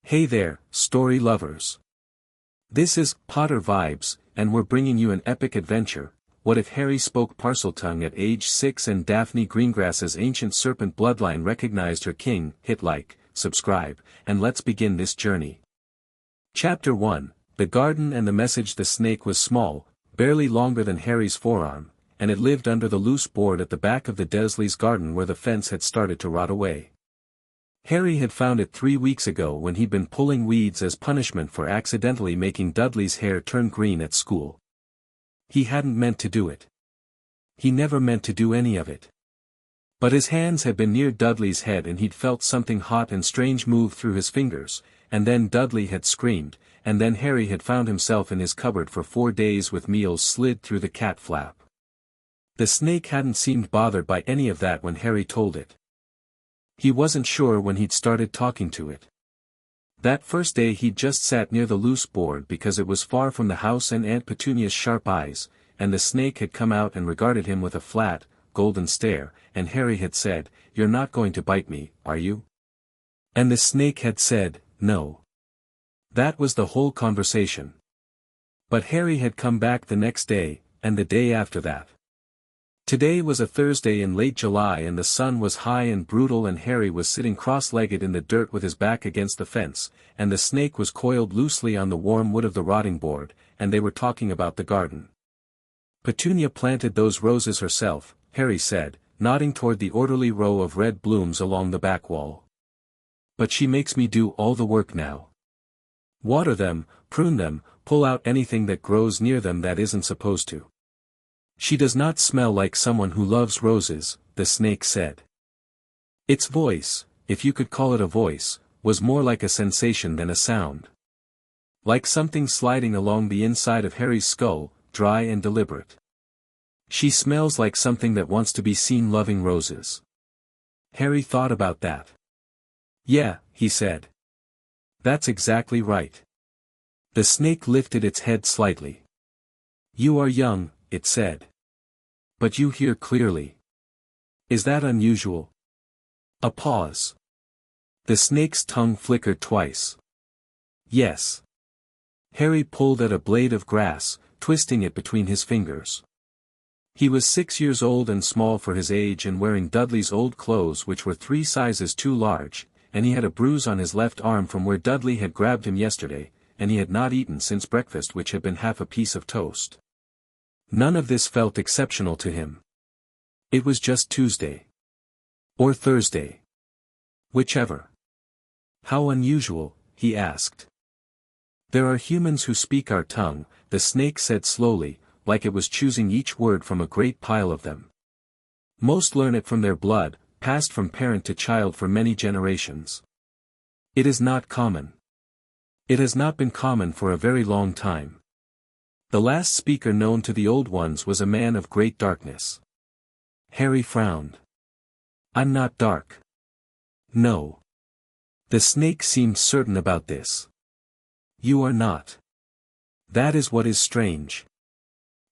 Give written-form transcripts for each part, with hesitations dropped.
Hey there, story lovers. This is Potter Vibes, and we're bringing you an epic adventure. What if Harry spoke Parseltongue at age 6 and Daphne Greengrass's ancient serpent bloodline recognized her king? Hit like, subscribe, and let's begin this journey. Chapter 1, The Garden and the Message. The snake was small, barely longer than Harry's forearm, and it lived under the loose board at the back of the Dursleys' garden where the fence had started to rot away. Harry had found it 3 weeks ago when he'd been pulling weeds as punishment for accidentally making Dudley's hair turn green at school. He hadn't meant to do it. He never meant to do any of it. But his hands had been near Dudley's head and he'd felt something hot and strange move through his fingers, and then Dudley had screamed, and then Harry had found himself in his cupboard for 4 days with meals slid through the cat flap. The snake hadn't seemed bothered by any of that when Harry told it. He wasn't sure when he'd started talking to it. That first day he'd just sat near the loose board because it was far from the house and Aunt Petunia's sharp eyes, and the snake had come out and regarded him with a flat, golden stare, and Harry had said, "You're not going to bite me, are you?" And the snake had said, "No." That was the whole conversation. But Harry had come back the next day, and the day after that. Today was a Thursday in late July and the sun was high and brutal and Harry was sitting cross-legged in the dirt with his back against the fence, and the snake was coiled loosely on the warm wood of the rotting board, and they were talking about the garden. "Petunia planted those roses herself," Harry said, nodding toward the orderly row of red blooms along the back wall. "But she makes me do all the work now. Water them, prune them, pull out anything that grows near them that isn't supposed to. She does not smell like someone who loves roses," the snake said. Its voice, if you could call it a voice, was more like a sensation than a sound. Like something sliding along the inside of Harry's skull, dry and deliberate. "She smells like something that wants to be seen loving roses." Harry thought about that. "Yeah," he said. "That's exactly right." The snake lifted its head slightly. "You are young," it said. "But you hear clearly. Is that unusual?" A pause. The snake's tongue flickered twice. "Yes." Harry pulled at a blade of grass, twisting it between his fingers. He was 6 years old and small for his age and wearing Dudley's old clothes which were 3 sizes too large, and he had a bruise on his left arm from where Dudley had grabbed him yesterday, and he had not eaten since breakfast, which had been half a piece of toast. None of this felt exceptional to him. It was just Tuesday. Or Thursday. Whichever. "How unusual?" he asked. "There are humans who speak our tongue," the snake said slowly, like it was choosing each word from a great pile of them. "Most learn it from their blood, passed from parent to child for many generations. It is not common. It has not been common for a very long time. The last speaker known to the old ones was a man of great darkness." Harry frowned. "I'm not dark." "No." The snake seemed certain about this. "You are not. That is what is strange."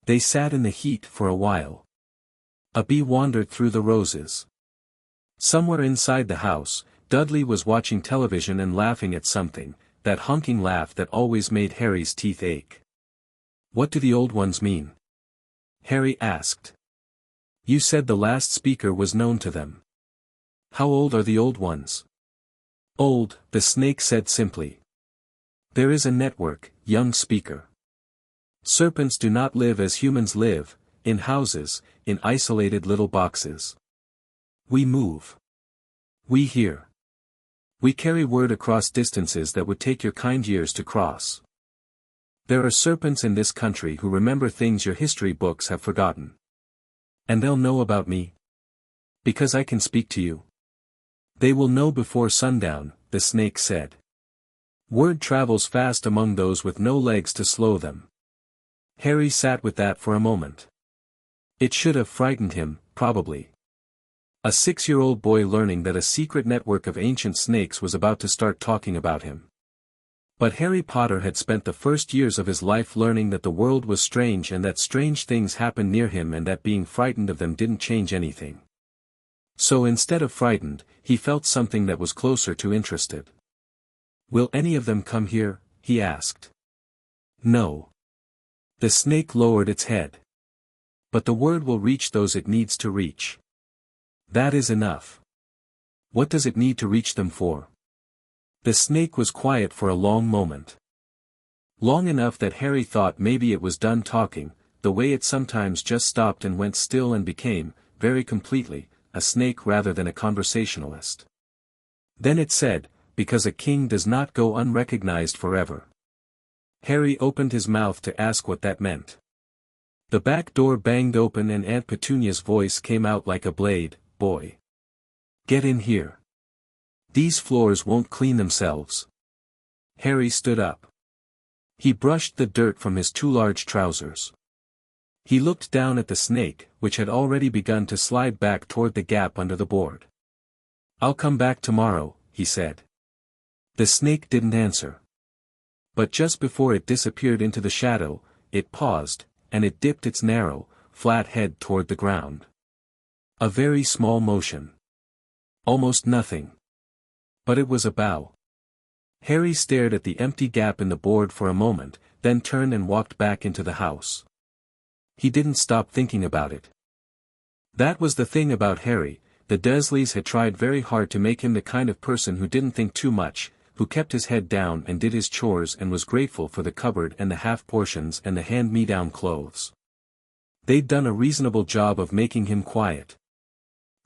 They sat in the heat for a while. A bee wandered through the roses. Somewhere inside the house, Dudley was watching television and laughing at something, that honking laugh that always made Harry's teeth ache. "What do the old ones mean?" Harry asked. "You said the last speaker was known to them. How old are the old ones?" "Old," the snake said simply. "There is a network, young speaker. Serpents do not live as humans live, in houses, in isolated little boxes. We move. We hear. We carry word across distances that would take your kind years to cross. There are serpents in this country who remember things your history books have forgotten. And they'll know about me. Because I can speak to you. They will know before sundown," the snake said. "Word travels fast among those with no legs to slow them." Harry sat with that for a moment. It should have frightened him, probably. A 6-year-old boy learning that a secret network of ancient snakes was about to start talking about him. But Harry Potter had spent the first years of his life learning that the world was strange and that strange things happened near him and that being frightened of them didn't change anything. So instead of frightened, he felt something that was closer to interested. "Will any of them come here?" he asked. "No." The snake lowered its head. "But the word will reach those it needs to reach. That is enough." "What does it need to reach them for?" The snake was quiet for a long moment. Long enough that Harry thought maybe it was done talking, the way it sometimes just stopped and went still and became, very completely, a snake rather than a conversationalist. Then it said, "Because a king does not go unrecognized forever." Harry opened his mouth to ask what that meant. The back door banged open and Aunt Petunia's voice came out like a blade, "Boy. Get in here. These floors won't clean themselves." Harry stood up. He brushed the dirt from his too large trousers. He looked down at the snake, which had already begun to slide back toward the gap under the board. "I'll come back tomorrow," he said. The snake didn't answer. But just before it disappeared into the shadow, it paused, and it dipped its narrow, flat head toward the ground. A very small motion. Almost nothing. But it was a bow. Harry stared at the empty gap in the board for a moment, then turned and walked back into the house. He didn't stop thinking about it. That was the thing about Harry. The Dursleys had tried very hard to make him the kind of person who didn't think too much, who kept his head down and did his chores and was grateful for the cupboard and the half-portions and the hand-me-down clothes. They'd done a reasonable job of making him quiet.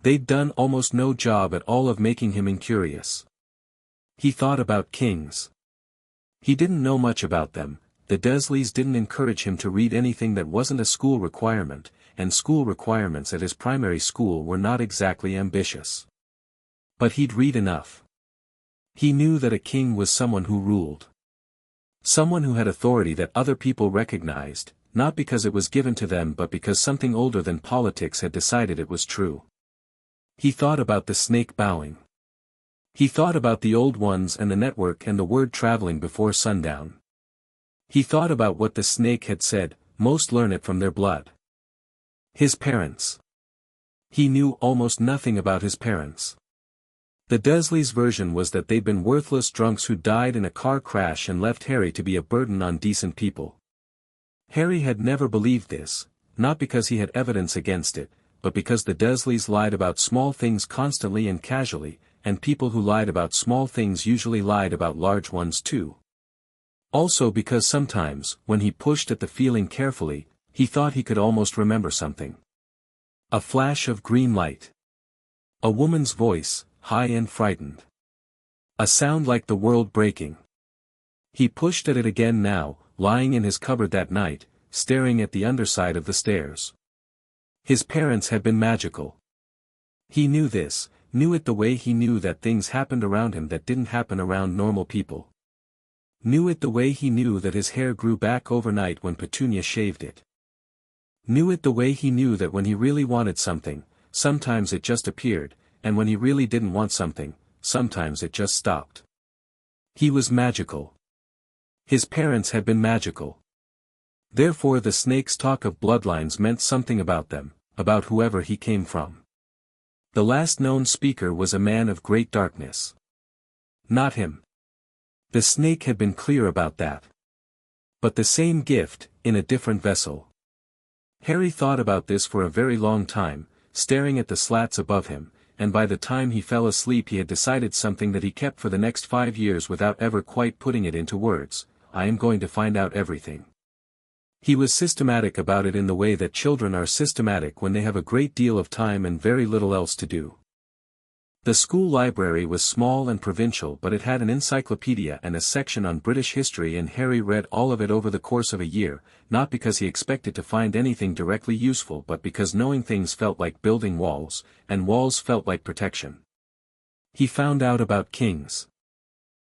They'd done almost no job at all of making him incurious. He thought about kings. He didn't know much about them. The Dursleys didn't encourage him to read anything that wasn't a school requirement, and school requirements at his primary school were not exactly ambitious. But he'd read enough. He knew that a king was someone who ruled. Someone who had authority that other people recognized, not because it was given to them but because something older than politics had decided it was true. He thought about the snake bowing. He thought about the old ones and the network and the word traveling before sundown. He thought about what the snake had said, "Most learn it from their blood." His parents. He knew almost nothing about his parents. The Dursleys' version was that they'd been worthless drunks who died in a car crash and left Harry to be a burden on decent people. Harry had never believed this, not because he had evidence against it, but because the Dursleys lied about small things constantly and casually, and people who lied about small things usually lied about large ones too. Also because sometimes, when he pushed at the feeling carefully, he thought he could almost remember something. A flash of green light. A woman's voice, high and frightened. A sound like the world breaking. He pushed at it again now, lying in his cupboard that night, staring at the underside of the stairs. His parents had been magical. He knew this, knew it the way he knew that things happened around him that didn't happen around normal people. Knew it the way he knew that his hair grew back overnight when Petunia shaved it. Knew it the way he knew that when he really wanted something, sometimes it just appeared, and when he really didn't want something, sometimes it just stopped. He was magical. His parents had been magical. Therefore the snake's talk of bloodlines meant something about them, about whoever he came from. The last known speaker was a man of great darkness. Not him. The snake had been clear about that. But the same gift, in a different vessel. Harry thought about this for a very long time, staring at the slats above him, and by the time he fell asleep he had decided something that he kept for the next 5 years without ever quite putting it into words: "I am going to find out everything." He was systematic about it in the way that children are systematic when they have a great deal of time and very little else to do. The school library was small and provincial, but it had an encyclopedia and a section on British history, and Harry read all of it over the course of a year, not because he expected to find anything directly useful but because knowing things felt like building walls, and walls felt like protection. He found out about kings.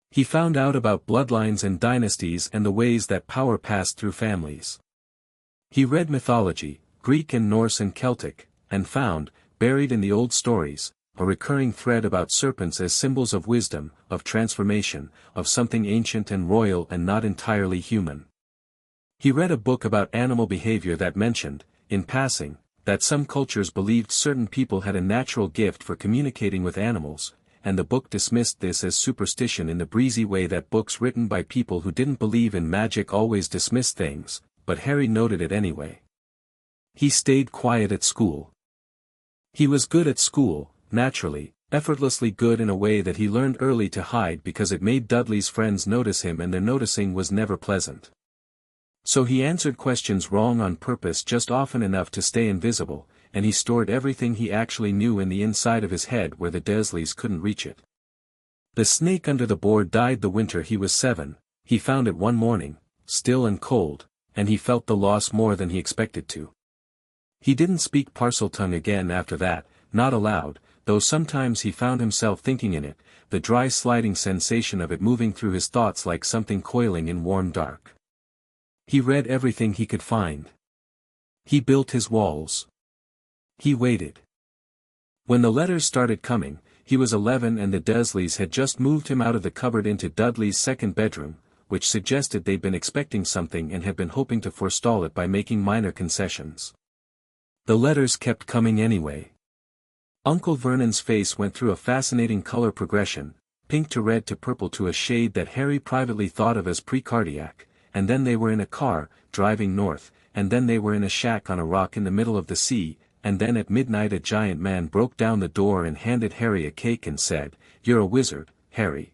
He found out about bloodlines and dynasties and the ways that power passed through families. He read mythology, Greek and Norse and Celtic, and found, buried in the old stories, a recurring thread about serpents as symbols of wisdom, of transformation, of something ancient and royal and not entirely human. He read a book about animal behavior that mentioned, in passing, that some cultures believed certain people had a natural gift for communicating with animals, and the book dismissed this as superstition in the breezy way that books written by people who didn't believe in magic always dismiss things, but Harry noted it anyway. He stayed quiet at school. He was good at school, naturally, effortlessly good in a way that he learned early to hide because it made Dudley's friends notice him and their noticing was never pleasant. So he answered questions wrong on purpose just often enough to stay invisible, and he stored everything he actually knew in the inside of his head where the Dursleys couldn't reach it. The snake under the board died the winter he was 7, he found it one morning, still and cold, and he felt the loss more than he expected to. He didn't speak Parseltongue again after that, not aloud, though sometimes he found himself thinking in it, the dry sliding sensation of it moving through his thoughts like something coiling in warm dark. He read everything he could find. He built his walls. He waited. When the letters started coming, he was 11 and the Dursleys had just moved him out of the cupboard into Dudley's second bedroom, which suggested they'd been expecting something and had been hoping to forestall it by making minor concessions. The letters kept coming anyway. Uncle Vernon's face went through a fascinating color progression, pink to red to purple to a shade that Harry privately thought of as pre-cardiac, and then they were in a car, driving north, and then they were in a shack on a rock in the middle of the sea, and then at midnight a giant man broke down the door and handed Harry a cake and said, "You're a wizard, Harry."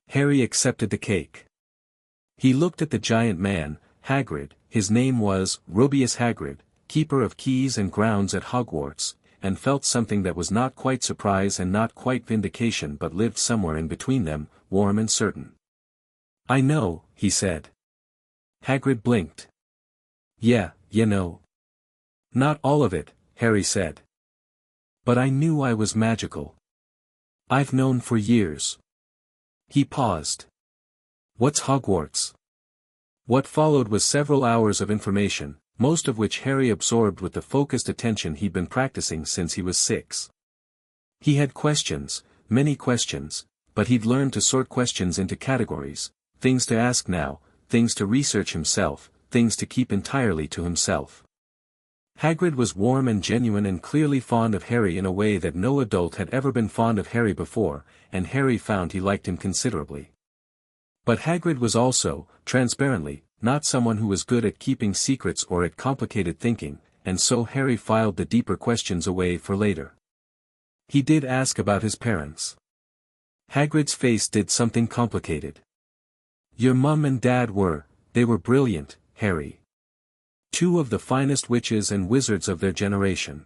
Harry accepted the cake. He looked at the giant man, Hagrid, his name was Rubeus Hagrid, keeper of keys and grounds at Hogwarts, and felt something that was not quite surprise and not quite vindication but lived somewhere in between them, warm and certain. "I know," he said. Hagrid blinked. "Yeah, you know." "Not all of it," Harry said. "But I knew I was magical. I've known for years." He paused. "What's Hogwarts?" What followed was several hours of information, most of which Harry absorbed with the focused attention he'd been practicing since he was 6. He had questions, many questions, but he'd learned to sort questions into categories, things to ask now, things to research himself, things to keep entirely to himself. Hagrid was warm and genuine and clearly fond of Harry in a way that no adult had ever been fond of Harry before, and Harry found he liked him considerably. But Hagrid was also, transparently, not someone who was good at keeping secrets or at complicated thinking, and so Harry filed the deeper questions away for later. He did ask about his parents. Hagrid's face did something complicated. "Your mum and dad they were brilliant, Harry. 2 of the finest witches and wizards of their generation.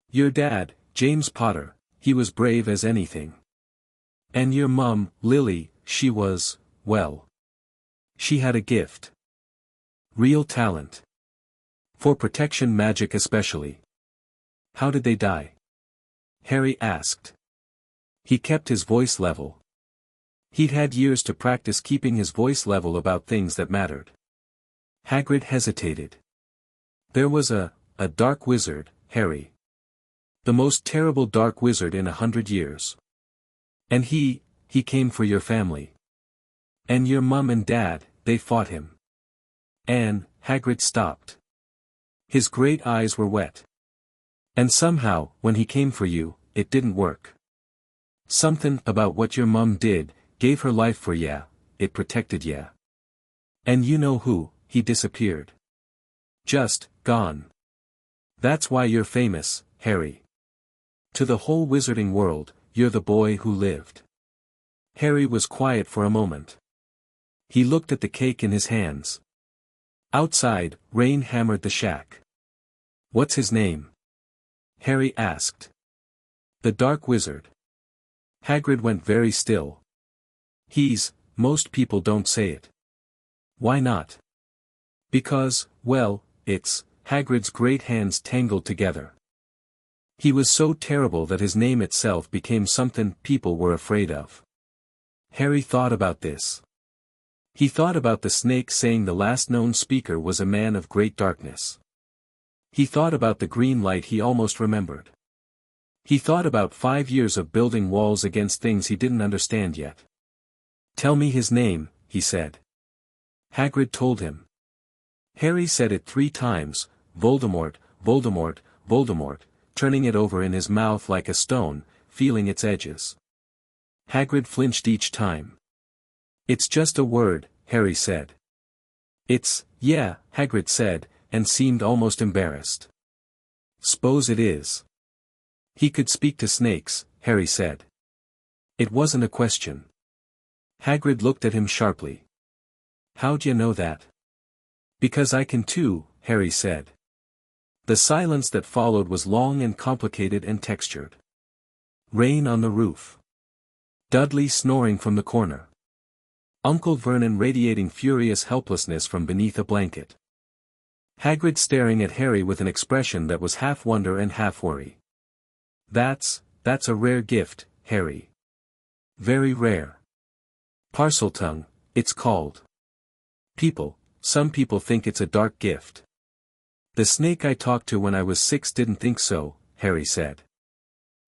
Your dad, James Potter, he was brave as anything. And your mum, Lily, she was, well. She had a gift. Real talent. For protection magic especially." "How did they die?" Harry asked. He kept his voice level. He'd had years to practice keeping his voice level about things that mattered. Hagrid hesitated. "There was a dark wizard, Harry. The most terrible dark wizard in 100 years. And he came for your family. And your mum and dad, they fought him. And," Hagrid stopped. His great eyes were wet. "And somehow, when he came for you, it didn't work. Something about what your mum did, gave her life for ya, it protected ya. And you know who, he disappeared. Just, gone. That's why you're famous, Harry. To the whole wizarding world, you're the boy who lived." Harry was quiet for a moment. He looked at the cake in his hands. Outside, rain hammered the shack. "What's his name?" Harry asked. "The Dark Wizard." Hagrid went very still. Most people don't say it." "Why not?" "Because, well, Hagrid's great hands tangled together. He was so terrible that his name itself became something people were afraid of." Harry thought about this. He thought about the snake saying the last known speaker was a man of great darkness. He thought about the green light he almost remembered. He thought about 5 years of building walls against things he didn't understand yet. "Tell me his name," he said. Hagrid told him. Harry said it 3 times, Voldemort, Voldemort, Voldemort, turning it over in his mouth like a stone, feeling its edges. Hagrid flinched each time. "It's just a word," Harry said. Yeah," Hagrid said, and seemed almost embarrassed. "S'pose it is." "He could speak to snakes," Harry said. It wasn't a question. Hagrid looked at him sharply. "How'd you know that?" "Because I can too," Harry said. The silence that followed was long and complicated and textured. Rain on the roof. Dudley snoring from the corner. Uncle Vernon radiating furious helplessness from beneath a blanket. Hagrid staring at Harry with an expression that was half wonder and half worry. That's a rare gift, Harry. Very rare. Parseltongue, it's called. Some people think it's a dark gift. The snake I talked to when I was 6 didn't think so, Harry said.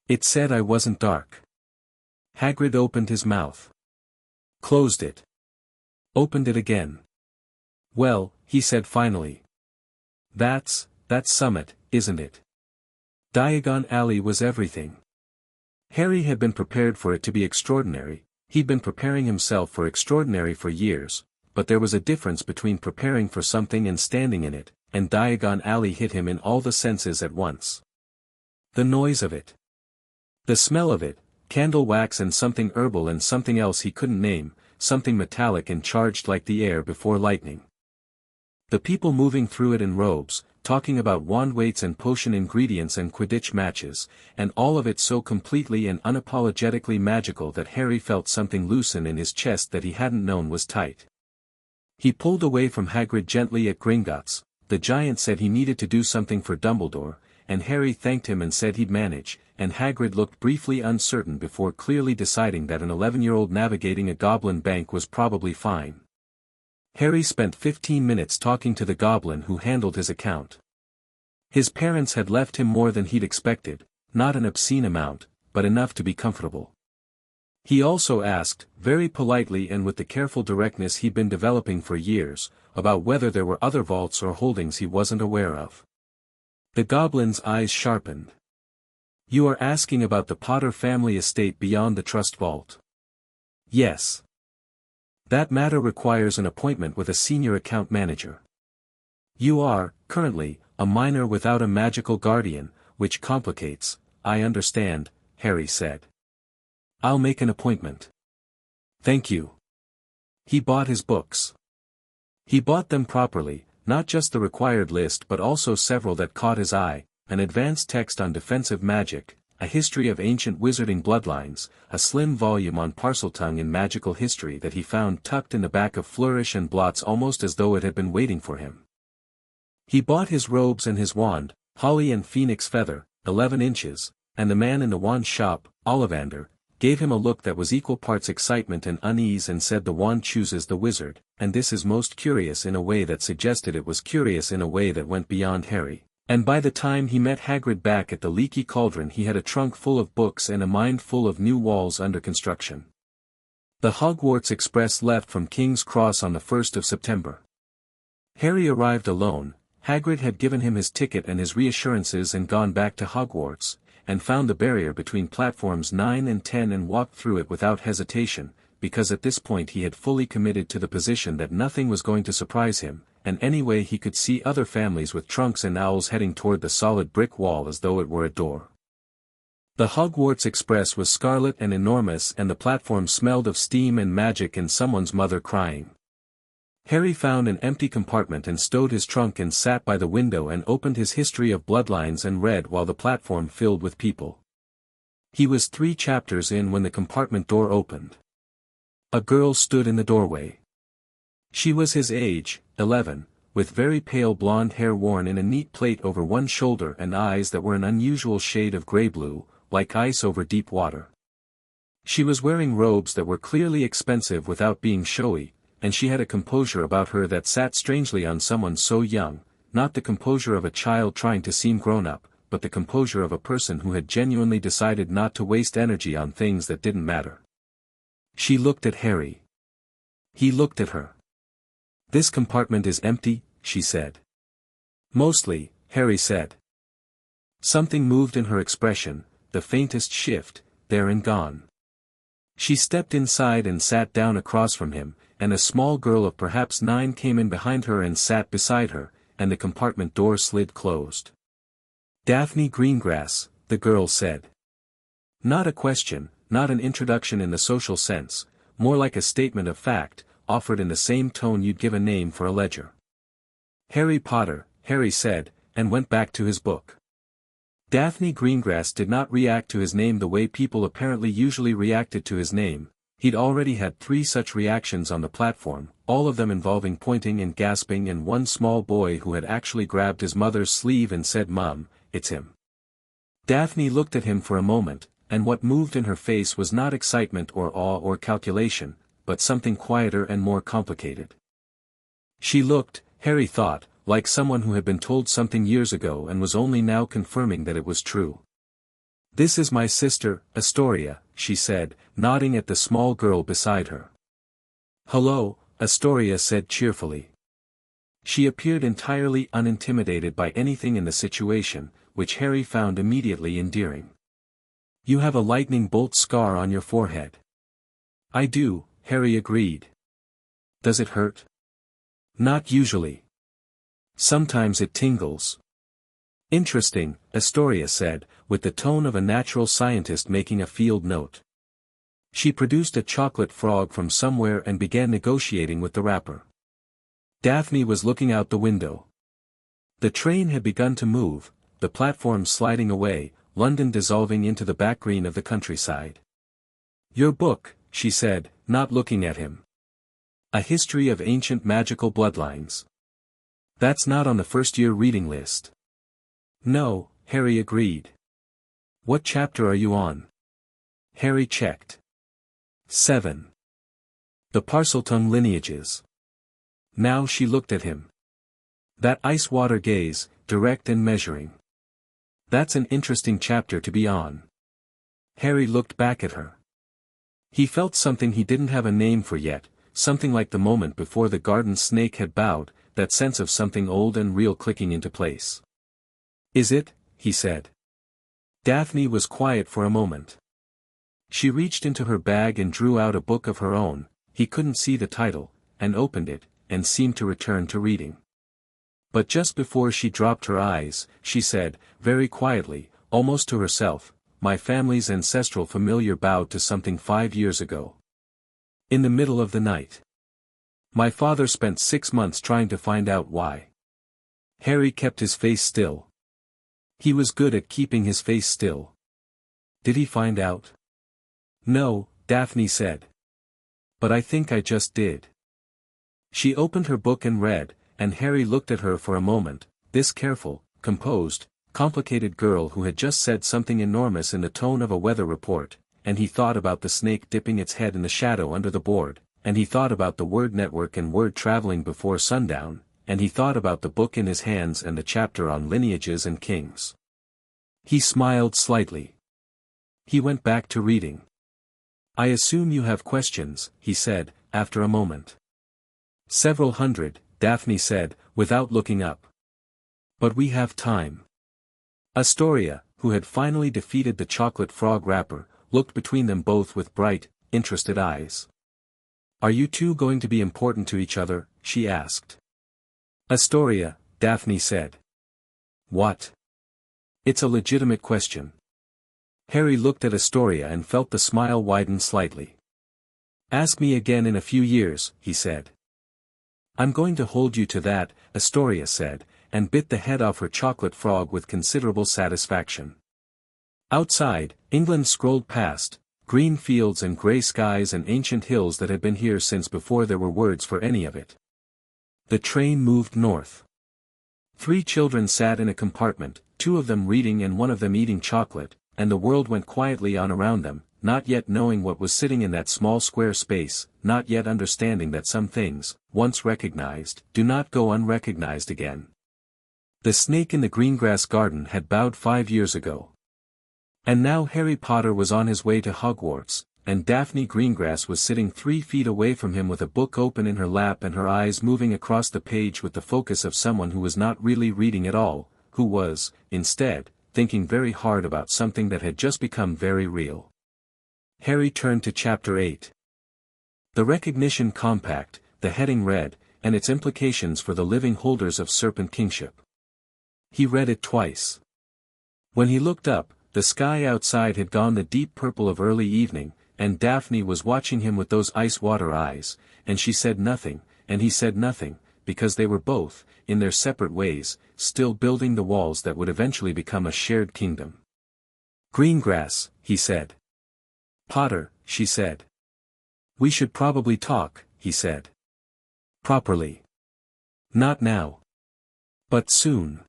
It said I wasn't dark. Hagrid opened his mouth. Closed it. Opened it again. Well, he said finally. That's Summit, isn't it? Diagon Alley was everything. Harry had been prepared for it to be extraordinary, he'd been preparing himself for extraordinary for years, but there was a difference between preparing for something and standing in it, and Diagon Alley hit him in all the senses at once. The noise of it. The smell of it, candle wax and something herbal and something else he couldn't name, something metallic and charged like the air before lightning. The people moving through it in robes, talking about wand weights and potion ingredients and Quidditch matches, and all of it so completely and unapologetically magical that Harry felt something loosen in his chest that he hadn't known was tight. He pulled away from Hagrid gently at Gringotts. The giant said he needed to do something for Dumbledore, and Harry thanked him and said he'd manage, and Hagrid looked briefly uncertain before clearly deciding that an 11-year-old navigating a goblin bank was probably fine. Harry spent 15 minutes talking to the goblin who handled his account. His parents had left him more than he'd expected, not an obscene amount, but enough to be comfortable. He also asked, very politely and with the careful directness he'd been developing for years, about whether there were other vaults or holdings he wasn't aware of. The goblin's eyes sharpened. You are asking about the Potter family estate beyond the Trust Vault? Yes. That matter requires an appointment with a senior account manager. You are, currently, a minor without a magical guardian, which complicates, I understand, Harry said. I'll make an appointment. Thank you. He bought his books. He bought them properly, not just the required list but also several that caught his eye, an advanced text on defensive magic, a history of ancient wizarding bloodlines, a slim volume on Parseltongue in magical history that he found tucked in the back of Flourish and Blots almost as though it had been waiting for him. He bought his robes and his wand, Holly and Phoenix Feather, 11 inches, and the man in the wand shop, Ollivander, gave him a look that was equal parts excitement and unease and said the wand chooses the wizard, and this is most curious in a way that suggested it was curious in a way that went beyond Harry. And by the time he met Hagrid back at the Leaky Cauldron he had a trunk full of books and a mind full of new walls under construction. The Hogwarts Express left from King's Cross on the 1st of September. Harry arrived alone. Hagrid had given him his ticket and his reassurances and gone back to Hogwarts, and found the barrier between platforms 9 and 10 and walked through it without hesitation, because at this point he had fully committed to the position that nothing was going to surprise him, and anyway he could see other families with trunks and owls heading toward the solid brick wall as though it were a door. The Hogwarts Express was scarlet and enormous and the platform smelled of steam and magic and someone's mother crying. Harry found an empty compartment and stowed his trunk and sat by the window and opened his history of bloodlines and read while the platform filled with people. He was 3 chapters in when the compartment door opened. A girl stood in the doorway. She was his age, 11, with very pale blonde hair worn in a neat plait over one shoulder and eyes that were an unusual shade of grey-blue, like ice over deep water. She was wearing robes that were clearly expensive without being showy, and she had a composure about her that sat strangely on someone so young, not the composure of a child trying to seem grown-up, but the composure of a person who had genuinely decided not to waste energy on things that didn't matter. She looked at Harry. He looked at her. This compartment is empty, she said. Mostly, Harry said. Something moved in her expression, the faintest shift, there and gone. She stepped inside and sat down across from him, and a small girl of perhaps 9 came in behind her and sat beside her, and the compartment door slid closed. "Daphne Greengrass," the girl said. Not a question, not an introduction in the social sense, more like a statement of fact, offered in the same tone you'd give a name for a ledger. "Harry Potter," Harry said, and went back to his book. Daphne Greengrass did not react to his name the way people apparently usually reacted to his name. He'd already had 3 such reactions on the platform, all of them involving pointing and gasping, and one small boy who had actually grabbed his mother's sleeve and said, "Mom, it's him." Daphne looked at him for a moment, and what moved in her face was not excitement or awe or calculation, but something quieter and more complicated. She looked, Harry thought, like someone who had been told something years ago and was only now confirming that it was true. "This is my sister, Astoria," she said, nodding at the small girl beside her. "Hello," Astoria said cheerfully. She appeared entirely unintimidated by anything in the situation, which Harry found immediately endearing. "You have a lightning bolt scar on your forehead." "I do," Harry agreed. "Does it hurt?" "Not usually. Sometimes it tingles." "Interesting," Astoria said, with the tone of a natural scientist making a field note. She produced a chocolate frog from somewhere and began negotiating with the wrapper. Daphne was looking out the window. The train had begun to move, the platform sliding away, London dissolving into the backgreen of the countryside. "Your book," she said, not looking at him. "A history of ancient magical bloodlines. That's not on the first-year reading list." "No," Harry agreed. "What chapter are you on?" Harry checked. 7. The Parseltongue lineages. Now she looked at him. That ice-water gaze, direct and measuring. "That's an interesting chapter to be on." Harry looked back at her. He felt something he didn't have a name for yet, something like the moment before the garden snake had bowed, that sense of something old and real clicking into place. "Is it?" he said. Daphne was quiet for a moment. She reached into her bag and drew out a book of her own, he couldn't see the title, and opened it, and seemed to return to reading. But just before she dropped her eyes, she said, very quietly, almost to herself, "My family's ancestral familiar bowed to something 5 years ago. In the middle of the night. My father spent 6 months trying to find out why." Harry kept his face still. He was good at keeping his face still. "Did he find out?" "No," Daphne said. "But I think I just did." She opened her book and read, and Harry looked at her for a moment, this careful, composed, complicated girl who had just said something enormous in the tone of a weather report, and he thought about the snake dipping its head in the shadow under the board, and he thought about the word network and word traveling before sundown, and he thought about the book in his hands and the chapter on lineages and kings. He smiled slightly. He went back to reading. "I assume you have questions," he said, after a moment. "Several hundred," Daphne said, without looking up. "But we have time." Astoria, who had finally defeated the chocolate frog wrapper, looked between them both with bright, interested eyes. "Are you two going to be important to each other?" she asked. "Astoria," Daphne said. "What?" "It's a legitimate question." Harry looked at Astoria and felt the smile widen slightly. "Ask me again in a few years," he said. "I'm going to hold you to that," Astoria said, and bit the head off her chocolate frog with considerable satisfaction. Outside, England scrolled past, green fields and grey skies and ancient hills that had been here since before there were words for any of it. The train moved north. 3 children sat in a compartment, 2 of them reading and 1 of them eating chocolate, and the world went quietly on around them, not yet knowing what was sitting in that small square space, not yet understanding that some things, once recognized, do not go unrecognized again. The snake in the Greengrass garden had bowed 5 years ago. And now Harry Potter was on his way to Hogwarts, and Daphne Greengrass was sitting 3 feet away from him with a book open in her lap and her eyes moving across the page with the focus of someone who was not really reading at all, who was, instead, thinking very hard about something that had just become very real. Harry turned to Chapter 8. The Recognition Compact, the heading read, and its implications for the living holders of Serpent Kingship. He read it twice. When he looked up, the sky outside had gone the deep purple of early evening, and Daphne was watching him with those ice-water eyes, and she said nothing, and he said nothing, because they were both, in their separate ways, still building the walls that would eventually become a shared kingdom. "Greengrass," he said. "Potter," she said. "We should probably talk," he said. "Properly. Not now. But soon."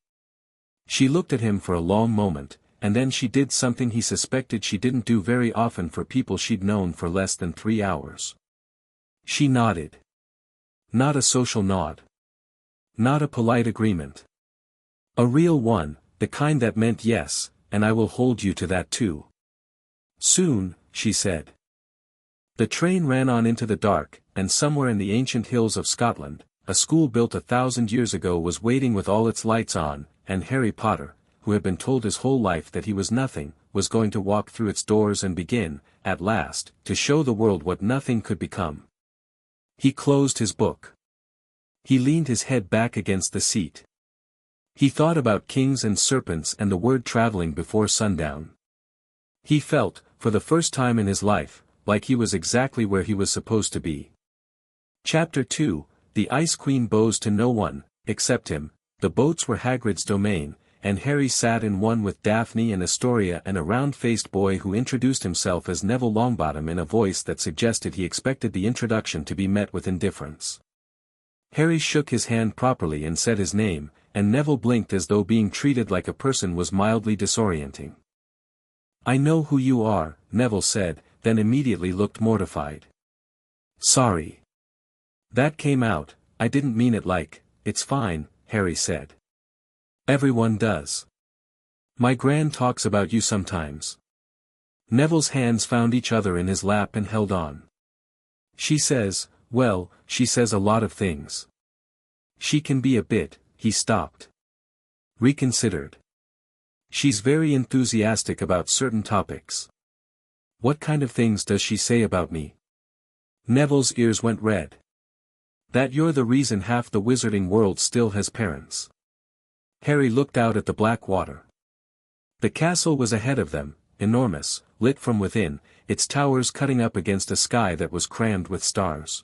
She looked at him for a long moment, and then she did something he suspected she didn't do very often for people she'd known for less than 3 hours. She nodded. Not a social nod. Not a polite agreement. A real one, the kind that meant yes, and I will hold you to that too. "Soon," she said. The train ran on into the dark, and somewhere in the ancient hills of Scotland, a school built 1,000 years ago was waiting with all its lights on, and Harry Potter, who had been told his whole life that he was nothing, was going to walk through its doors and begin, at last, to show the world what nothing could become. He closed his book. He leaned his head back against the seat. He thought about kings and serpents and the word traveling before sundown. He felt, for the first time in his life, like he was exactly where he was supposed to be. Chapter 2, The Ice Queen bows to no one, except him. The boats were Hagrid's domain, and Harry sat in one with Daphne and Astoria and a round-faced boy who introduced himself as Neville Longbottom in a voice that suggested he expected the introduction to be met with indifference. Harry shook his hand properly and said his name, and Neville blinked as though being treated like a person was mildly disorienting. "I know who you are," Neville said, then immediately looked mortified. "Sorry. That came out, I didn't mean it like, it's fine," Harry said. "Everyone does. My gran talks about you sometimes." Neville's hands found each other in his lap and held on. "She says, well, she says a lot of things. She can be a bit," he stopped. Reconsidered. "She's very enthusiastic about certain topics." "What kind of things does she say about me?" Neville's ears went red. "That you're the reason half the wizarding world still has parents." Harry looked out at the black water. The castle was ahead of them, enormous, lit from within, its towers cutting up against a sky that was crammed with stars.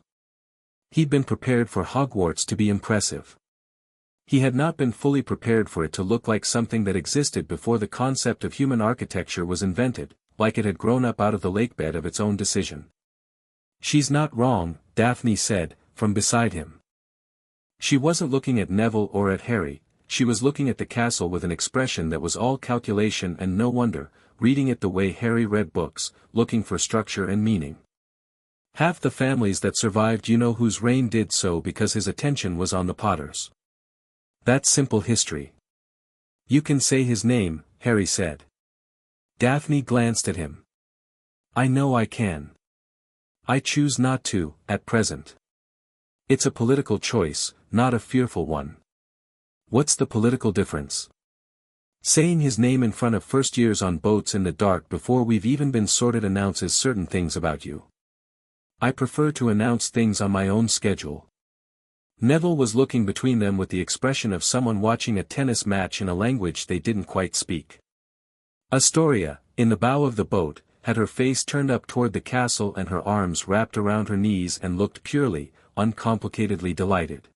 He'd been prepared for Hogwarts to be impressive. He had not been fully prepared for it to look like something that existed before the concept of human architecture was invented, like it had grown up out of the lakebed of its own decision. "She's not wrong," Daphne said, from beside him. She wasn't looking at Neville or at Harry, she was looking at the castle with an expression that was all calculation and no wonder, reading it the way Harry read books, looking for structure and meaning. Half the families that survived whose reign did so because his attention was on the Potters. That's simple history. "You can say his name," Harry said. Daphne glanced at him. "I know I can. I choose not to, at present. It's a political choice, not a fearful one." "What's the political difference?" "Saying his name in front of first years on boats in the dark before we've even been sorted announces certain things about you. I prefer to announce things on my own schedule." Neville was looking between them with the expression of someone watching a tennis match in a language they didn't quite speak. Astoria, in the bow of the boat, had her face turned up toward the castle and her arms wrapped around her knees and looked purely, uncomplicatedly delighted.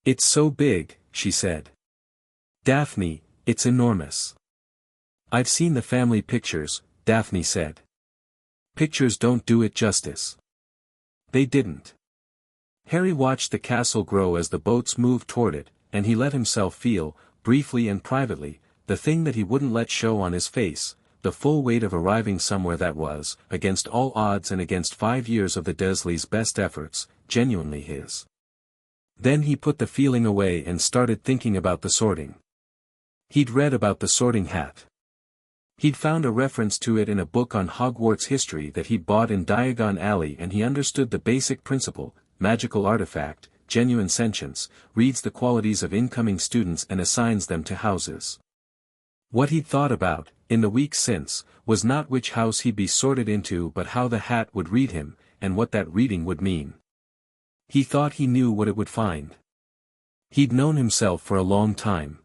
"It's so big," she said. "Daphne, it's enormous." "I've seen the family pictures," Daphne said. "Pictures don't do it justice." They didn't. Harry watched the castle grow as the boats moved toward it, and he let himself feel, briefly and privately, the thing that he wouldn't let show on his face, the full weight of arriving somewhere that was, against all odds and against 5 years of the Dursleys' best efforts, genuinely his. Then he put the feeling away and started thinking about the sorting. He'd read about the sorting hat. He'd found a reference to it in a book on Hogwarts history that he'd bought in Diagon Alley, and he understood the basic principle: magical artifact, genuine sentience, reads the qualities of incoming students and assigns them to houses. What he'd thought about, in the weeks since, was not which house he'd be sorted into but how the hat would read him, and what that reading would mean. He thought he knew what it would find. He'd known himself for a long time.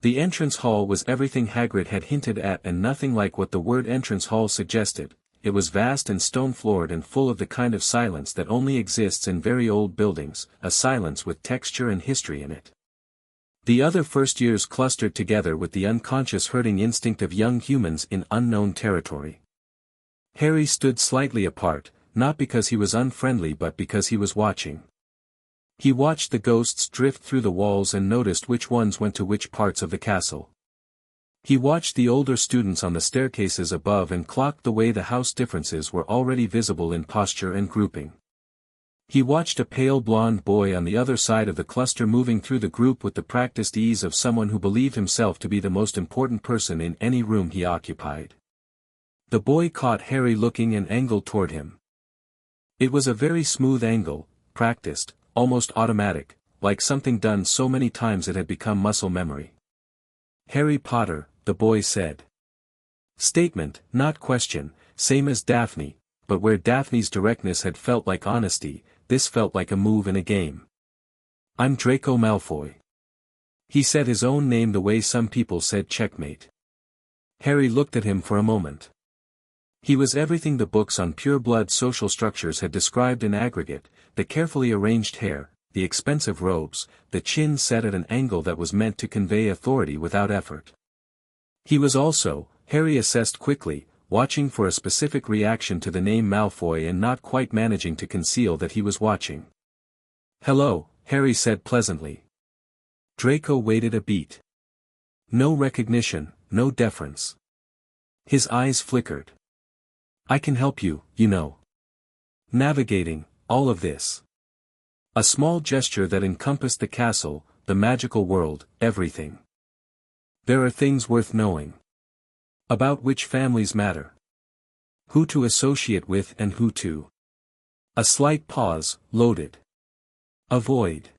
The entrance hall was everything Hagrid had hinted at and nothing like what the word entrance hall suggested. It was vast and stone-floored and full of the kind of silence that only exists in very old buildings, a silence with texture and history in it. The other first years clustered together with the unconscious herding instinct of young humans in unknown territory. Harry stood slightly apart, not because he was unfriendly but because he was watching. He watched the ghosts drift through the walls and noticed which ones went to which parts of the castle. He watched the older students on the staircases above and clocked the way the house differences were already visible in posture and grouping. He watched a pale blonde boy on the other side of the cluster moving through the group with the practiced ease of someone who believed himself to be the most important person in any room he occupied. The boy caught Harry looking and angled toward him. It was a very smooth angle, practiced, almost automatic, like something done so many times it had become muscle memory. "Harry Potter," the boy said. Statement, not question, same as Daphne, but where Daphne's directness had felt like honesty, this felt like a move in a game. "I'm Draco Malfoy." He said his own name the way some people said checkmate. Harry looked at him for a moment. He was everything the books on pure-blood social structures had described in aggregate: the carefully arranged hair, the expensive robes, the chin set at an angle that was meant to convey authority without effort. He was also, Harry assessed quickly, watching for a specific reaction to the name Malfoy and not quite managing to conceal that he was watching. "Hello," Harry said pleasantly. Draco waited a beat. No recognition, no deference. His eyes flickered. "I can help you, you know. Navigating, all of this." A small gesture that encompassed the castle, the magical world, everything. "There are things worth knowing. About which families matter. Who to associate with and who to." A slight pause, loaded. "Avoid."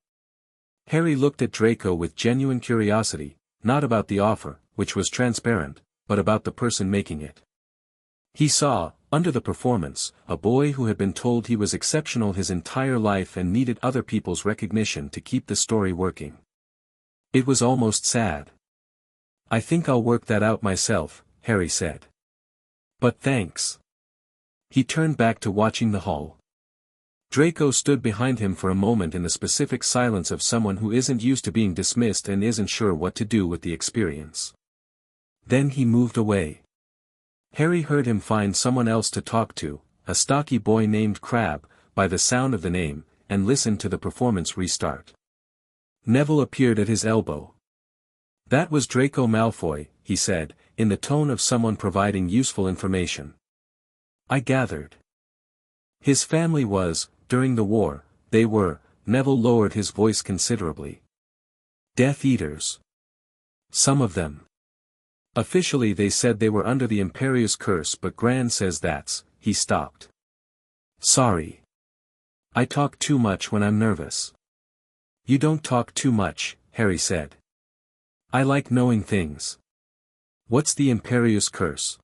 Harry looked at Draco with genuine curiosity, not about the offer, which was transparent, but about the person making it. He saw, under the performance, a boy who had been told he was exceptional his entire life and needed other people's recognition to keep the story working. It was almost sad. "I think I'll work that out myself," Harry said. "But thanks." He turned back to watching the hall. Draco stood behind him for a moment in the specific silence of someone who isn't used to being dismissed and isn't sure what to do with the experience. Then he moved away. Harry heard him find someone else to talk to, a stocky boy named Crabbe, by the sound of the name, and listened to the performance restart. Neville appeared at his elbow. "That was Draco Malfoy," he said, in the tone of someone providing useful information. "I gathered. His family was, during the war, they were," Neville lowered his voice considerably. "Death Eaters. Some of them. Officially they said they were under the Imperius curse but Gran says that's," he stopped. "Sorry. I talk too much when I'm nervous." "You don't talk too much," Harry said. "I like knowing things. What's the Imperius curse?"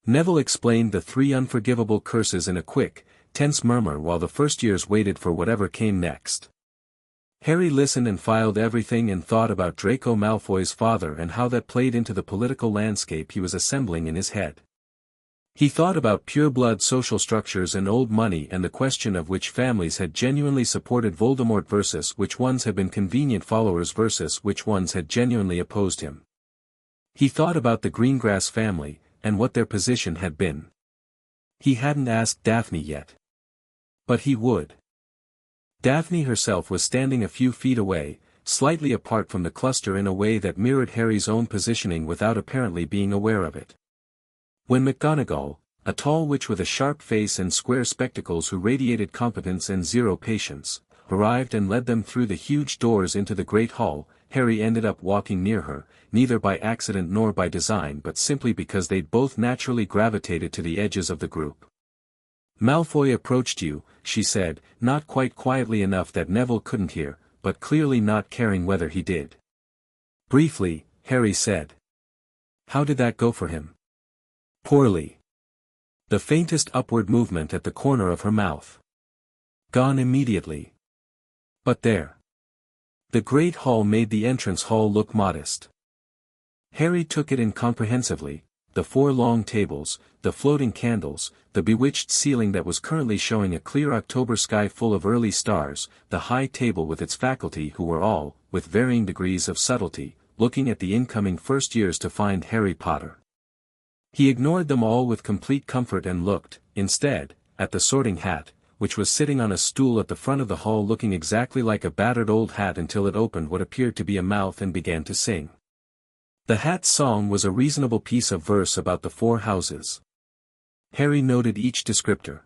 Neville explained the 3 unforgivable curses in a quick, tense murmur while the first years waited for whatever came next. Harry listened and filed everything and thought about Draco Malfoy's father and how that played into the political landscape he was assembling in his head. He thought about pure-blood social structures and old money and the question of which families had genuinely supported Voldemort versus which ones had been convenient followers versus which ones had genuinely opposed him. He thought about the Greengrass family, and what their position had been. He hadn't asked Daphne yet. But he would. Daphne herself was standing a few feet away, slightly apart from the cluster in a way that mirrored Harry's own positioning without apparently being aware of it. When McGonagall, a tall witch with a sharp face and square spectacles who radiated competence and zero patience, arrived and led them through the huge doors into the Great Hall, Harry ended up walking near her, neither by accident nor by design but simply because they'd both naturally gravitated to the edges of the group. "Malfoy approached you," she said, not quite quietly enough that Neville couldn't hear, but clearly not caring whether he did. "Briefly," Harry said. How did that go for him? Poorly. The faintest upward movement at the corner of her mouth. Gone immediately. But there. The great hall made the entrance hall look modest. Harry took it in comprehensively, the 4 long tables, the floating candles, the bewitched ceiling that was currently showing a clear October sky full of early stars, the high table with its faculty who were all, with varying degrees of subtlety, looking at the incoming first years to find Harry Potter. He ignored them all with complete comfort and looked, instead, at the sorting hat, which was sitting on a stool at the front of the hall looking exactly like a battered old hat until it opened what appeared to be a mouth and began to sing. The hat's song was a reasonable piece of verse about the 4 houses. Harry noted each descriptor.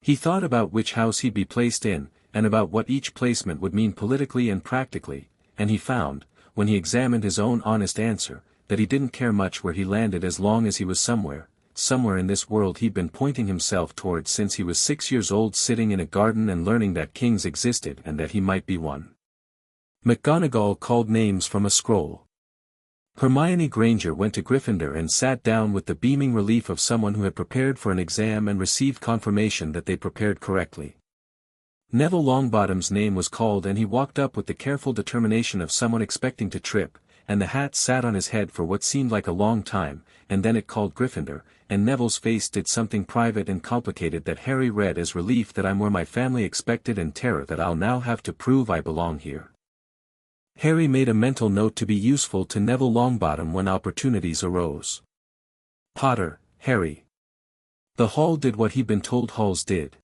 He thought about which house he'd be placed in, and about what each placement would mean politically and practically, and he found, when he examined his own honest answer, that he didn't care much where he landed as long as he was somewhere in this world he'd been pointing himself towards since he was 6 years old, sitting in a garden and learning that kings existed and that he might be one. McGonagall called names from a scroll. Hermione Granger went to Gryffindor and sat down with the beaming relief of someone who had prepared for an exam and received confirmation that they prepared correctly. Neville Longbottom's name was called and he walked up with the careful determination of someone expecting to trip, and the hat sat on his head for what seemed like a long time, and then it called Gryffindor, and Neville's face did something private and complicated that Harry read as relief that I'm where my family expected and terror that I'll now have to prove I belong here. Harry made a mental note to be useful to Neville Longbottom when opportunities arose. Potter, Harry. The hall did what he'd been told halls did.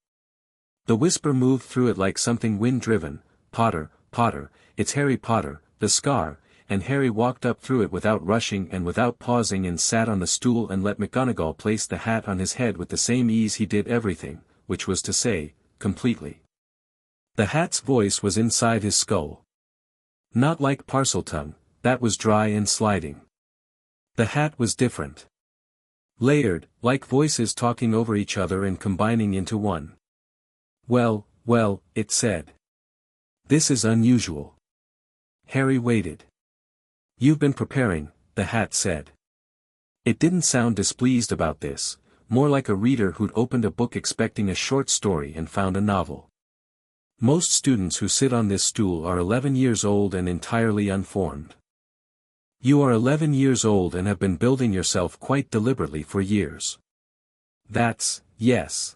The whisper moved through it like something wind-driven, Potter, Potter, it's Harry Potter, the scar, and Harry walked up through it without rushing and without pausing and sat on the stool and let McGonagall place the hat on his head with the same ease he did everything, which was to say, completely. The hat's voice was inside his skull. Not like Parseltongue, that was dry and sliding. The hat was different. Layered, like voices talking over each other and combining into one. Well, well, it said. This is unusual. Harry waited. You've been preparing, the hat said. It didn't sound displeased about this, more like a reader who'd opened a book expecting a short story and found a novel. Most students who sit on this stool are 11 years old and entirely unformed. You are 11 years old and have been building yourself quite deliberately for years. Yes.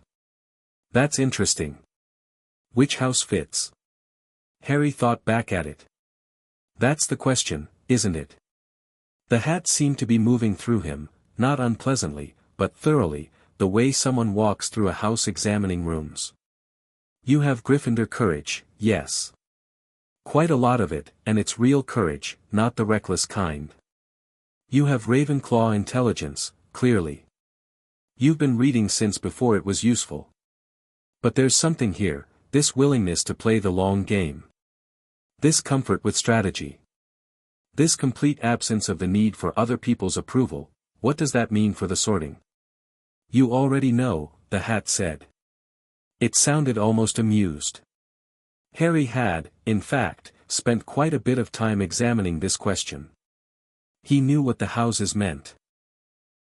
That's interesting. Which house fits? Harry thought back at it. That's the question, isn't it? The hat seemed to be moving through him, not unpleasantly, but thoroughly, the way someone walks through a house examining rooms. You have Gryffindor courage, yes. Quite a lot of it, and it's real courage, not the reckless kind. You have Ravenclaw intelligence, clearly. You've been reading since before it was useful. But there's something here, this willingness to play the long game. This comfort with strategy. This complete absence of the need for other people's approval, what does that mean for the sorting? You already know, the hat said. It sounded almost amused. Harry had, in fact, spent quite a bit of time examining this question. He knew what the houses meant.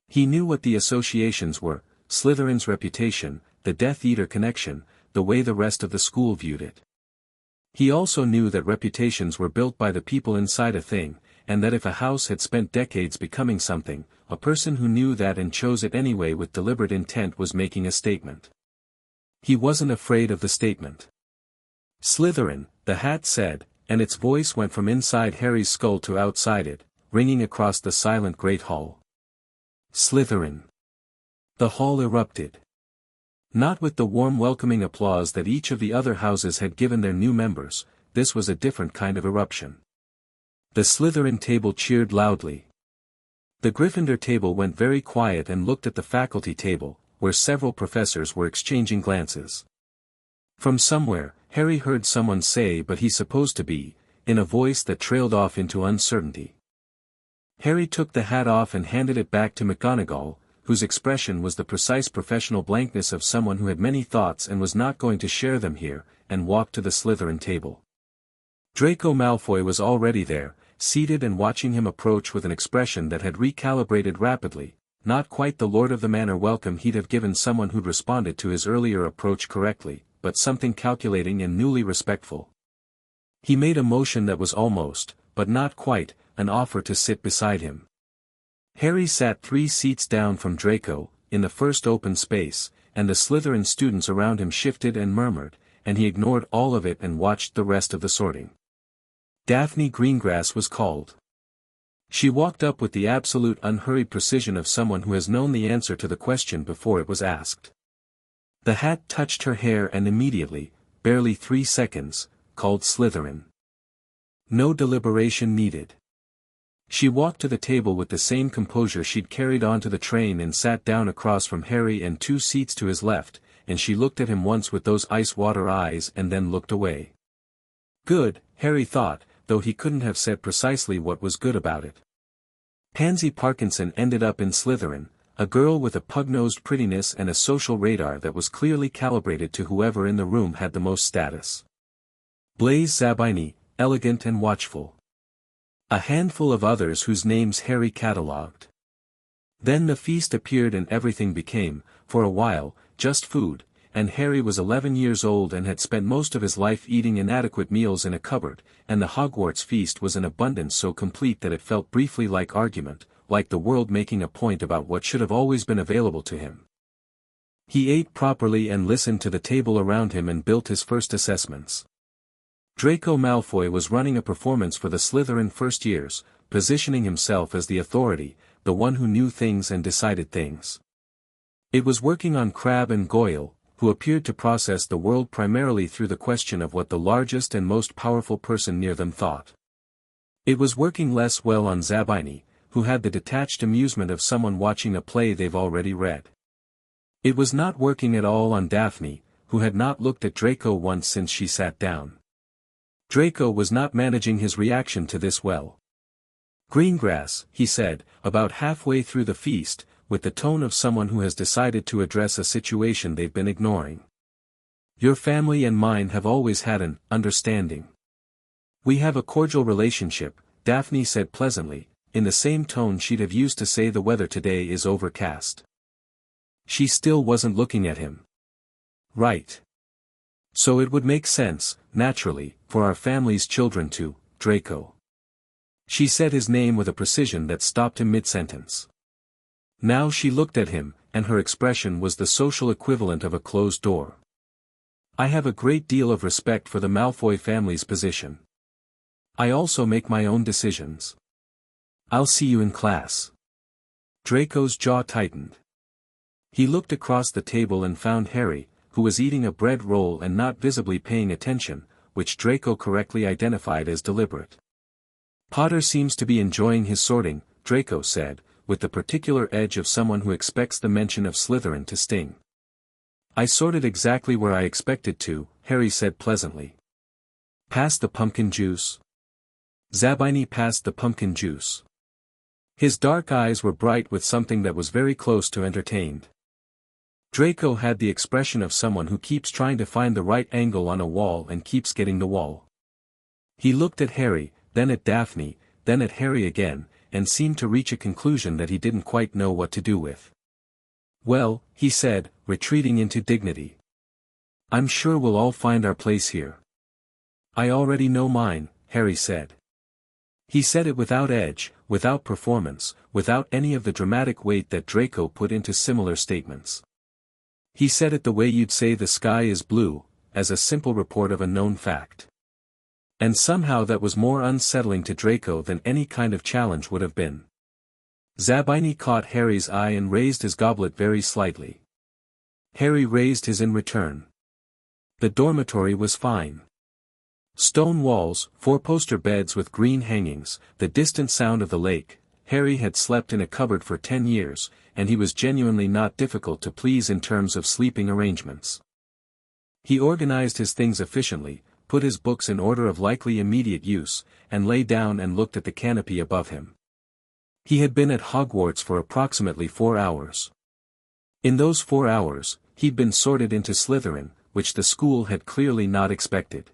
He knew what the associations were, Slytherin's reputation, the Death Eater connection, the way the rest of the school viewed it. He also knew that reputations were built by the people inside a thing, and that if a house had spent decades becoming something, a person who knew that and chose it anyway with deliberate intent was making a statement. He wasn't afraid of the statement. Slytherin, the hat said, and its voice went from inside Harry's skull to outside it, ringing across the silent great hall. Slytherin. The hall erupted. Not with the warm welcoming applause that each of the other houses had given their new members, this was a different kind of eruption. The Slytherin table cheered loudly. The Gryffindor table went very quiet and looked at the faculty table, where several professors were exchanging glances. From somewhere, Harry heard someone say but he's supposed to be, in a voice that trailed off into uncertainty. Harry took the hat off and handed it back to McGonagall, whose expression was the precise professional blankness of someone who had many thoughts and was not going to share them here, and walked to the Slytherin table. Draco Malfoy was already there, seated and watching him approach with an expression that had recalibrated rapidly, not quite the lord of the manor welcome he'd have given someone who'd responded to his earlier approach correctly, but something calculating and newly respectful. He made a motion that was almost, but not quite, an offer to sit beside him. Harry sat 3 seats down from Draco, in the first open space, and the Slytherin students around him shifted and murmured, and he ignored all of it and watched the rest of the sorting. Daphne Greengrass was called. She walked up with the absolute unhurried precision of someone who has known the answer to the question before it was asked. The hat touched her hair and immediately, barely 3 seconds, called Slytherin. No deliberation needed. She walked to the table with the same composure she'd carried onto the train and sat down across from Harry and 2 seats to his left, and she looked at him once with those ice-water eyes and then looked away. Good, Harry thought, though he couldn't have said precisely what was good about it. Pansy Parkinson ended up in Slytherin, a girl with a pug-nosed prettiness and a social radar that was clearly calibrated to whoever in the room had the most status. Blaise Zabini, elegant and watchful. A handful of others whose names Harry catalogued. Then the feast appeared and everything became, for a while, just food, and Harry was 11 years old and had spent most of his life eating inadequate meals in a cupboard, and the Hogwarts feast was an abundance so complete that it felt briefly like argument, like the world making a point about what should have always been available to him. He ate properly and listened to the table around him and built his first assessments. Draco Malfoy was running a performance for the Slytherin first years, positioning himself as the authority, the one who knew things and decided things. It was working on Crabbe and Goyle, who appeared to process the world primarily through the question of what the largest and most powerful person near them thought. It was working less well on Zabini, who had the detached amusement of someone watching a play they've already read. It was not working at all on Daphne, who had not looked at Draco once since she sat down. Draco was not managing his reaction to this well. Greengrass, he said, about halfway through the feast, with the tone of someone who has decided to address a situation they've been ignoring. Your family and mine have always had an understanding. We have a cordial relationship, Daphne said pleasantly, in the same tone she'd have used to say the weather today is overcast. She still wasn't looking at him. Right. So it would make sense, naturally, for our family's children to, Draco. She said his name with a precision that stopped him mid-sentence. Now she looked at him, and her expression was the social equivalent of a closed door. I have a great deal of respect for the Malfoy family's position. I also make my own decisions. I'll see you in class. Draco's jaw tightened. He looked across the table and found Harry, who was eating a bread roll and not visibly paying attention, which Draco correctly identified as deliberate. Potter seems to be enjoying his sorting, Draco said, with the particular edge of someone who expects the mention of Slytherin to sting. I sorted exactly where I expected to, Harry said pleasantly. Pass the pumpkin juice? Zabini passed the pumpkin juice. His dark eyes were bright with something that was very close to entertained. Draco had the expression of someone who keeps trying to find the right angle on a wall and keeps getting the wall. He looked at Harry, then at Daphne, then at Harry again, and seemed to reach a conclusion that he didn't quite know what to do with. Well, he said, retreating into dignity. I'm sure we'll all find our place here. I already know mine, Harry said. He said it without edge, without performance, without any of the dramatic weight that Draco put into similar statements. He said it the way you'd say the sky is blue, as a simple report of a known fact. And somehow that was more unsettling to Draco than any kind of challenge would have been. Zabini caught Harry's eye and raised his goblet very slightly. Harry raised his in return. The dormitory was fine. Stone walls, 4-poster beds with green hangings, the distant sound of the lake. Harry had slept in a cupboard for 10 years, and he was genuinely not difficult to please in terms of sleeping arrangements. He organized his things efficiently, put his books in order of likely immediate use, and lay down and looked at the canopy above him. He had been at Hogwarts for approximately 4 hours. In those 4 hours, he'd been sorted into Slytherin, which the school had clearly not expected.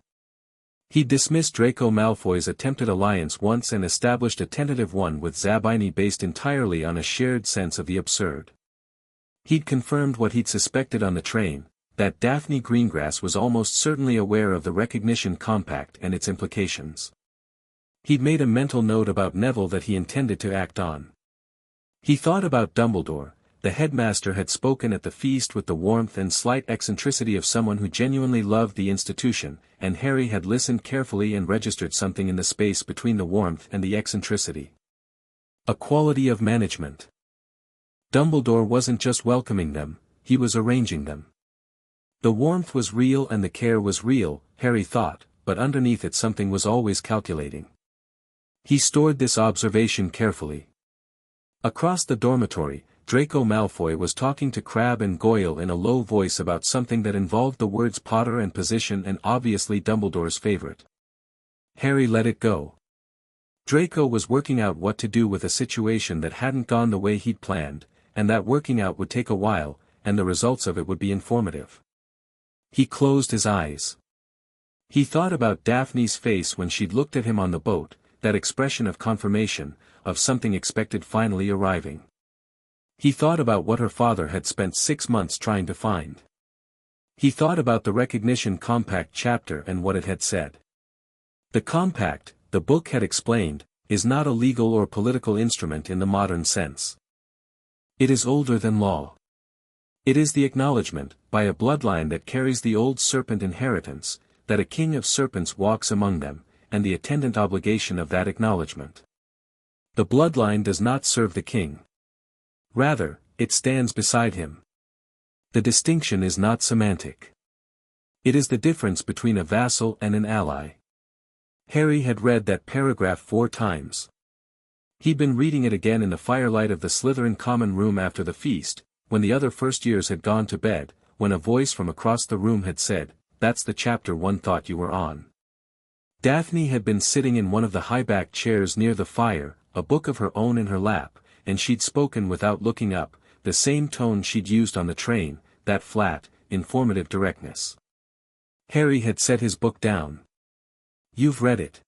He dismissed Draco Malfoy's attempted alliance once and established a tentative one with Zabini based entirely on a shared sense of the absurd. He'd confirmed what he'd suspected on the train, that Daphne Greengrass was almost certainly aware of the recognition compact and its implications. He'd made a mental note about Neville that he intended to act on. He thought about Dumbledore. The headmaster had spoken at the feast with the warmth and slight eccentricity of someone who genuinely loved the institution, and Harry had listened carefully and registered something in the space between the warmth and the eccentricity. A quality of management. Dumbledore wasn't just welcoming them, he was arranging them. The warmth was real and the care was real, Harry thought, but underneath it something was always calculating. He stored this observation carefully. Across the dormitory, Draco Malfoy was talking to Crabbe and Goyle in a low voice about something that involved the words Potter and position and obviously Dumbledore's favorite. Harry let it go. Draco was working out what to do with a situation that hadn't gone the way he'd planned, and that working out would take a while, and the results of it would be informative. He closed his eyes. He thought about Daphne's face when she'd looked at him on the boat, that expression of confirmation, of something expected finally arriving. He thought about what her father had spent 6 months trying to find. He thought about the recognition compact chapter and what it had said. The compact, the book had explained, is not a legal or political instrument in the modern sense. It is older than law. It is the acknowledgement, by a bloodline that carries the old serpent inheritance, that a king of serpents walks among them, and the attendant obligation of that acknowledgement. The bloodline does not serve the king. Rather, it stands beside him. The distinction is not semantic. It is the difference between a vassal and an ally. Harry had read that paragraph 4 times. He'd been reading it again in the firelight of the Slytherin common room after the feast, when the other first years had gone to bed, when a voice from across the room had said, "That's the chapter one thought you were on." Daphne had been sitting in one of the high-backed chairs near the fire, a book of her own in her lap, and she'd spoken without looking up, the same tone she'd used on the train, that flat, informative directness. Harry had set his book down. "You've read it.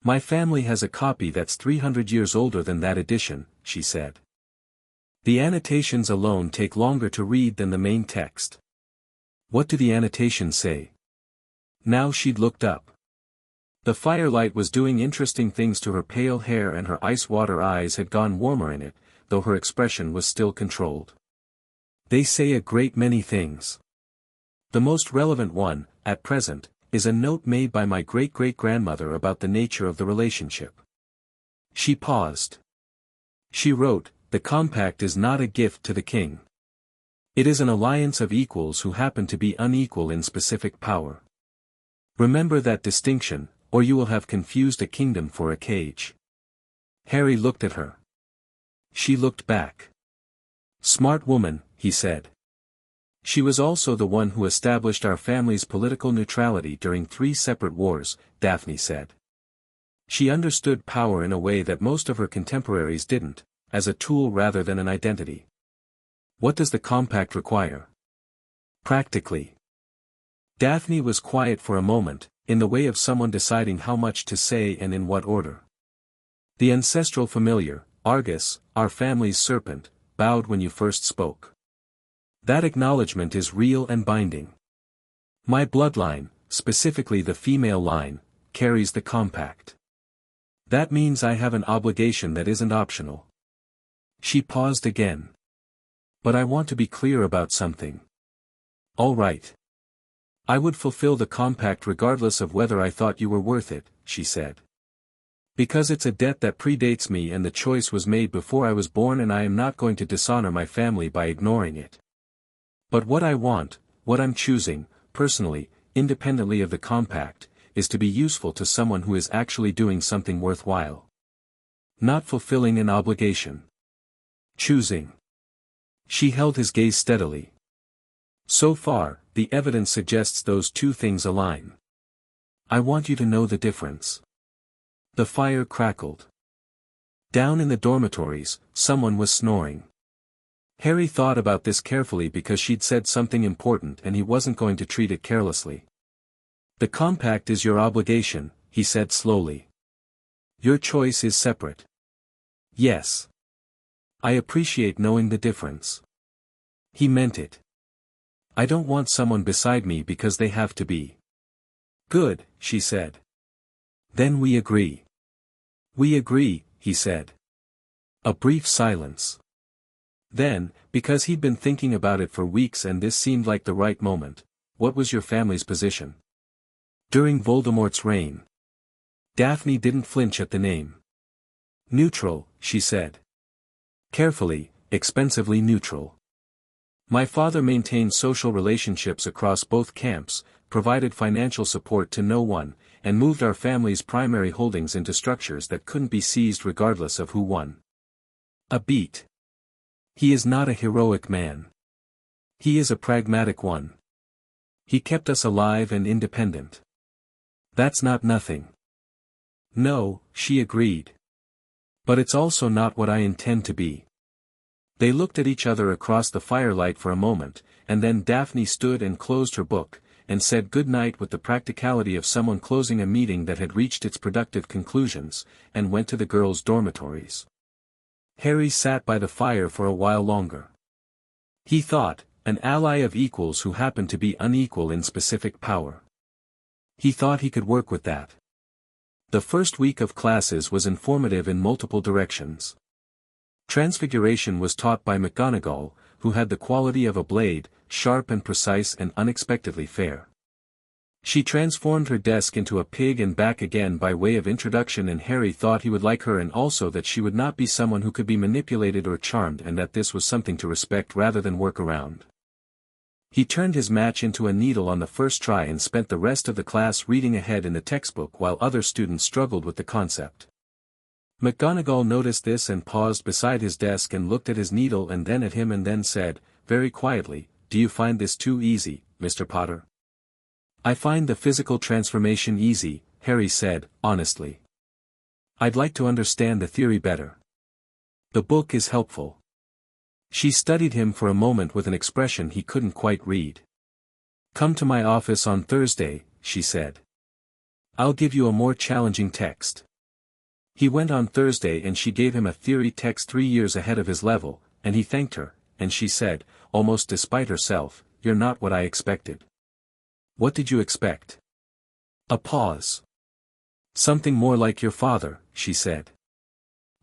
My family has a copy that's 300 years older than that edition," she said. "The annotations alone take longer to read than the main text." "What do the annotations say?" Now she'd looked up. The firelight was doing interesting things to her pale hair and her ice-water eyes had gone warmer in it, though her expression was still controlled. "They say a great many things. The most relevant one, at present, is a note made by my great-great-grandmother about the nature of the relationship." She paused. She wrote, "The compact is not a gift to the king. It is an alliance of equals who happen to be unequal in specific power. Remember that distinction, or you will have confused a kingdom for a cage." Harry looked at her. She looked back. "Smart woman," he said. "She was also the one who established our family's political neutrality during 3 separate wars," Daphne said. "She understood power in a way that most of her contemporaries didn't, as a tool rather than an identity." "What does the compact require?" "Practically." Daphne was quiet for a moment, in the way of someone deciding how much to say and in what order. "The ancestral familiar, Argus, our family's serpent, bowed when you first spoke. That acknowledgement is real and binding. My bloodline, specifically the female line, carries the compact. That means I have an obligation that isn't optional." She paused again. "But I want to be clear about something." "All right. I would fulfill the compact regardless of whether I thought you were worth it," she said. "Because it's a debt that predates me and the choice was made before I was born and I am not going to dishonor my family by ignoring it. But what I want, what I'm choosing, personally, independently of the compact, is to be useful to someone who is actually doing something worthwhile. Not fulfilling an obligation. Choosing." She held his gaze steadily. "So far, the evidence suggests those two things align. I want you to know the difference." The fire crackled. Down in the dormitories, someone was snoring. Harry thought about this carefully because she'd said something important and he wasn't going to treat it carelessly. The compact is your obligation, he said slowly. Your choice is separate. Yes. I appreciate knowing the difference. He meant it. I don't want someone beside me because they have to be. Good, she said. Then we agree. We agree, he said. A brief silence. Then, because he'd been thinking about it for weeks and this seemed like the right moment, what was your family's position? During Voldemort's reign. Daphne didn't flinch at the name. Neutral, she said. Carefully, expensively neutral. My father maintained social relationships across both camps, provided financial support to no one, and moved our family's primary holdings into structures that couldn't be seized regardless of who won. A beat. He is not a heroic man. He is a pragmatic one. He kept us alive and independent. That's not nothing. No, she agreed. But it's also not what I intend to be. They looked at each other across the firelight for a moment, and then Daphne stood and closed her book, and said good night with the practicality of someone closing a meeting that had reached its productive conclusions, and went to the girls' dormitories. Harry sat by the fire for a while longer. He thought, an ally of equals who happened to be unequal in specific power. He thought he could work with that. The first week of classes was informative in multiple directions. Transfiguration was taught by McGonagall, who had the quality of a blade, sharp and precise and unexpectedly fair. She transformed her desk into a pig and back again by way of introduction, and Harry thought he would like her, and also that she would not be someone who could be manipulated or charmed, and that this was something to respect rather than work around. He turned his match into a needle on the first try and spent the rest of the class reading ahead in the textbook while other students struggled with the concept. McGonagall noticed this and paused beside his desk and looked at his needle and then at him and then said, very quietly, "Do you find this too easy, Mr. Potter?" "I find the physical transformation easy," Harry said, honestly. "I'd like to understand the theory better. The book is helpful." She studied him for a moment with an expression he couldn't quite read. "Come to my office on Thursday," she said. "I'll give you a more challenging text." He went on Thursday and she gave him a theory text 3 years ahead of his level, and he thanked her, and she said, almost despite herself, "You're not what I expected." "What did you expect?" A pause. "Something more like your father," she said.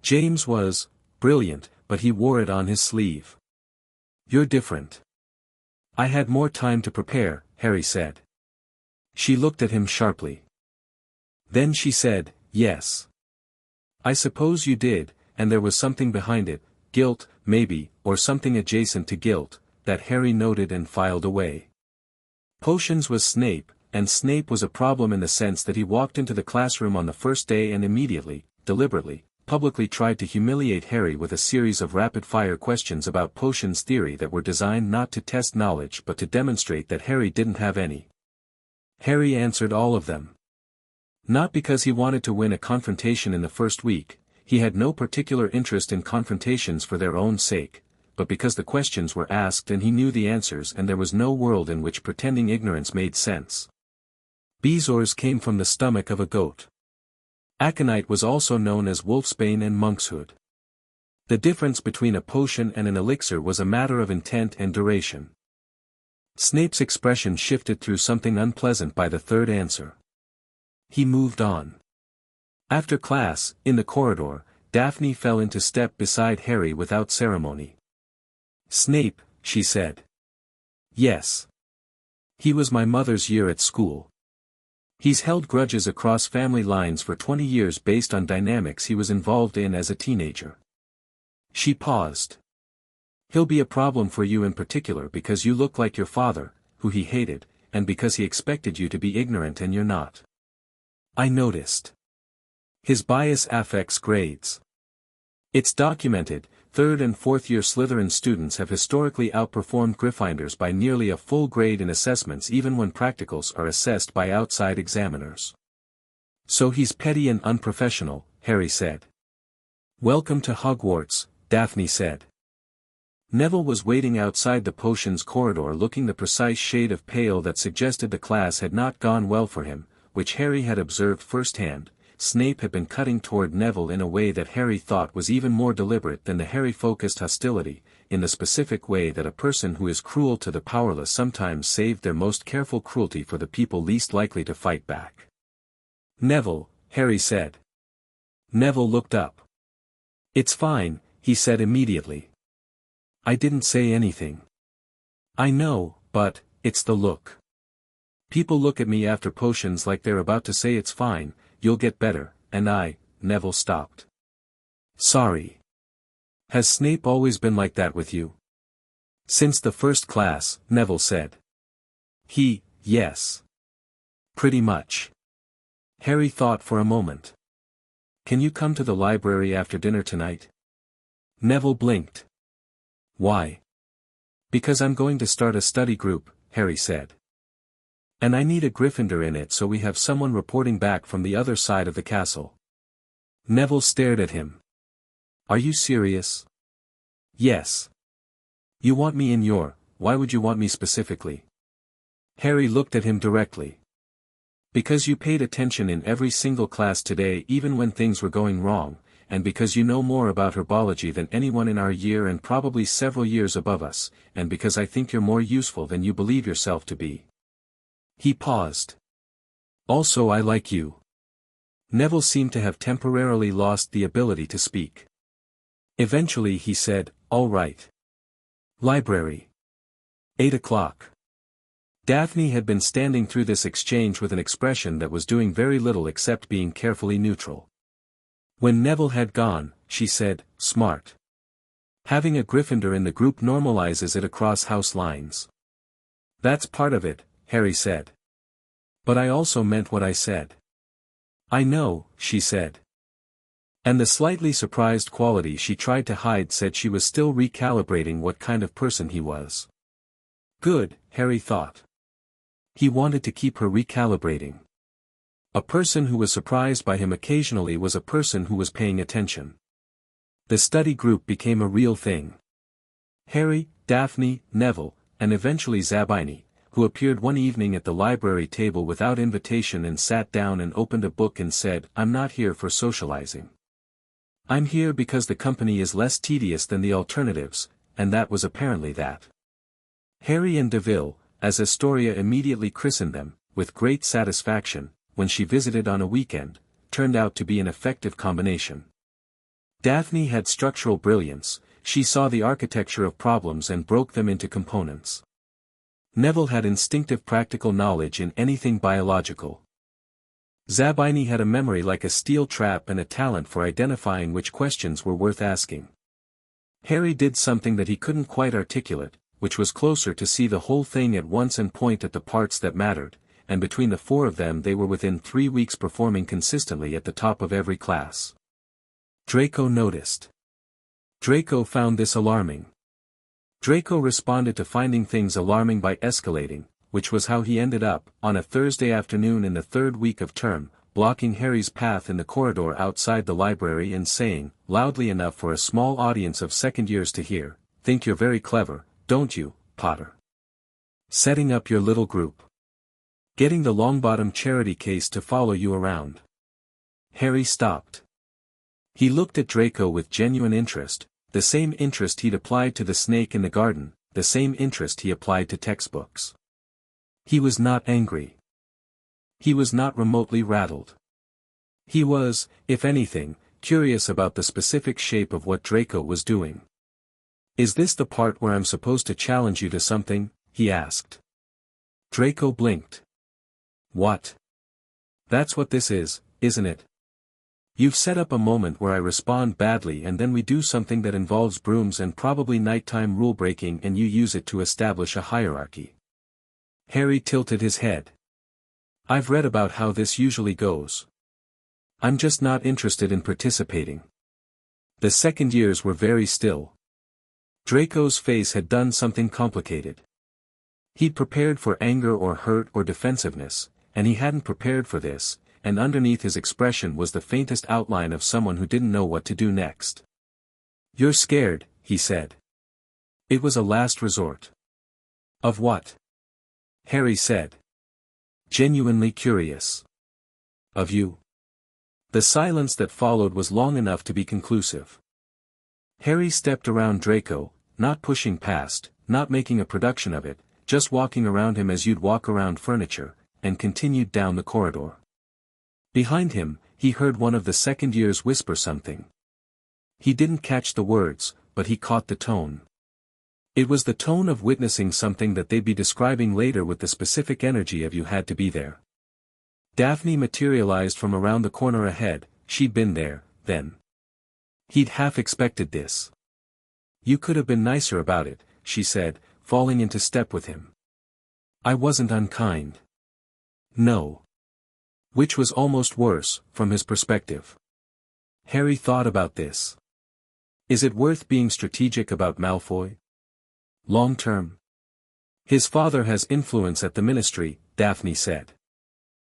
"James was brilliant, but he wore it on his sleeve. You're different." "I had more time to prepare," Harry said. She looked at him sharply. Then she said, "Yes. I suppose you did, and there was something behind it, guilt, maybe, or something adjacent to guilt, that Harry noted and filed away. Potions was Snape, and Snape was a problem in the sense that he walked into the classroom on the first day and immediately, deliberately, publicly tried to humiliate Harry with a series of rapid-fire questions about potions theory that were designed not to test knowledge but to demonstrate that Harry didn't have any. Harry answered all of them. Not because he wanted to win a confrontation in the first week, he had no particular interest in confrontations for their own sake, but because the questions were asked and he knew the answers and there was no world in which pretending ignorance made sense. Bezoars came from the stomach of a goat. Aconite was also known as wolfsbane and monkshood. The difference between a potion and an elixir was a matter of intent and duration. Snape's expression shifted through something unpleasant by the third answer. He moved on. After class, in the corridor, Daphne fell into step beside Harry without ceremony. "Snape," she said. "Yes. He was my mother's year at school. He's held grudges across family lines for 20 years based on dynamics he was involved in as a teenager." She paused. "He'll be a problem for you in particular because you look like your father, who he hated, and because he expected you to be ignorant and you're not. I noticed. His bias affects grades. It's documented, 3rd and 4th year Slytherin students have historically outperformed Gryffindors by nearly a full grade in assessments even when practicals are assessed by outside examiners. So he's petty and unprofessional," Harry said. "Welcome to Hogwarts," Daphne said. Neville was waiting outside the potions corridor looking the precise shade of pale that suggested the class had not gone well for him, which Harry had observed firsthand. Snape had been cutting toward Neville in a way that Harry thought was even more deliberate than the Harry-focused hostility, in the specific way that a person who is cruel to the powerless sometimes saved their most careful cruelty for the people least likely to fight back. "Neville," Harry said. Neville looked up. "It's fine," he said immediately. "I didn't say anything." "I know, but, it's the look. People look at me after potions like they're about to say it's fine, you'll get better, and Neville stopped. "Sorry. Has Snape always been like that with you?" "Since the first class," Neville said. Yes. Pretty much." Harry thought for a moment. "Can you come to the library after dinner tonight?" Neville blinked. "Why?" "Because I'm going to start a study group," Harry said. "And I need a Gryffindor in it so we have someone reporting back from the other side of the castle." Neville stared at him. "Are you serious?" "Yes." "You want me in why would you want me specifically?" Harry looked at him directly. "Because you paid attention in every single class today even when things were going wrong, and because you know more about herbology than anyone in our year and probably several years above us, and because I think you're more useful than you believe yourself to be." He paused. "Also I like you." Neville seemed to have temporarily lost the ability to speak. Eventually he said, "All right. Library. 8 o'clock." Daphne had been standing through this exchange with an expression that was doing very little except being carefully neutral. When Neville had gone, she said, "Smart. Having a Gryffindor in the group normalizes it across house lines." "That's part of it," Harry said. "But I also meant what I said." "I know," she said. And the slightly surprised quality she tried to hide said she was still recalibrating what kind of person he was. Good, Harry thought. He wanted to keep her recalibrating. A person who was surprised by him occasionally was a person who was paying attention. The study group became a real thing. Harry, Daphne, Neville, and eventually Zabini, who appeared one evening at the library table without invitation and sat down and opened a book and said, "I'm not here for socializing. I'm here because the company is less tedious than the alternatives," and that was apparently that. Harry and Deville, as Astoria immediately christened them, with great satisfaction, when she visited on a weekend, turned out to be an effective combination. Daphne had structural brilliance, she saw the architecture of problems and broke them into components. Neville had instinctive practical knowledge in anything biological. Zabini had a memory like a steel trap and a talent for identifying which questions were worth asking. Harry did something that he couldn't quite articulate, which was closer to see the whole thing at once and point at the parts that mattered, and between the four of them they were within 3 weeks performing consistently at the top of every class. Draco noticed. Draco found this alarming. Draco responded to finding things alarming by escalating, which was how he ended up, on a Thursday afternoon in the 3rd week of term, blocking Harry's path in the corridor outside the library and saying, loudly enough for a small audience of second years to hear, "Think you're very clever, don't you, Potter? Setting up your little group. Getting the Longbottom charity case to follow you around." Harry stopped. He looked at Draco with genuine interest, the same interest he'd applied to the snake in the garden, the same interest he applied to textbooks. He was not angry. He was not remotely rattled. He was, if anything, curious about the specific shape of what Draco was doing. "Is this the part where I'm supposed to challenge you to something?" he asked. Draco blinked. "What? That's what this is, isn't it? You've set up a moment where I respond badly and then we do something that involves brooms and probably nighttime rule-breaking and you use it to establish a hierarchy." Harry tilted his head. "I've read about how this usually goes. I'm just not interested in participating." The second years were very still. Draco's face had done something complicated. He'd prepared for anger or hurt or defensiveness, and he hadn't prepared for this, and underneath his expression was the faintest outline of someone who didn't know what to do next. "You're scared," he said. It was a last resort. Of what? Harry said. Genuinely curious. Of you. The silence that followed was long enough to be conclusive. Harry stepped around Draco, not pushing past, not making a production of it, just walking around him as you'd walk around furniture, and continued down the corridor. Behind him, he heard one of the second years whisper something. He didn't catch the words, but he caught the tone. It was the tone of witnessing something that they'd be describing later with the specific energy of you had to be there. Daphne materialized from around the corner ahead, she'd been there, then. He'd half expected this. You could have been nicer about it, she said, falling into step with him. I wasn't unkind. No. Which was almost worse, from his perspective. Harry thought about this. Is it worth being strategic about Malfoy? Long term. His father has influence at the ministry, Daphne said.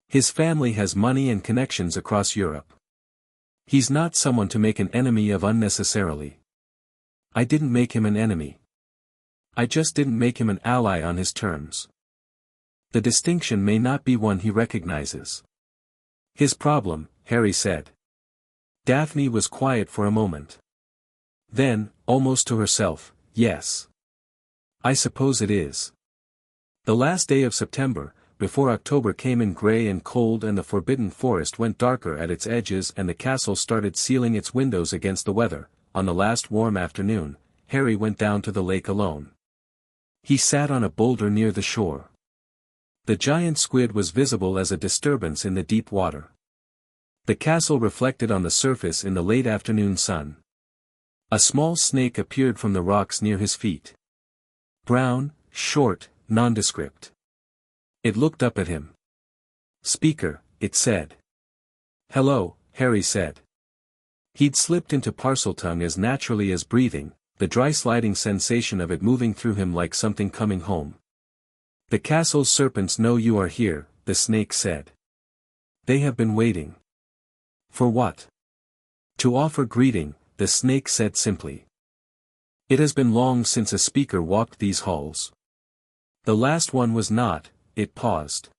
His family has money and connections across Europe. He's not someone to make an enemy of unnecessarily. I didn't make him an enemy. I just didn't make him an ally on his terms. The distinction may not be one he recognizes. His problem, Harry said. Daphne was quiet for a moment. Then, almost to herself, yes. I suppose it is. The last day of September, before October came in grey and cold and the forbidden forest went darker at its edges and the castle started sealing its windows against the weather, on the last warm afternoon, Harry went down to the lake alone. He sat on a boulder near the shore. The giant squid was visible as a disturbance in the deep water. The castle reflected on the surface in the late afternoon sun. A small snake appeared from the rocks near his feet. Brown, short, nondescript. It looked up at him. Speaker, it said. Hello, Harry said. He'd slipped into Parseltongue as naturally as breathing, the dry sliding sensation of it moving through him like something coming home. The castle's serpents know you are here, the snake said. They have been waiting. For what? To offer greeting, the snake said simply. It has been long since a speaker walked these halls. The last one was not, it paused.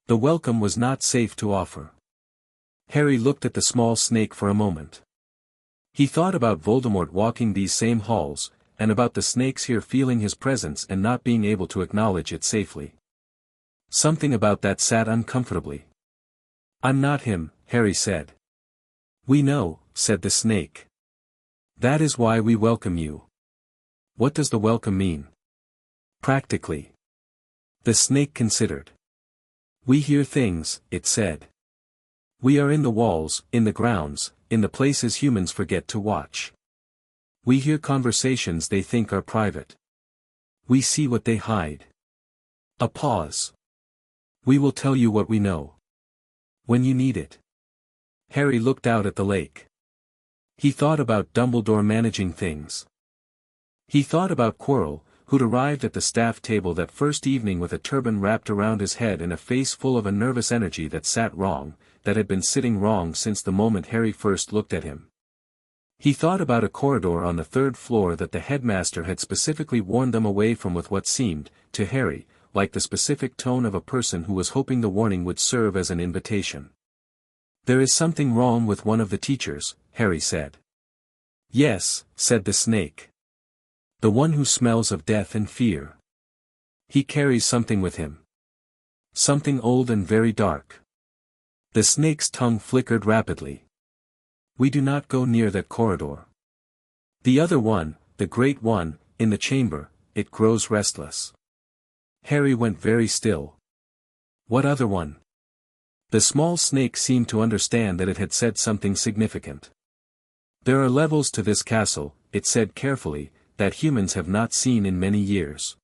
The welcome was not safe to offer. Harry looked at the small snake for a moment. He thought about Voldemort walking these same halls, and about the snakes here feeling his presence and not being able to acknowledge it safely. Something about that sat uncomfortably. I'm not him, Harry said. We know, said the snake. That is why we welcome you. What does the welcome mean? Practically. The snake considered. We hear things, it said. We are in the walls, in the grounds, in the places humans forget to watch. We hear conversations they think are private. We see what they hide. A pause. We will tell you what we know. When you need it. Harry looked out at the lake. He thought about Dumbledore managing things. He thought about Quirrell, who'd arrived at the staff table that first evening with a turban wrapped around his head and a face full of a nervous energy that sat wrong, that had been sitting wrong since the moment Harry first looked at him. He thought about a corridor on the third floor that the headmaster had specifically warned them away from with what seemed, to Harry, like the specific tone of a person who was hoping the warning would serve as an invitation. There is something wrong with one of the teachers, Harry said. Yes, said the snake. The one who smells of death and fear. He carries something with him. Something old and very dark. The snake's tongue flickered rapidly. We do not go near that corridor. The other one, the great one, in the chamber, it grows restless. Harry went very still. What other one? The small snake seemed to understand that it had said something significant. There are levels to this castle, it said carefully, that humans have not seen in many years.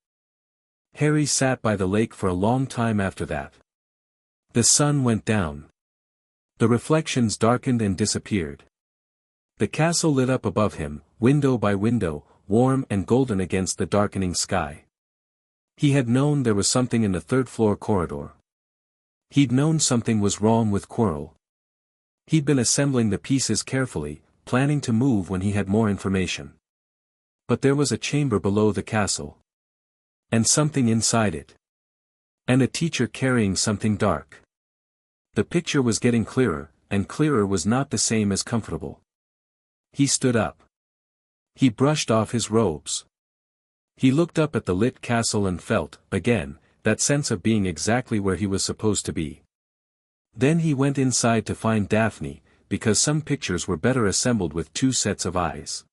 Harry sat by the lake for a long time after that. The sun went down. The reflections darkened and disappeared. The castle lit up above him, window by window, warm and golden against the darkening sky. He had known there was something in the third-floor corridor. He'd known something was wrong with Quirrell. He'd been assembling the pieces carefully, planning to move when he had more information. But there was a chamber below the castle. And something inside it. And a teacher carrying something dark. The picture was getting clearer, and clearer was not the same as comfortable. He stood up. He brushed off his robes. He looked up at the lit castle and felt, again, that sense of being exactly where he was supposed to be. Then he went inside to find Daphne, because some pictures were better assembled with two sets of eyes.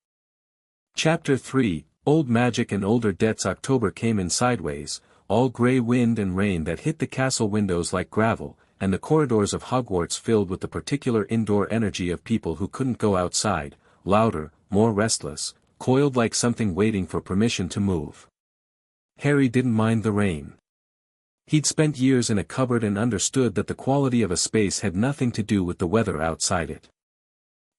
Chapter 3, Old Magic and Older Debts. October came in sideways, all grey wind and rain that hit the castle windows like gravel, and the corridors of Hogwarts filled with the particular indoor energy of people who couldn't go outside, louder, more restless, coiled like something waiting for permission to move. Harry didn't mind the rain. He'd spent years in a cupboard and understood that the quality of a space had nothing to do with the weather outside it.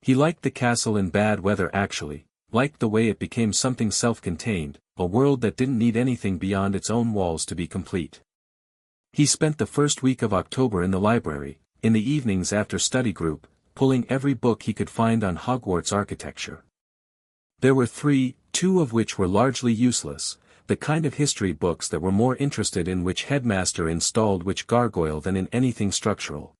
He liked the castle in bad weather actually, liked the way it became something self-contained, a world that didn't need anything beyond its own walls to be complete. He spent the first week of October in the library, in the evenings after study group, pulling every book he could find on Hogwarts architecture. There were two of which were largely useless, the kind of history books that were more interested in which headmaster installed which gargoyle than in anything structural.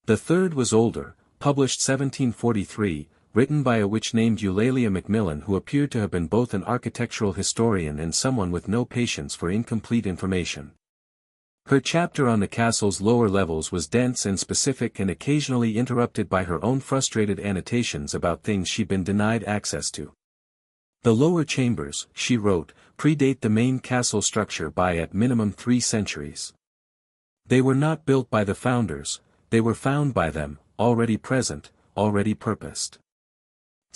The third was older, published 1743, written by a witch named Eulalia Macmillan who appeared to have been both an architectural historian and someone with no patience for incomplete information. Her chapter on the castle's lower levels was dense and specific and occasionally interrupted by her own frustrated annotations about things she'd been denied access to. The lower chambers, she wrote, predate the main castle structure by at minimum 3 centuries. They were not built by the founders, they were found by them, already present, already purposed.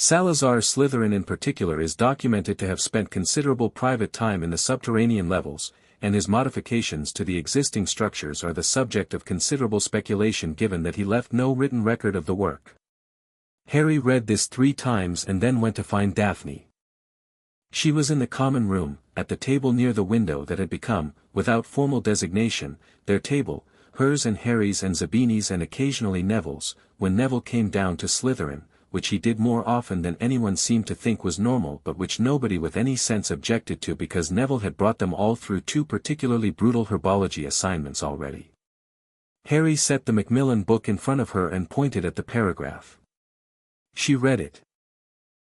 Salazar Slytherin in particular is documented to have spent considerable private time in the subterranean levels, and his modifications to the existing structures are the subject of considerable speculation given that he left no written record of the work. Harry read this 3 times and then went to find Daphne. She was in the common room, at the table near the window that had become, without formal designation, their table, hers and Harry's and Zabini's and occasionally Neville's, when Neville came down to Slytherin, which he did more often than anyone seemed to think was normal but which nobody with any sense objected to because Neville had brought them all through 2 particularly brutal herbology assignments already. Harry set the Macmillan book in front of her and pointed at the paragraph. She read it.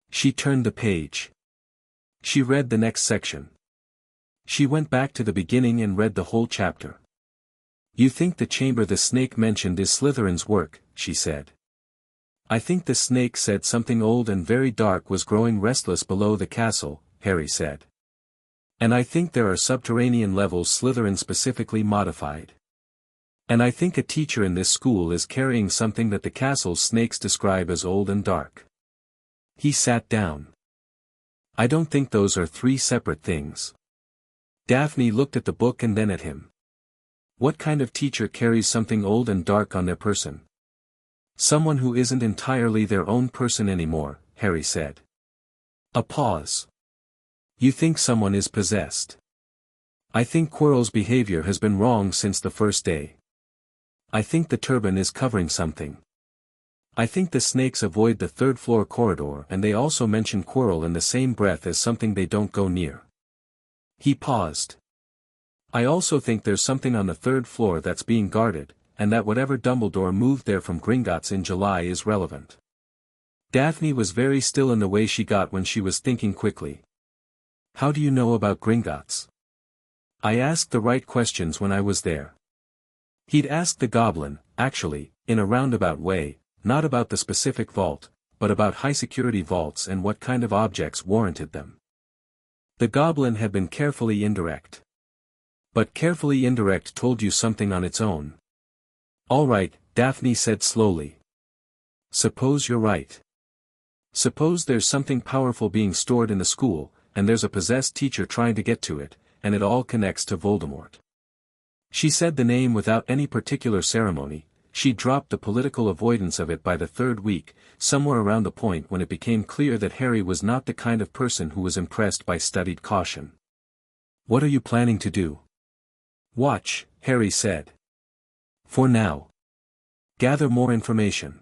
She turned the page. She read the next section. She went back to the beginning and read the whole chapter. "You think the chamber the snake mentioned is Slytherin's work," she said. "I think the snake said something old and very dark was growing restless below the castle," Harry said. "And I think there are subterranean levels Slytherin specifically modified. And I think a teacher in this school is carrying something that the castle's snakes describe as old and dark." He sat down. "I don't think those are 3 separate things." Daphne looked at the book and then at him. "What kind of teacher carries something old and dark on their person?" "Someone who isn't entirely their own person anymore," Harry said. A pause. "You think someone is possessed?" "I think Quirrell's behavior has been wrong since the first day. I think the turban is covering something. I think the snakes avoid the 3rd floor corridor and they also mention Quirrell in the same breath as something they don't go near." He paused. "I also think there's something on the 3rd floor that's being guarded, and that whatever Dumbledore moved there from Gringotts in July is relevant." Daphne was very still in the way she got when she was thinking quickly. "How do you know about Gringotts?" "I asked the right questions when I was there." He'd asked the goblin, actually, in a roundabout way, not about the specific vault, but about high-security vaults and what kind of objects warranted them. The goblin had been carefully indirect. But carefully indirect told you something on its own. "All right," Daphne said slowly. "Suppose you're right. Suppose there's something powerful being stored in the school, and there's a possessed teacher trying to get to it, and it all connects to Voldemort." She said the name without any particular ceremony. She dropped the political avoidance of it by the 3rd week, somewhere around the point when it became clear that Harry was not the kind of person who was impressed by studied caution. "What are you planning to do?" "Watch," Harry said. "For now. Gather more information.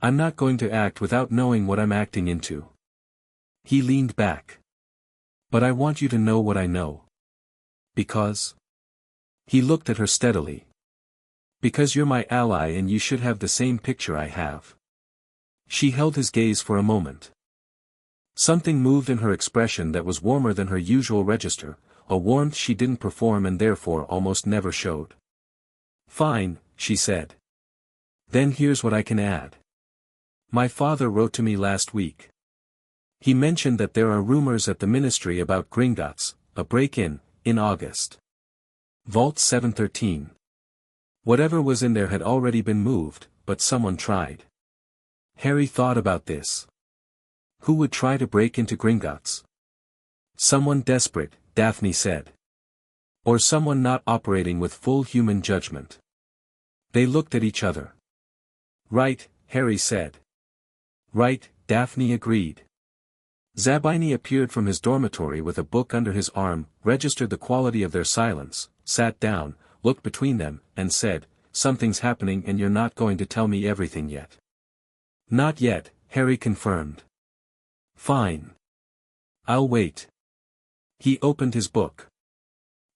I'm not going to act without knowing what I'm acting into." He leaned back. But I want you to know what I know. Because? He looked at her steadily. Because you're my ally and you should have the same picture I have. She held his gaze for a moment. Something moved in her expression that was warmer than her usual register, a warmth she didn't perform and therefore almost never showed. Fine, she said. Then here's what I can add. My father wrote to me last week. He mentioned that there are rumors at the ministry about Gringotts, a break-in, in August. Vault 713. Whatever was in there had already been moved, but someone tried. Harry thought about this. Who would try to break into Gringotts? Someone desperate, Daphne said. Or someone not operating with full human judgment. They looked at each other. Right, Harry said. Right, Daphne agreed. Zabini appeared from his dormitory with a book under his arm, registered the quality of their silence, sat down, looked between them, and said, Something's happening and you're not going to tell me everything yet. Not yet, Harry confirmed. Fine. I'll wait. He opened his book.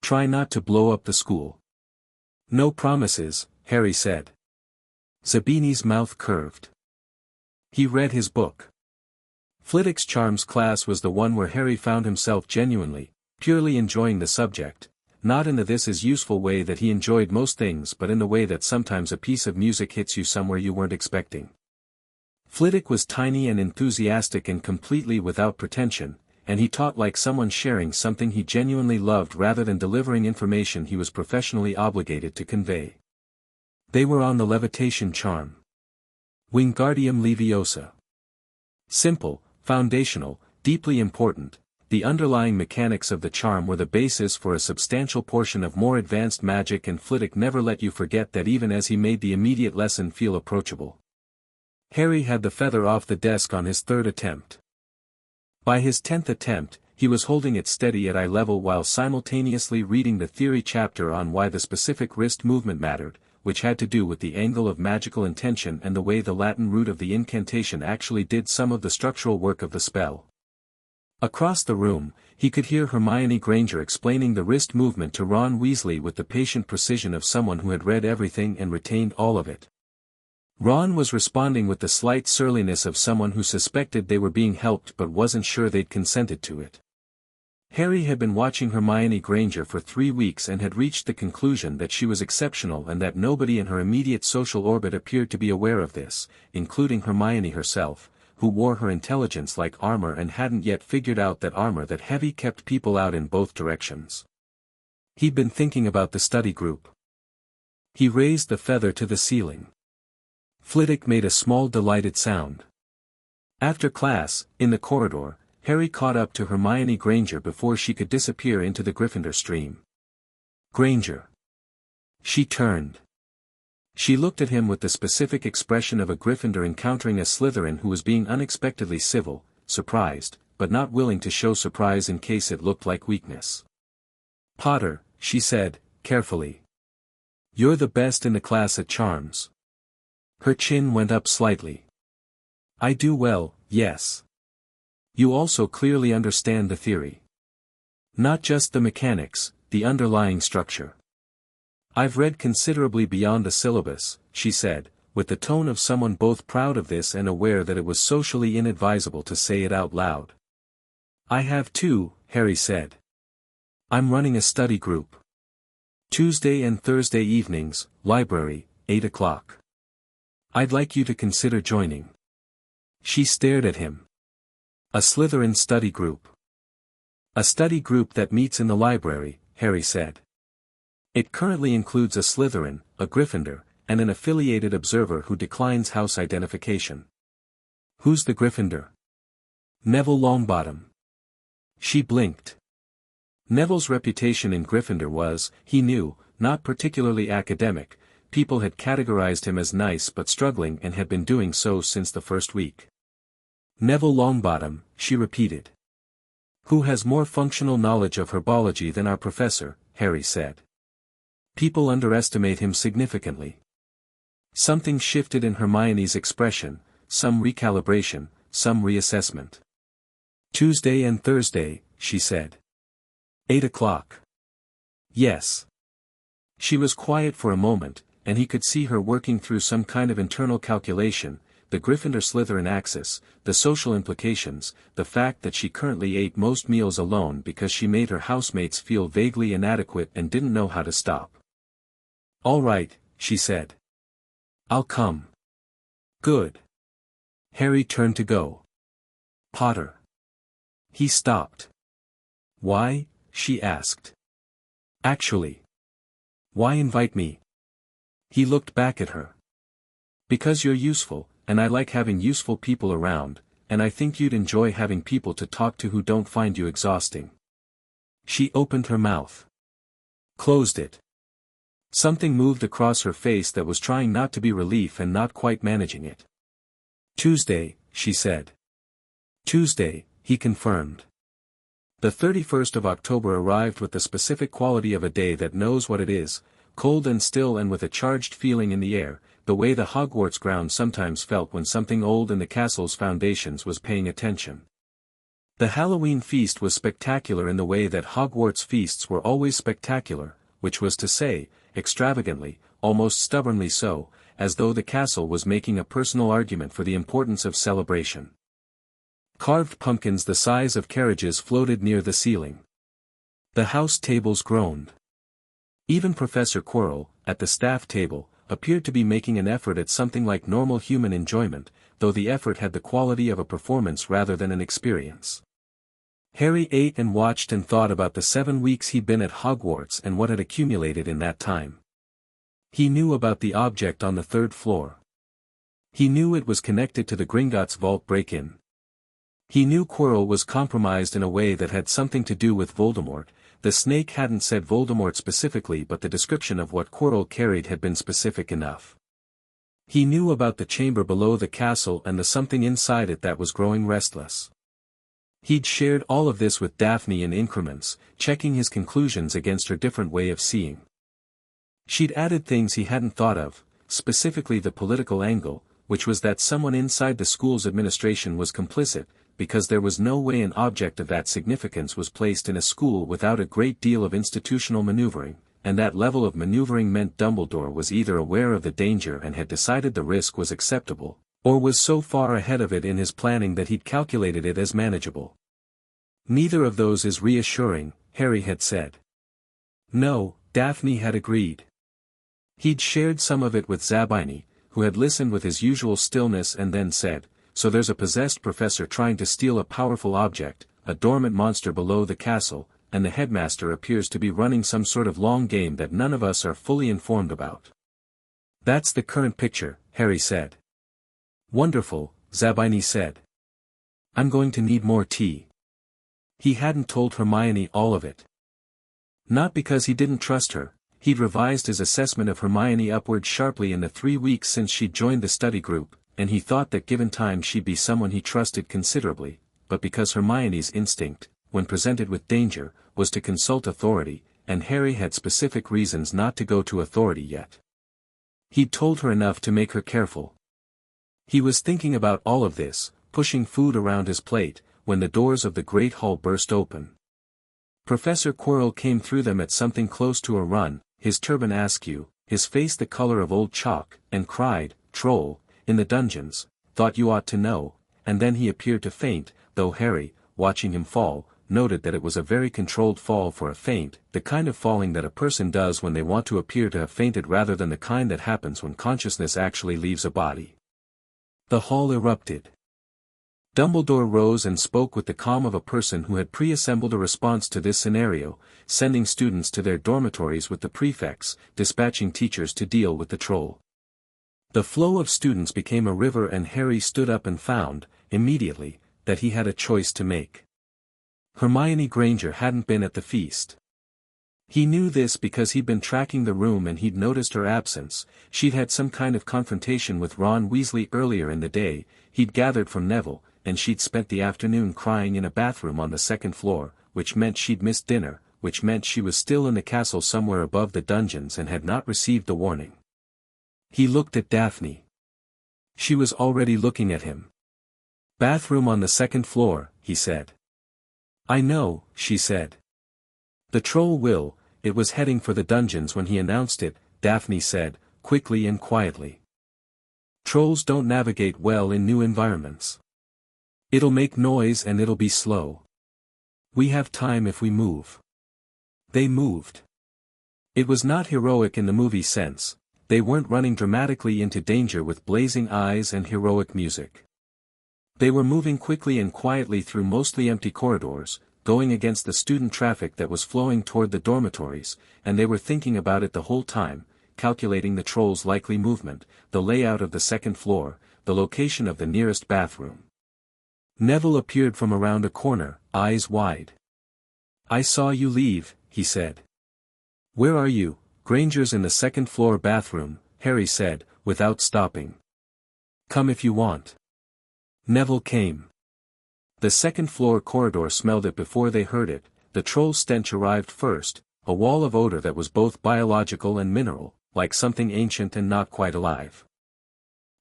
Try not to blow up the school. No promises, Harry said. Zabini's mouth curved. He read his book. Flitwick's Charms class was the one where Harry found himself genuinely, purely enjoying the subject, not in the this is useful way that he enjoyed most things but in the way that sometimes a piece of music hits you somewhere you weren't expecting. Flitwick was tiny and enthusiastic and completely without pretension, and he taught like someone sharing something he genuinely loved rather than delivering information he was professionally obligated to convey. They were on the levitation charm. Wingardium Leviosa. Simple, foundational, deeply important, the underlying mechanics of the charm were the basis for a substantial portion of more advanced magic, and Flitwick never let you forget that even as he made the immediate lesson feel approachable. Harry had the feather off the desk on his third attempt. By his 10th attempt, he was holding it steady at eye level while simultaneously reading the theory chapter on why the specific wrist movement mattered, which had to do with the angle of magical intention and the way the Latin root of the incantation actually did some of the structural work of the spell. Across the room, he could hear Hermione Granger explaining the wrist movement to Ron Weasley with the patient precision of someone who had read everything and retained all of it. Ron was responding with the slight surliness of someone who suspected they were being helped but wasn't sure they'd consented to it. Harry had been watching Hermione Granger for 3 weeks and had reached the conclusion that she was exceptional and that nobody in her immediate social orbit appeared to be aware of this, including Hermione herself, who wore her intelligence like armor and hadn't yet figured out that armor that heavy kept people out in both directions. He'd been thinking about the study group. He raised the feather to the ceiling. Flitwick made a small delighted sound. After class, in the corridor, Harry caught up to Hermione Granger before she could disappear into the Gryffindor stream. Granger. She turned. She looked at him with the specific expression of a Gryffindor encountering a Slytherin who was being unexpectedly civil, surprised, but not willing to show surprise in case it looked like weakness. Potter, she said, carefully. You're the best in the class at charms. Her chin went up slightly. I do well, yes. You also clearly understand the theory. Not just the mechanics, the underlying structure. I've read considerably beyond the syllabus, she said, with the tone of someone both proud of this and aware that it was socially inadvisable to say it out loud. I have too, Harry said. I'm running a study group. Tuesday and Thursday evenings, library, 8 o'clock. I'd like you to consider joining. She stared at him. A Slytherin study group. A study group that meets in the library, Harry said. It currently includes a Slytherin, a Gryffindor, and an affiliated observer who declines house identification. Who's the Gryffindor? Neville Longbottom. She blinked. Neville's reputation in Gryffindor was, he knew, not particularly academic. People had categorized him as nice but struggling and had been doing so since the first week. Neville Longbottom, she repeated. Who has more functional knowledge of herbology than our professor, Harry said. People underestimate him significantly. Something shifted in Hermione's expression, some recalibration, some reassessment. Tuesday and Thursday, she said. 8 o'clock. Yes. She was quiet for a moment, and he could see her working through some kind of internal calculation, the Gryffindor-Slytherin axis, the social implications, the fact that she currently ate most meals alone because she made her housemates feel vaguely inadequate and didn't know how to stop. "All right," she said. "I'll come." "Good." Harry turned to go. "Potter." He stopped. "Why?" she asked. "Actually. Why invite me?" He looked back at her. "Because you're useful, and I like having useful people around, and I think you'd enjoy having people to talk to who don't find you exhausting." She opened her mouth. Closed it. Something moved across her face that was trying not to be relief and not quite managing it. "Tuesday," she said. "Tuesday," he confirmed. The 31st of October arrived with the specific quality of a day that knows what it is, cold and still and with a charged feeling in the air, the way the Hogwarts grounds sometimes felt when something old in the castle's foundations was paying attention. The Halloween feast was spectacular in the way that Hogwarts feasts were always spectacular, which was to say, extravagantly, almost stubbornly so, as though the castle was making a personal argument for the importance of celebration. Carved pumpkins the size of carriages floated near the ceiling. The house tables groaned. Even Professor Quirrell, at the staff table, appeared to be making an effort at something like normal human enjoyment, though the effort had the quality of a performance rather than an experience. Harry ate and watched and thought about the 7 weeks he'd been at Hogwarts and what had accumulated in that time. He knew about the object on the 3rd floor. He knew it was connected to the Gringotts vault break-in. He knew Quirrell was compromised in a way that had something to do with Voldemort. The snake hadn't said Voldemort specifically, but the description of what Quirrell carried had been specific enough. He knew about the chamber below the castle and the something inside it that was growing restless. He'd shared all of this with Daphne in increments, checking his conclusions against her different way of seeing. She'd added things he hadn't thought of, specifically the political angle, which was that someone inside the school's administration was complicit, because there was no way an object of that significance was placed in a school without a great deal of institutional maneuvering, and that level of maneuvering meant Dumbledore was either aware of the danger and had decided the risk was acceptable, or was so far ahead of it in his planning that he'd calculated it as manageable. "Neither of those is reassuring," Harry had said. "No," Daphne had agreed. He'd shared some of it with Zabini, who had listened with his usual stillness and then said, "So there's a possessed professor trying to steal a powerful object, a dormant monster below the castle, and the headmaster appears to be running some sort of long game that none of us are fully informed about." "That's the current picture," Harry said. "Wonderful," Zabini said. "I'm going to need more tea." He hadn't told Hermione all of it. Not because he didn't trust her. He'd revised his assessment of Hermione upward sharply in the 3 weeks since she'd joined the study group, and he thought that given time she'd be someone he trusted considerably, but because Hermione's instinct, when presented with danger, was to consult authority, and Harry had specific reasons not to go to authority yet. He'd told her enough to make her careful. He was thinking about all of this, pushing food around his plate, when the doors of the great hall burst open. Professor Quirrell came through them at something close to a run, his turban askew, his face the color of old chalk, and cried, "Troll, in the dungeons, thought you ought to know," and then he appeared to faint, though Harry, watching him fall, noted that it was a very controlled fall for a faint, the kind of falling that a person does when they want to appear to have fainted rather than the kind that happens when consciousness actually leaves a body. The hall erupted. Dumbledore rose and spoke with the calm of a person who had pre-assembled a response to this scenario, sending students to their dormitories with the prefects, dispatching teachers to deal with the troll. The flow of students became a river and Harry stood up and found, immediately, that he had a choice to make. Hermione Granger hadn't been at the feast. He knew this because he'd been tracking the room and he'd noticed her absence. She'd had some kind of confrontation with Ron Weasley earlier in the day, he'd gathered from Neville, and she'd spent the afternoon crying in a bathroom on the 2nd floor, which meant she'd missed dinner, which meant she was still in the castle somewhere above the dungeons and had not received the warning. He looked at Daphne. She was already looking at him. "Bathroom on the 2nd floor," he said. I know, she said. The troll will. It was heading for the dungeons when he announced it, Daphne said, quickly and quietly. Trolls don't navigate well in new environments. It'll make noise and it'll be slow. We have time if we move. They moved. It was not heroic in the movie sense. They weren't running dramatically into danger with blazing eyes and heroic music. They were moving quickly and quietly through mostly empty corridors, going against the student traffic that was flowing toward the dormitories, and they were thinking about it the whole time, calculating the troll's likely movement, the layout of the second floor, the location of the nearest bathroom. Neville appeared from around a corner, eyes wide. I saw you leave, he said. Where are you? Granger's in the second floor bathroom, Harry said, without stopping. Come if you want. Neville came. The second floor corridor smelled it before they heard it. The troll's stench arrived first, a wall of odor that was both biological and mineral, like something ancient and not quite alive.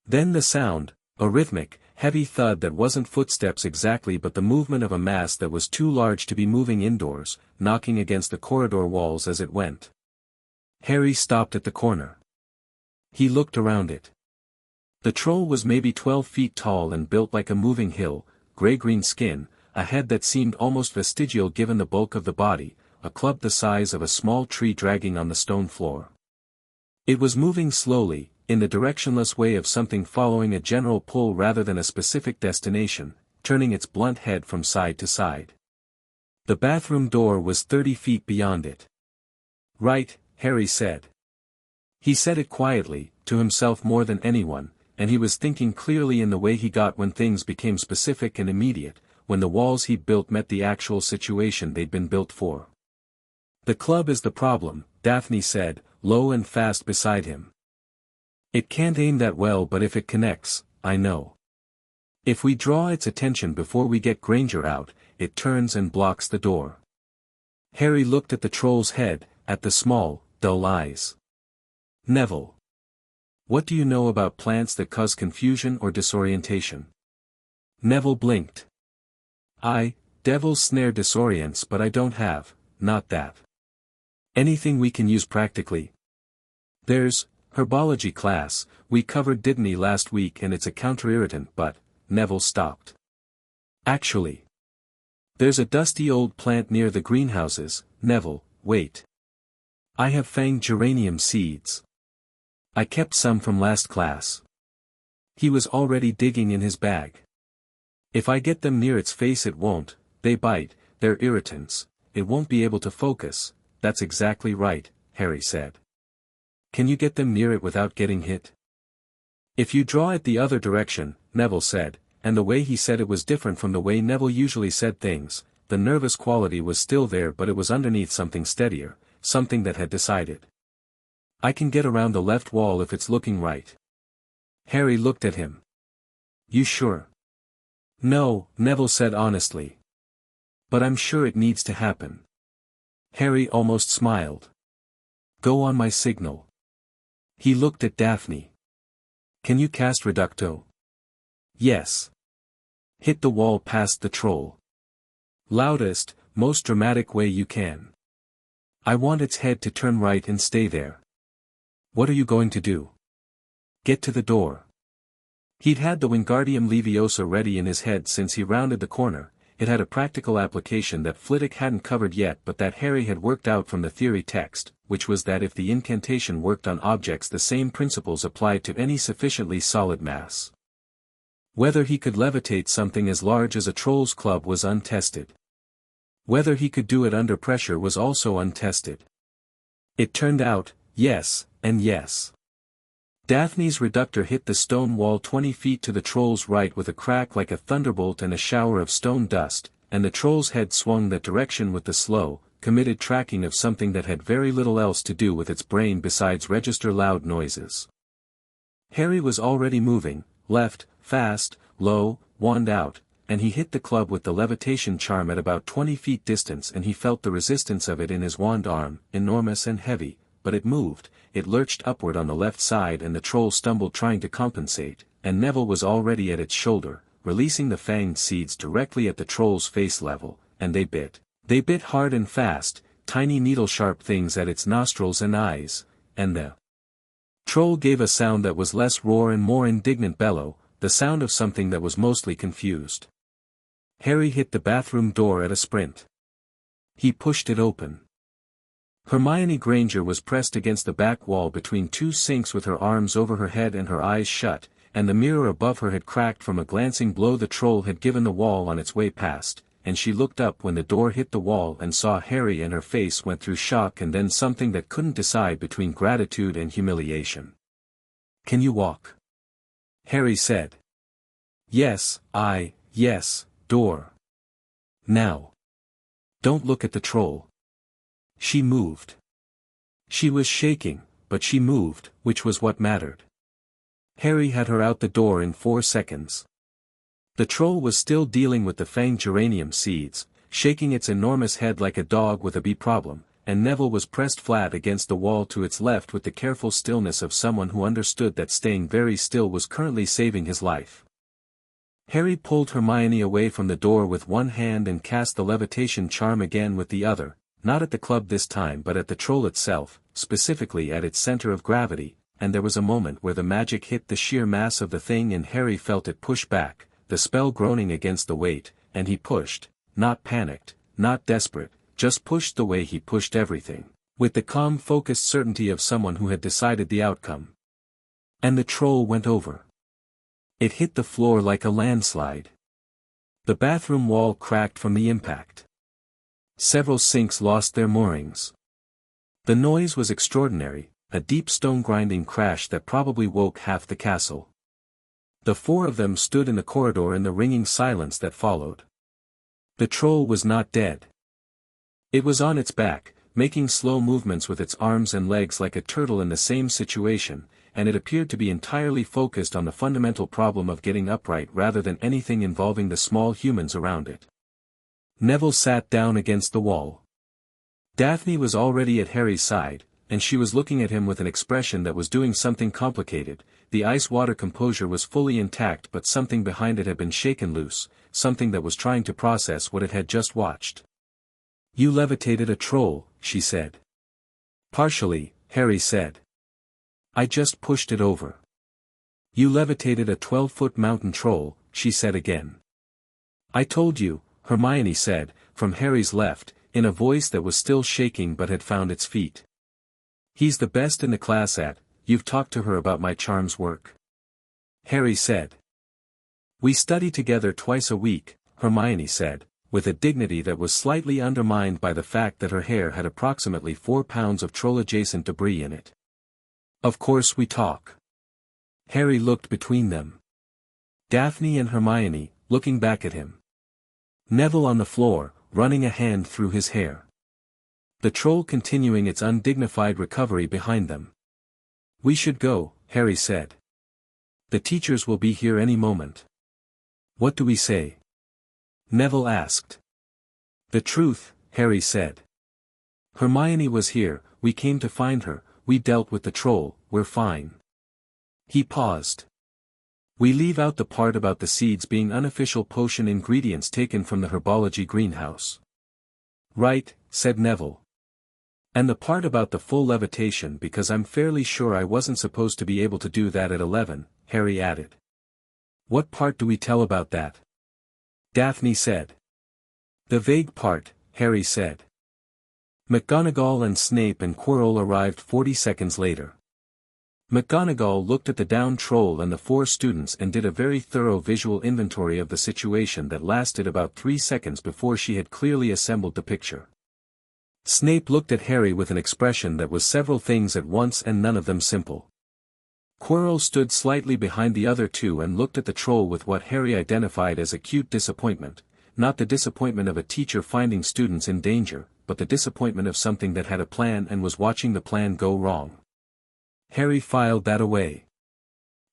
Then the sound, a rhythmic, heavy thud that wasn't footsteps exactly but the movement of a mass that was too large to be moving indoors, knocking against the corridor walls as it went. Harry stopped at the corner. He looked around it. The troll was maybe 12 feet tall and built like a moving hill, gray-green skin, a head that seemed almost vestigial given the bulk of the body, a club the size of a small tree dragging on the stone floor. It was moving slowly, in the directionless way of something following a general pull rather than a specific destination, turning its blunt head from side to side. The bathroom door was 30 feet beyond it. Right, Harry said. He said it quietly, to himself more than anyone, and he was thinking clearly in the way he got when things became specific and immediate, when the walls he'd built met the actual situation they'd been built for. The club is the problem, Daphne said, low and fast beside him. It can't aim that well, but if it connects, I know. If we draw its attention before we get Granger out, it turns and blocks the door. Harry looked at the troll's head, at the small, dull eyes. Neville. What do you know about plants that cause confusion or disorientation? Neville blinked. Devil's snare disorients, but I don't have, not that. Anything we can use practically? There's, herbology class, we covered Didney last week and it's a counter-irritant but, Neville stopped. Actually. There's a dusty old plant near the greenhouses, Neville, wait. I have fanged geranium seeds. I kept some from last class. He was already digging in his bag. If I get them near its face it won't, they bite, they're irritants, it won't be able to focus. That's exactly right, Harry said. Can you get them near it without getting hit? If you draw it the other direction, Neville said, and the way he said it was different from the way Neville usually said things, the nervous quality was still there but it was underneath something steadier, something that had decided. I can get around the left wall if it's looking right. Harry looked at him. You sure? No, Neville said honestly. But I'm sure it needs to happen. Harry almost smiled. Go on my signal. He looked at Daphne. Can you cast Reducto? Yes. Hit the wall past the troll. Loudest, most dramatic way you can. I want its head to turn right and stay there. What are you going to do? Get to the door. He'd had the Wingardium Leviosa ready in his head since he rounded the corner. It had a practical application that Flitwick hadn't covered yet but that Harry had worked out from the theory text, which was that if the incantation worked on objects the same principles applied to any sufficiently solid mass. Whether he could levitate something as large as a troll's club was untested. Whether he could do it under pressure was also untested. It turned out, yes, and yes. Daphne's reductor hit the stone wall 20 feet to the troll's right with a crack like a thunderbolt and a shower of stone dust, and the troll's head swung that direction with the slow, committed tracking of something that had very little else to do with its brain besides register loud noises. Harry was already moving, left, fast, low, wand out, and he hit the club with the levitation charm at about 20 feet distance and he felt the resistance of it in his wand arm, enormous and heavy, but it moved. It lurched upward on the left side and the troll stumbled trying to compensate, and Neville was already at its shoulder, releasing the fanged seeds directly at the troll's face level, and they bit. They bit hard and fast, tiny needle-sharp things at its nostrils and eyes, and the troll gave a sound that was less roar and more indignant bellow, the sound of something that was mostly confused. Harry hit the bathroom door at a sprint. He pushed it open. Hermione Granger was pressed against the back wall between two sinks with her arms over her head and her eyes shut, and the mirror above her had cracked from a glancing blow the troll had given the wall on its way past, and she looked up when the door hit the wall and saw Harry, and her face went through shock and then something that couldn't decide between gratitude and humiliation. "Can you walk?" Harry said. Yes, door. Now. Don't look at the troll." She moved. She was shaking, but she moved, which was what mattered. Harry had her out the door in 4 seconds. The troll was still dealing with the fanged geranium seeds, shaking its enormous head like a dog with a bee problem, and Neville was pressed flat against the wall to its left with the careful stillness of someone who understood that staying very still was currently saving his life. Harry pulled Hermione away from the door with one hand and cast the levitation charm again with the other, not at the club this time but at the troll itself, specifically at its center of gravity, and there was a moment where the magic hit the sheer mass of the thing and Harry felt it push back, the spell groaning against the weight, and he pushed, not panicked, not desperate, just pushed the way he pushed everything, with the calm focused certainty of someone who had decided the outcome. And the troll went over. It hit the floor like a landslide. The bathroom wall cracked from the impact. Several sinks lost their moorings. The noise was extraordinary, a deep stone-grinding crash that probably woke half the castle. The 4 of them stood in the corridor in the ringing silence that followed. The troll was not dead. It was on its back, making slow movements with its arms and legs like a turtle in the same situation, and it appeared to be entirely focused on the fundamental problem of getting upright rather than anything involving the small humans around it. Neville sat down against the wall. Daphne was already at Harry's side, and she was looking at him with an expression that was doing something complicated. The ice-water composure was fully intact, but something behind it had been shaken loose, something that was trying to process what it had just watched. "You levitated a troll," she said. "Partially," Harry said. "I just pushed it over." "You levitated a 12-foot mountain troll," she said again. "I told you," Hermione said, from Harry's left, in a voice that was still shaking but had found its feet. "He's the best in the class at, you've talked to her about my charms work?" Harry said. "We study together twice a week," Hermione said, with a dignity that was slightly undermined by the fact that her hair had approximately 4 pounds of troll-adjacent debris in it. "Of course we talk." Harry looked between them. Daphne and Hermione, looking back at him. Neville on the floor, running a hand through his hair. The troll continuing its undignified recovery behind them. "We should go," Harry said. "The teachers will be here any moment." "What do we say?" Neville asked. "The truth," Harry said. "Hermione was here, we came to find her, we dealt with the troll, we're fine." He paused. "We leave out the part about the seeds being unofficial potion ingredients taken from the herbology greenhouse." "Right," said Neville. "And the part about the full levitation because I'm fairly sure I wasn't supposed to be able to do that at 11, Harry added. "What part do we tell about that?" Daphne said. "The vague part," Harry said. McGonagall and Snape and Quirrell arrived 40 seconds later. McGonagall looked at the downed troll and the 4 students and did a very thorough visual inventory of the situation that lasted about 3 seconds before she had clearly assembled the picture. Snape looked at Harry with an expression that was several things at once and none of them simple. Quirrell stood slightly behind the other 2 and looked at the troll with what Harry identified as acute disappointment, not the disappointment of a teacher finding students in danger, but the disappointment of something that had a plan and was watching the plan go wrong. Harry filed that away.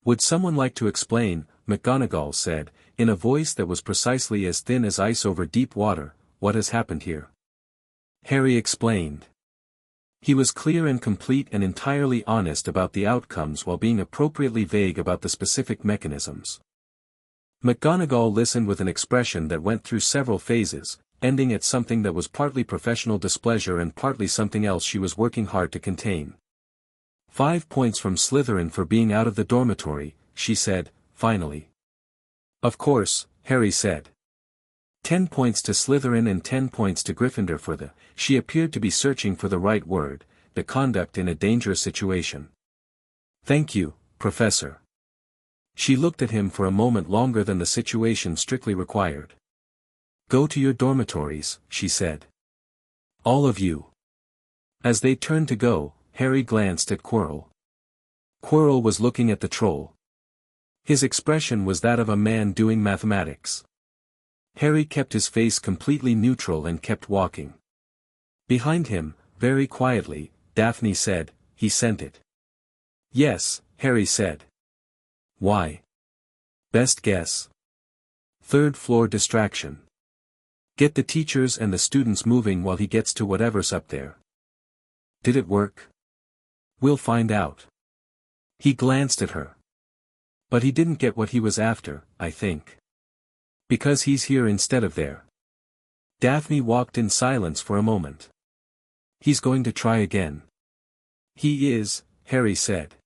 "Would someone like to explain," McGonagall said, in a voice that was precisely as thin as ice over deep water, "what has happened here?" Harry explained. He was clear and complete and entirely honest about the outcomes while being appropriately vague about the specific mechanisms. McGonagall listened with an expression that went through several phases, ending at something that was partly professional displeasure and partly something else she was working hard to contain. 5 points from Slytherin for being out of the dormitory, she said, finally. Of course, Harry said. 10 points to Slytherin and 10 points to Gryffindor for the, she appeared to be searching for the right word, the conduct in a dangerous situation. Thank you, Professor. She looked at him for a moment longer than the situation strictly required. Go to your dormitories, she said. All of you. As they turned to go, Harry glanced at Quirrell. Quirrell was looking at the troll. His expression was that of a man doing mathematics. Harry kept his face completely neutral and kept walking. Behind him, very quietly, Daphne said, "He sent it." "Yes," Harry said. "Why?" "Best guess." "Third floor distraction. Get the teachers and the students moving while he gets to whatever's up there." "Did it work?" "We'll find out." He glanced at her. "But he didn't get what he was after, I think. Because he's here instead of there." Daphne walked in silence for a moment. "He's going to try again." "He is," Harry said.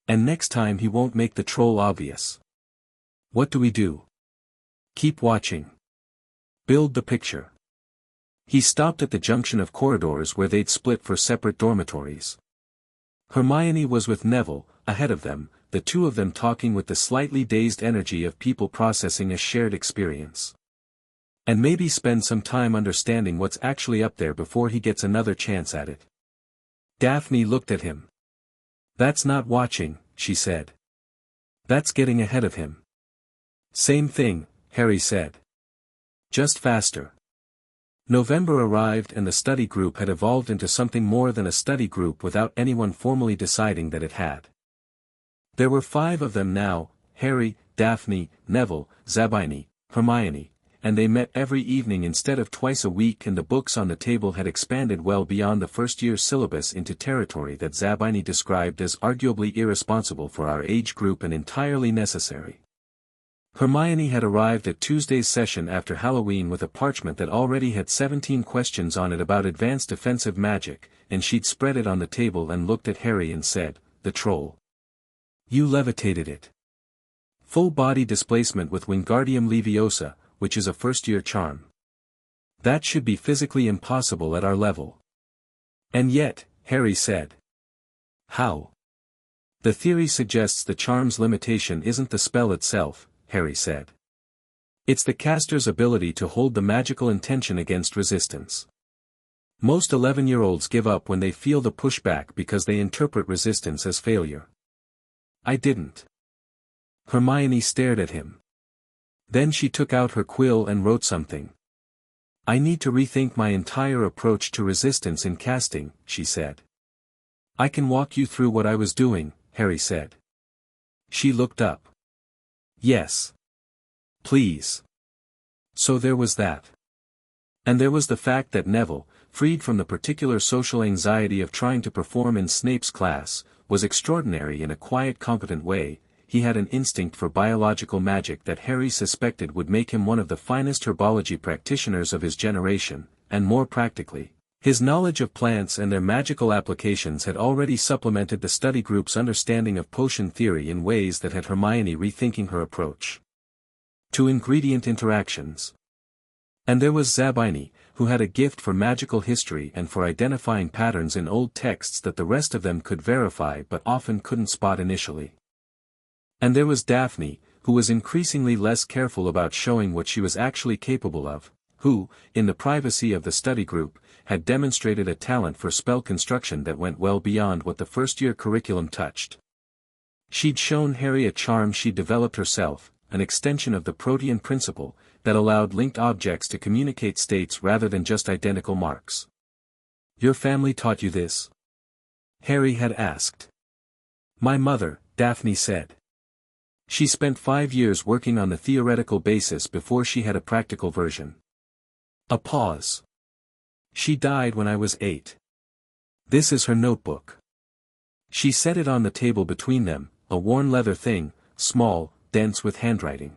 "And next time he won't make the troll obvious." "What do we do?" "Keep watching. Build the picture." He stopped at the junction of corridors where they'd split for separate dormitories. Hermione was with Neville, ahead of them, the two of them talking with the slightly dazed energy of people processing a shared experience. "And maybe spend some time understanding what's actually up there before he gets another chance at it." Daphne looked at him. "That's not watching," she said. "That's getting ahead of him." "Same thing," Harry said. "Just faster." November arrived and the study group had evolved into something more than a study group without anyone formally deciding that it had. There were 5 of them now, Harry, Daphne, Neville, Zabini, Hermione, and they met every evening instead of twice a week, and the books on the table had expanded well beyond the first-year syllabus into territory that Zabini described as arguably irresponsible for our age group and entirely necessary. Hermione had arrived at Tuesday's session after Halloween with a parchment that already had 17 questions on it about advanced defensive magic, and she'd spread it on the table and looked at Harry and said, "The troll. You levitated it. Full body displacement with Wingardium Leviosa, which is a first-year charm. That should be physically impossible at our level." "And yet," Harry said. "How?" "The theory suggests the charm's limitation isn't the spell itself," Harry said. "It's the caster's ability to hold the magical intention against resistance. Most 11-year-olds give up when they feel the pushback because they interpret resistance as failure." "I didn't." Hermione stared at him. Then she took out her quill and wrote something. "I need to rethink my entire approach to resistance in casting," she said. "I can walk you through what I was doing," Harry said. She looked up. "Yes. Please." So there was that. And there was the fact that Neville, freed from the particular social anxiety of trying to perform in Snape's class, was extraordinary in a quiet, competent way. He had an instinct for biological magic that Harry suspected would make him one of the finest herbology practitioners of his generation, and more practically, his knowledge of plants and their magical applications had already supplemented the study group's understanding of potion theory in ways that had Hermione rethinking her approach to ingredient interactions. And there was Zabini, who had a gift for magical history and for identifying patterns in old texts that the rest of them could verify but often couldn't spot initially. And there was Daphne, who was increasingly less careful about showing what she was actually capable of, who, in the privacy of the study group, had demonstrated a talent for spell construction that went well beyond what the first-year curriculum touched. She'd shown Harry a charm she'd developed herself, an extension of the Protean principle, that allowed linked objects to communicate states rather than just identical marks. "Your family taught you this?" Harry had asked. "My mother," Daphne said. "She spent 5 years working on the theoretical basis before she had a practical version." A pause. "She died when I was 8. This is her notebook." She set it on the table between them, a worn leather thing, small, dense with handwriting.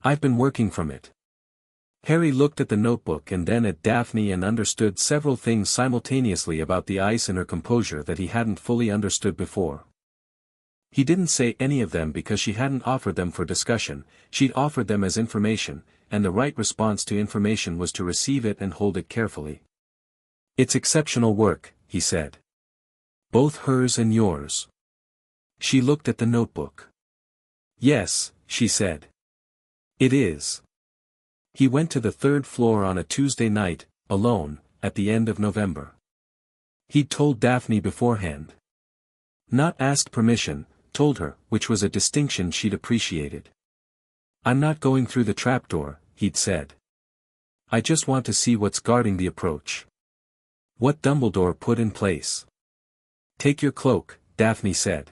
"I've been working from it." Harry looked at the notebook and then at Daphne and understood several things simultaneously about the ice and her composure that he hadn't fully understood before. He didn't say any of them because she hadn't offered them for discussion, she'd offered them as information, and the right response to information was to receive it and hold it carefully. "It's exceptional work," he said. "Both hers and yours." She looked at the notebook. "Yes," she said. "It is." He went to the third floor on a Tuesday night, alone, at the end of November. He'd told Daphne beforehand. Not asked permission, told her, which was a distinction she'd appreciated. "I'm not going through the trapdoor," he'd said. "I just want to see what's guarding the approach. What Dumbledore put in place." "Take your cloak," Daphne said.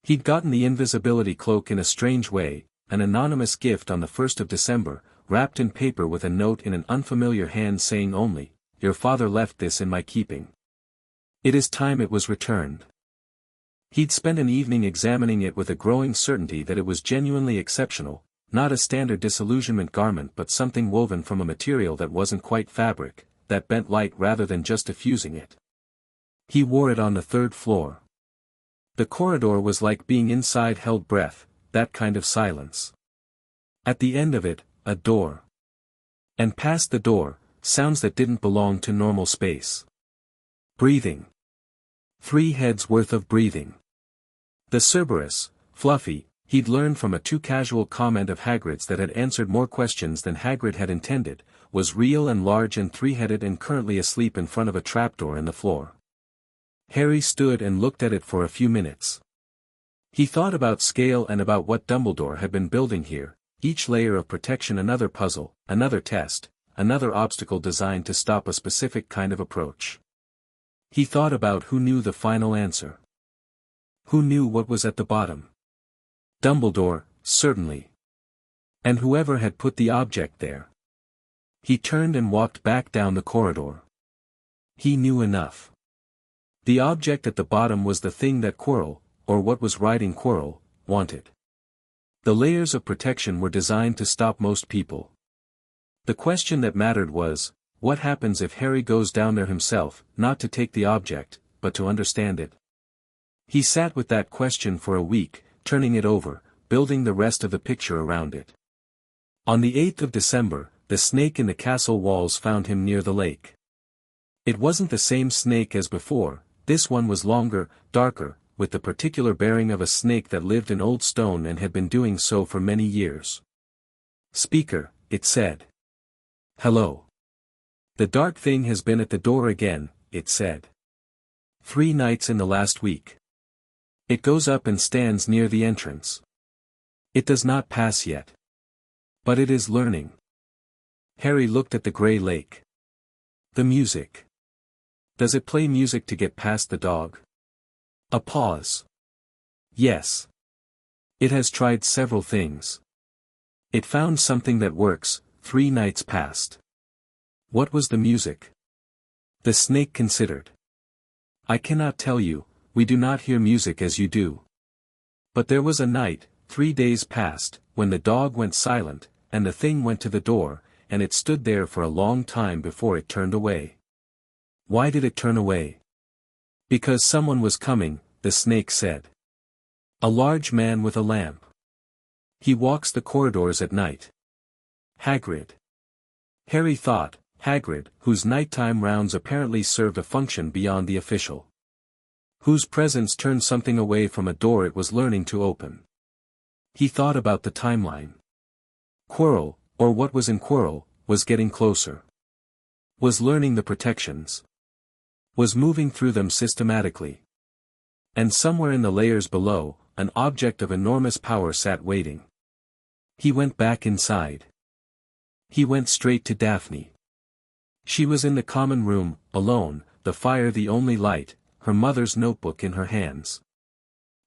He'd gotten the invisibility cloak in a strange way, an anonymous gift on the 1st of December, wrapped in paper with a note in an unfamiliar hand saying only, "Your father left this in my keeping. It is time it was returned." He'd spent an evening examining it with a growing certainty that it was genuinely exceptional, not a standard disillusionment garment but something woven from a material that wasn't quite fabric, that bent light rather than just diffusing it. He wore it on the third floor. The corridor was like being inside held breath, that kind of silence. At the end of it, a door. And past the door, sounds that didn't belong to normal space. Breathing. 3 heads worth of breathing. The Cerberus, Fluffy, he'd learned from a too-casual comment of Hagrid's that had answered more questions than Hagrid had intended, was real and large and 3-headed and currently asleep in front of a trapdoor in the floor. Harry stood and looked at it for a few minutes. He thought about scale and about what Dumbledore had been building here, each layer of protection another puzzle, another test, another obstacle designed to stop a specific kind of approach. He thought about who knew the final answer. Who knew what was at the bottom? Dumbledore, certainly. And whoever had put the object there. He turned and walked back down the corridor. He knew enough. The object at the bottom was the thing that Quirrell, or what was riding Quirrell, wanted. The layers of protection were designed to stop most people. The question that mattered was, what happens if Harry goes down there himself, not to take the object, but to understand it? He sat with that question for a week, turning it over, building the rest of the picture around it. On the 8th of December, the snake in the castle walls found him near the lake. It wasn't the same snake as before, this one was longer, darker, with the particular bearing of a snake that lived in old stone and had been doing so for many years. "Speaker," it said. "Hello. The dark thing has been at the door again," it said. 3 nights in the last week. It goes up and stands near the entrance. It does not pass yet. But it is learning." Harry looked at the grey lake. "The music. Does it play music to get past the dog?" A pause. "Yes. It has tried several things. It found something that works." 3 nights passed. "What was the music?" The snake considered. "I cannot tell you, we do not hear music as you do. But there was a night, 3 days passed, when the dog went silent, and the thing went to the door, and it stood there for a long time before it turned away." "Why did it turn away?" "Because someone was coming," the snake said. "A large man with a lamp. He walks the corridors at night." Hagrid. Harry thought, Hagrid, whose nighttime rounds apparently served a function beyond the official. Whose presence turned something away from a door it was learning to open. He thought about the timeline. Quirrell, or what was in Quirrell, was getting closer. Was learning the protections. Was moving through them systematically. And somewhere in the layers below, an object of enormous power sat waiting. He went back inside. He went straight to Daphne. She was in the common room, alone, the fire the only light, her mother's notebook in her hands.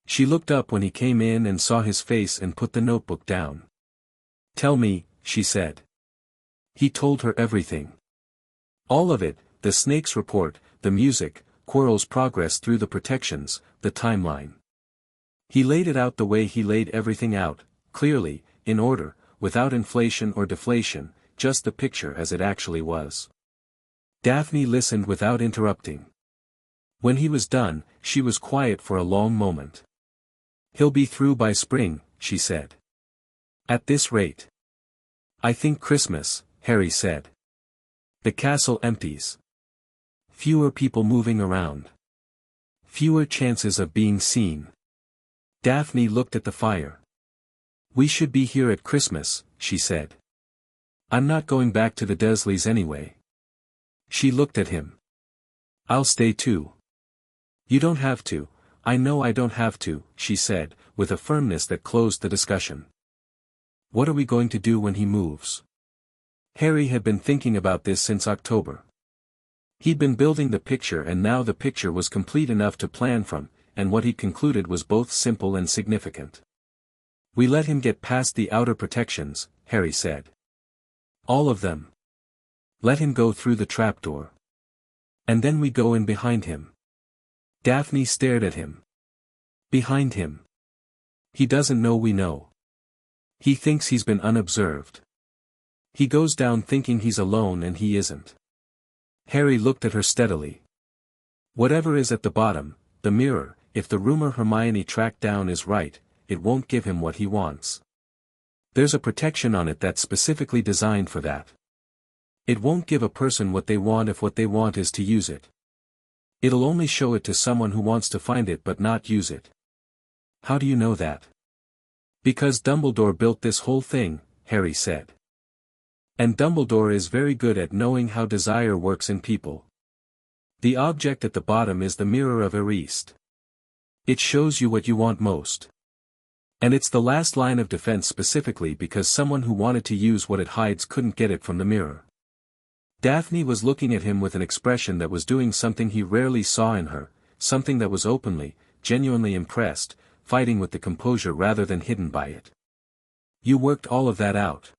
She looked up when he came in and saw his face and put the notebook down. "Tell me," she said. He told her everything. All of it, the snake's report, the music, Quirrell's progress through the protections, the timeline. He laid it out the way he laid everything out, clearly, in order, without inflation or deflation, just the picture as it actually was. Daphne listened without interrupting. When he was done, she was quiet for a long moment. "He'll be through by spring," she said. "At this rate." "I think Christmas," Harry said. The castle empties. Fewer people moving around. Fewer chances of being seen. Daphne looked at the fire. "We should be here at Christmas," she said. "I'm not going back to the Dursleys anyway." She looked at him. "I'll stay too." "You don't have to, I know I don't have to," she said, with a firmness that closed the discussion. "What are we going to do when he moves?" Harry had been thinking about this since October. He'd been building the picture and now the picture was complete enough to plan from, and what he concluded was both simple and significant. "We let him get past the outer protections," Harry said. "All of them. Let him go through the trapdoor. And then we go in behind him." Daphne stared at him. "Behind him? He doesn't know we know. He thinks he's been unobserved. He goes down thinking he's alone and he isn't." Harry looked at her steadily. "Whatever is at the bottom, the mirror, if the rumor Hermione tracked down is right, it won't give him what he wants. There's a protection on it that's specifically designed for that. It won't give a person what they want if what they want is to use it. It'll only show it to someone who wants to find it but not use it." "How do you know that?" "Because Dumbledore built this whole thing," Harry said. "And Dumbledore is very good at knowing how desire works in people. The object at the bottom is the mirror of Erist. It shows you what you want most. And it's the last line of defense specifically because someone who wanted to use what it hides couldn't get it from the mirror." Daphne was looking at him with an expression that was doing something he rarely saw in her, something that was openly, genuinely impressed, fighting with the composure rather than hidden by it. "You worked all of that out?"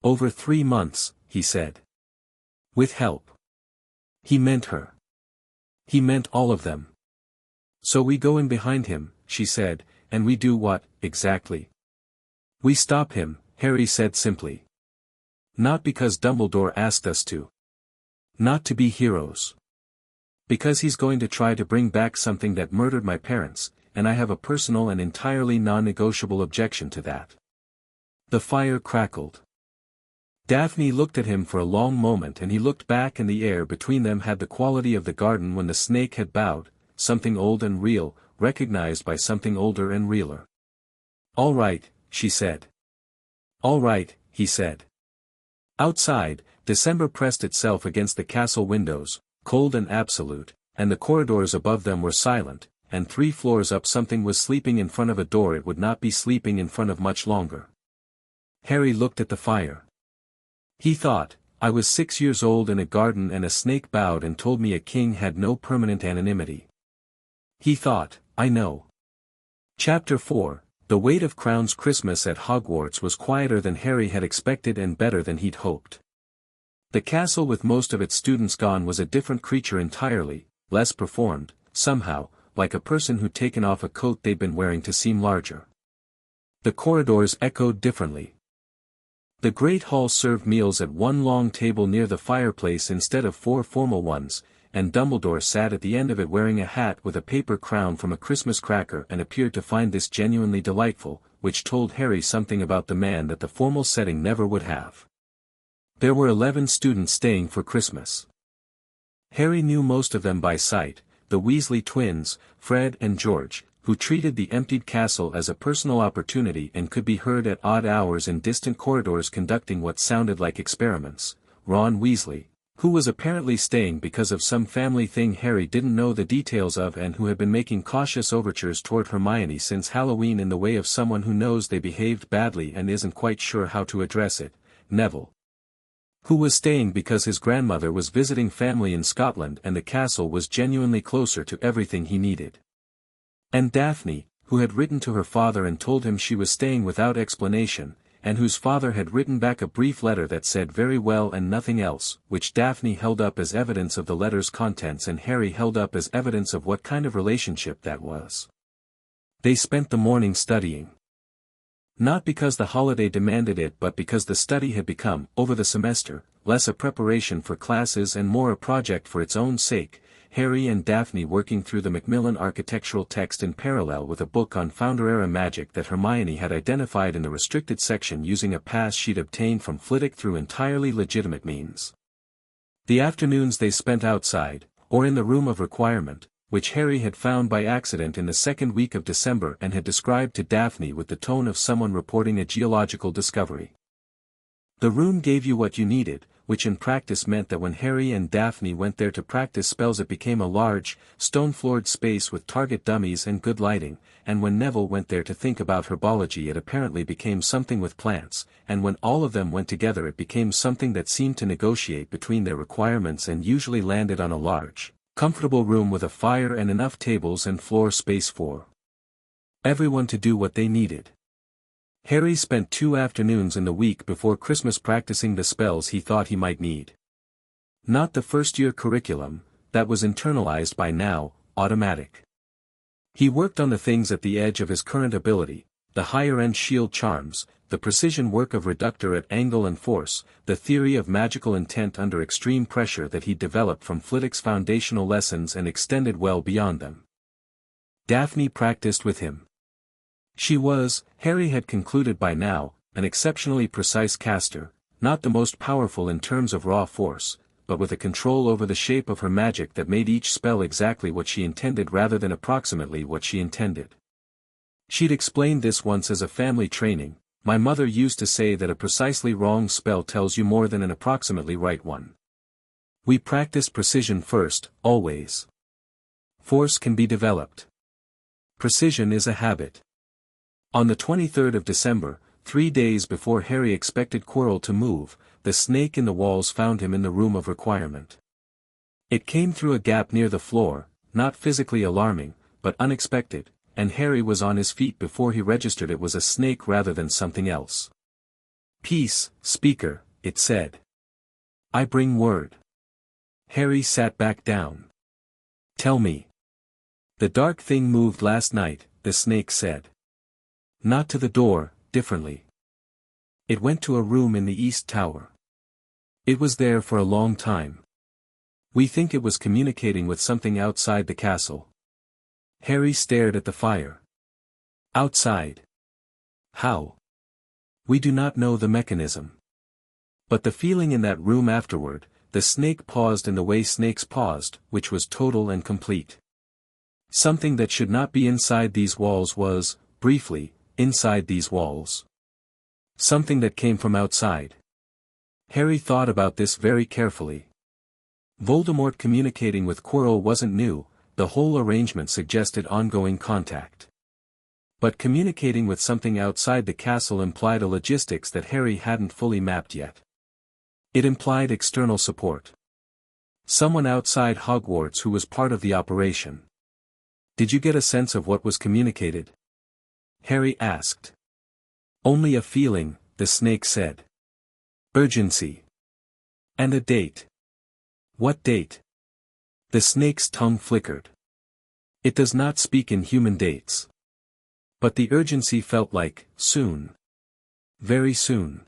"Over 3 months," he said. "With help." He meant her. He meant all of them. "So we go in behind him," she said, "and we do what, exactly?" "We stop him," Harry said simply. "Not because Dumbledore asked us to. Not to be heroes. Because he's going to try to bring back something that murdered my parents, and I have a personal and entirely non-negotiable objection to that." The fire crackled. Daphne looked at him for a long moment and he looked back and the air between them had the quality of the garden when the snake had bowed, something old and real, recognized by something older and realer. "All right," she said. "All right," he said. Outside, December pressed itself against the castle windows, cold and absolute, and the corridors above them were silent, and 3 floors up something was sleeping in front of a door it would not be sleeping in front of much longer. Harry looked at the fire. He thought, "I was 6 years old in a garden and a snake bowed and told me a king had no permanent anonymity." He thought, "I know." Chapter 4, The Weight of Crowns. Christmas at Hogwarts was quieter than Harry had expected and better than he'd hoped. The castle with most of its students gone was a different creature entirely, less performed, somehow, like a person who'd taken off a coat they'd been wearing to seem larger. The corridors echoed differently. The great hall served meals at one long table near the fireplace instead of 4 formal ones, and Dumbledore sat at the end of it wearing a hat with a paper crown from a Christmas cracker and appeared to find this genuinely delightful, which told Harry something about the man that the formal setting never would have. There were 11 students staying for Christmas. Harry knew most of them by sight, the Weasley twins, Fred and George, who treated the emptied castle as a personal opportunity and could be heard at odd hours in distant corridors conducting what sounded like experiments, Ron Weasley, who was apparently staying because of some family thing Harry didn't know the details of and who had been making cautious overtures toward Hermione since Halloween in the way of someone who knows they behaved badly and isn't quite sure how to address it, Neville, who was staying because his grandmother was visiting family in Scotland and the castle was genuinely closer to everything he needed. And Daphne, who had written to her father and told him she was staying without explanation, and whose father had written back a brief letter that said very well and nothing else, which Daphne held up as evidence of the letter's contents and Harry held up as evidence of what kind of relationship that was. They spent the morning studying. Not because the holiday demanded it but because the study had become, over the semester, less a preparation for classes and more a project for its own sake. Harry and Daphne working through the Macmillan architectural text in parallel with a book on Founder-era magic that Hermione had identified in the restricted section using a pass she'd obtained from Flitwick through entirely legitimate means. The afternoons they spent outside, or in the room of requirement, which Harry had found by accident in the second week of December and had described to Daphne with the tone of someone reporting a geological discovery. The room gave you what you needed, which in practice meant that when Harry and Daphne went there to practice spells it became a large, stone-floored space with target dummies and good lighting, and when Neville went there to think about herbology it apparently became something with plants, and when all of them went together it became something that seemed to negotiate between their requirements and usually landed on a large, comfortable room with a fire and enough tables and floor space for everyone to do what they needed. Harry spent 2 afternoons in the week before Christmas practicing the spells he thought he might need. Not the first-year curriculum, that was internalized by now, automatic. He worked on the things at the edge of his current ability, the higher-end shield charms, the precision work of reductor at angle and force, the theory of magical intent under extreme pressure that he'd developed from Flitwick's foundational lessons and extended well beyond them. Daphne practiced with him. She was, Harry had concluded by now, an exceptionally precise caster, not the most powerful in terms of raw force, but with a control over the shape of her magic that made each spell exactly what she intended rather than approximately what she intended. She'd explained this once as a family training. My mother used to say that a precisely wrong spell tells you more than an approximately right one. We practiced precision first, always. Force can be developed. Precision is a habit. On the 23rd of December, 3 days before Harry expected Quirrell to move, the snake in the walls found him in the room of requirement. It came through a gap near the floor, not physically alarming, but unexpected, and Harry was on his feet before he registered it was a snake rather than something else. "Peace, speaker," it said. "I bring word." Harry sat back down. "Tell me." "The dark thing moved last night," the snake said. "Not to the door, differently. It went to a room in the East Tower. It was there for a long time. We think it was communicating with something outside the castle." Harry stared at the fire. "Outside? How?" "We do not know the mechanism. But the feeling in that room afterward," the snake paused in the way snakes paused, which was total and complete. "Something that should not be inside these walls was, briefly, inside these walls. Something that came from outside." Harry thought about this very carefully. Voldemort communicating with Quirrell wasn't new, the whole arrangement suggested ongoing contact. But communicating with something outside the castle implied a logistics that Harry hadn't fully mapped yet. It implied external support. Someone outside Hogwarts who was part of the operation. "Did you get a sense of what was communicated?" Harry asked. "Only a feeling," the snake said. "Urgency. And a date." "What date?" The snake's tongue flickered. "It does not speak in human dates. But the urgency felt like, soon. Very soon."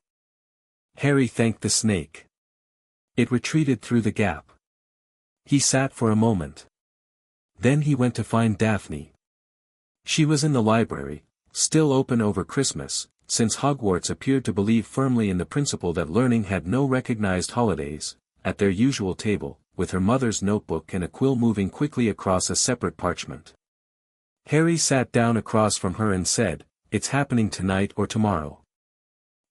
Harry thanked the snake. It retreated through the gap. He sat for a moment. Then he went to find Daphne. She was in the library, still open over Christmas, since Hogwarts appeared to believe firmly in the principle that learning had no recognized holidays, at their usual table, with her mother's notebook and a quill moving quickly across a separate parchment. Harry sat down across from her and said, "It's happening tonight or tomorrow."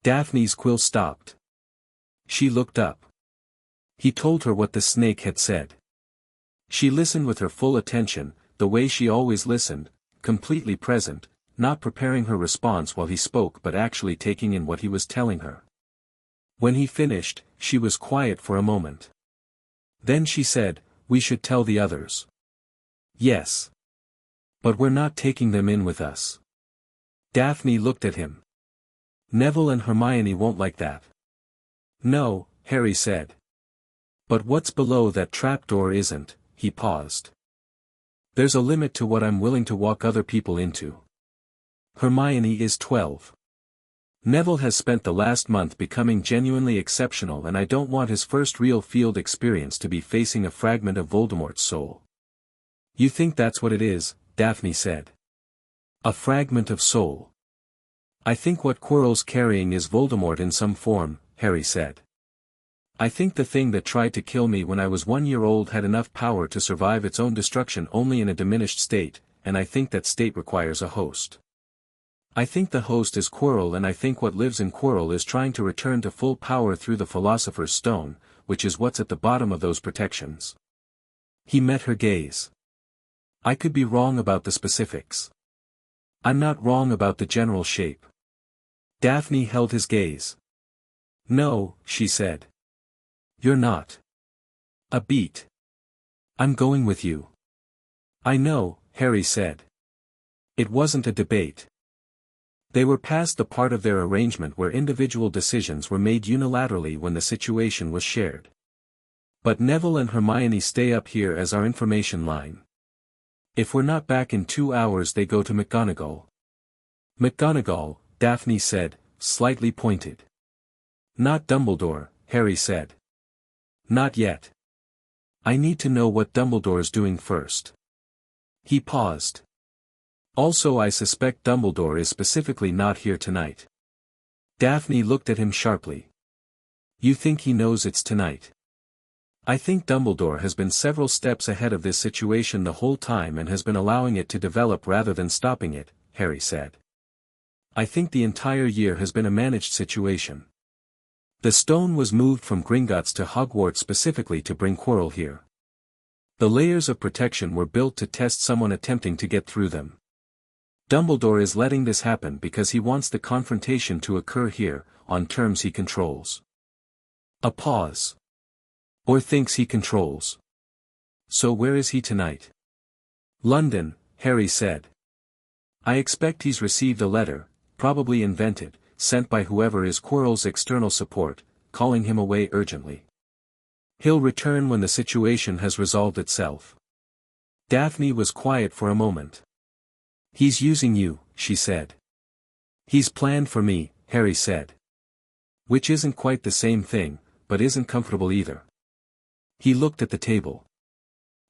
Daphne's quill stopped. She looked up. He told her what the snake had said. She listened with her full attention, the way she always listened, completely present, not preparing her response while he spoke but actually taking in what he was telling her. When he finished, she was quiet for a moment. Then she said, "We should tell the others." "Yes. But we're not taking them in with us." Daphne looked at him. "Neville and Hermione won't like that." "No," Harry said. "But what's below that trapdoor isn't," he paused. "There's a limit to what I'm willing to walk other people into. Hermione is 12. Neville has spent the last month becoming genuinely exceptional, and I don't want his first real field experience to be facing a fragment of Voldemort's soul. You think that's what it is, Daphne said. A fragment of soul. I think what Quirrell's carrying is Voldemort in some form, Harry said. I think the thing that tried to kill me when I was 1 year old had enough power to survive its own destruction only in a diminished state, and I think that state requires a host. I think the host is Quirrell, and I think what lives in Quirrell is trying to return to full power through the Philosopher's Stone, which is what's at the bottom of those protections. He met her gaze. I could be wrong about the specifics. I'm not wrong about the general shape. Daphne held his gaze. No, she said. You're not. A beat. I'm going with you. I know, Harry said. It wasn't a debate. They were past the part of their arrangement where individual decisions were made unilaterally when the situation was shared. But Neville and Hermione stay up here as our information line. If we're not back in 2 hours, they go to McGonagall. McGonagall, Daphne said, slightly pointed. Not Dumbledore, Harry said. Not yet. I need to know what Dumbledore's doing first. He paused. Also, I suspect Dumbledore is specifically not here tonight. Daphne looked at him sharply. You think he knows it's tonight? I think Dumbledore has been several steps ahead of this situation the whole time and has been allowing it to develop rather than stopping it, Harry said. I think the entire year has been a managed situation. The stone was moved from Gringotts to Hogwarts specifically to bring Quirrell here. The layers of protection were built to test someone attempting to get through them. Dumbledore is letting this happen because he wants the confrontation to occur here, on terms he controls. A pause. Or thinks he controls. So where is he tonight? London, Harry said. I expect he's received a letter, probably invented, sent by whoever is Quirrell's external support, calling him away urgently. He'll return when the situation has resolved itself. Daphne was quiet for a moment. He's using you, she said. He's planned for me, Harry said. Which isn't quite the same thing, but isn't comfortable either. He looked at the table.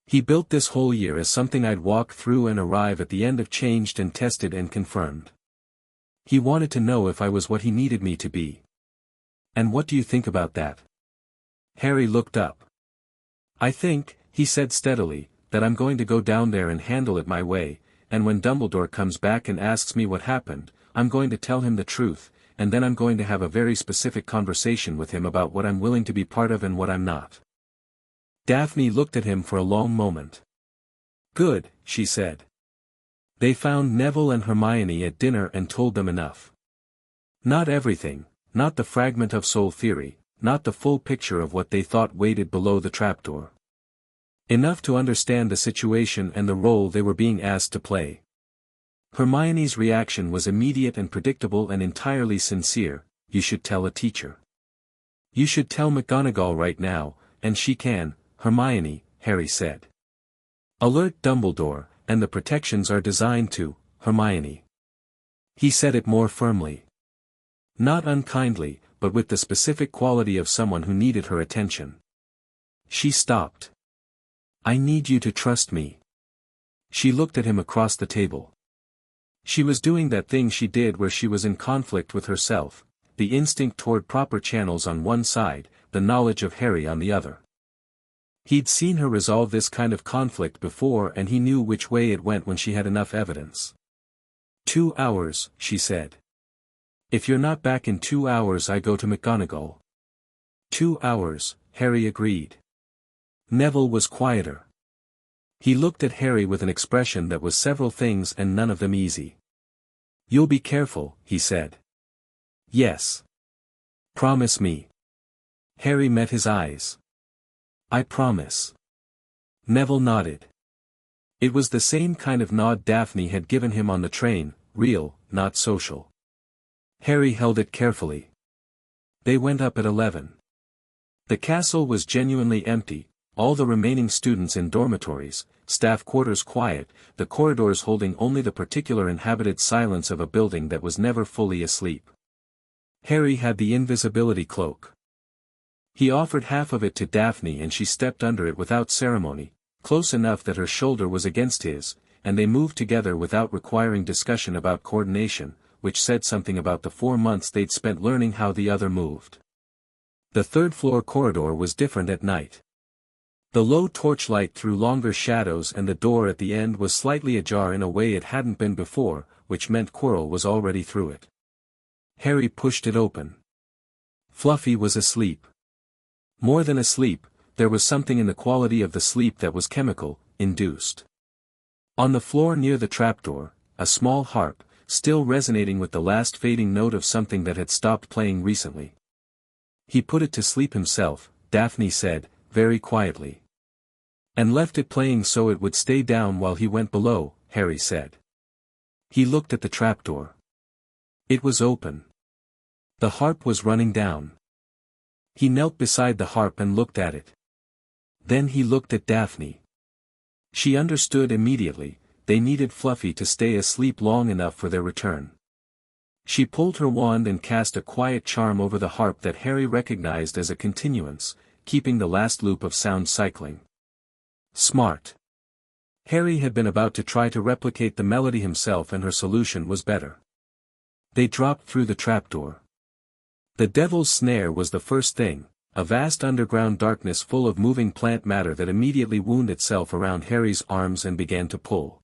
He built this whole year as something I'd walk through and arrive at the end of, changed and tested and confirmed. He wanted to know if I was what he needed me to be. And what do you think about that? Harry looked up. I think, he said steadily, that I'm going to go down there and handle it my way, and when Dumbledore comes back and asks me what happened, I'm going to tell him the truth, and then I'm going to have a very specific conversation with him about what I'm willing to be part of and what I'm not. Daphne looked at him for a long moment. Good, she said. They found Neville and Hermione at dinner and told them enough. Not everything, not the fragment of soul theory, not the full picture of what they thought waited below the trapdoor. Enough to understand the situation and the role they were being asked to play. Hermione's reaction was immediate and predictable and entirely sincere. You should tell a teacher. You should tell McGonagall right now, and she can, Hermione, Harry said. Alert Dumbledore, and the protections are designed to, Hermione. He said it more firmly. Not unkindly, but with the specific quality of someone who needed her attention. She stopped. I need you to trust me. She looked at him across the table. She was doing that thing she did where she was in conflict with herself, the instinct toward proper channels on one side, the knowledge of Harry on the other. He'd seen her resolve this kind of conflict before, and he knew which way it went when she had enough evidence. 2 hours, she said. If you're not back in 2 hours, I go to McGonagall. 2 hours, Harry agreed. Neville was quieter. He looked at Harry with an expression that was several things and none of them easy. You'll be careful, he said. Yes. Promise me. Harry met his eyes. I promise. Neville nodded. It was the same kind of nod Daphne had given him on the train, real, not social. Harry held it carefully. They went up at 11. The castle was genuinely empty, all the remaining students in dormitories, staff quarters quiet, the corridors holding only the particular inhabited silence of a building that was never fully asleep. Harry had the invisibility cloak. He offered half of it to Daphne and she stepped under it without ceremony, close enough that her shoulder was against his, and they moved together without requiring discussion about coordination, which said something about the 4 months they'd spent learning how the other moved. The third-floor corridor was different at night. The low torchlight threw longer shadows and the door at the end was slightly ajar in a way it hadn't been before, which meant Quirrell was already through it. Harry pushed it open. Fluffy was asleep. More than asleep, there was something in the quality of the sleep that was chemical, induced. On the floor near the trapdoor, a small harp, still resonating with the last fading note of something that had stopped playing recently. He put it to sleep himself, Daphne said, very quietly. And left it playing so it would stay down while he went below, Harry said. He looked at the trapdoor. It was open. The harp was running down. He knelt beside the harp and looked at it. Then he looked at Daphne. She understood immediately, they needed Fluffy to stay asleep long enough for their return. She pulled her wand and cast a quiet charm over the harp that Harry recognized as a continuance, keeping the last loop of sound cycling. Smart. Harry had been about to try to replicate the melody himself and her solution was better. They dropped through the trapdoor. The devil's snare was the first thing, a vast underground darkness full of moving plant matter that immediately wound itself around Harry's arms and began to pull.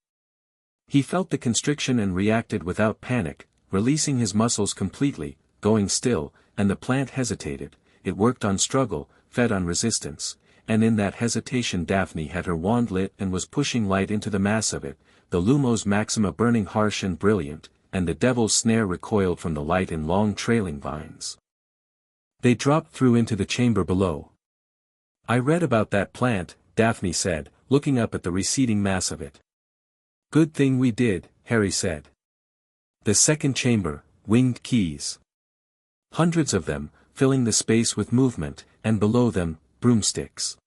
He felt the constriction and reacted without panic, releasing his muscles completely, going still, and the plant hesitated. It worked on struggle, fed on resistance, and in that hesitation Daphne had her wand lit and was pushing light into the mass of it, the Lumos Maxima burning harsh and brilliant, and the devil's snare recoiled from the light in long trailing vines. They dropped through into the chamber below. I read about that plant, Daphne said, looking up at the receding mass of it. Good thing we did, Harry said. The second chamber, winged keys. Hundreds of them, filling the space with movement, and below them, broomsticks.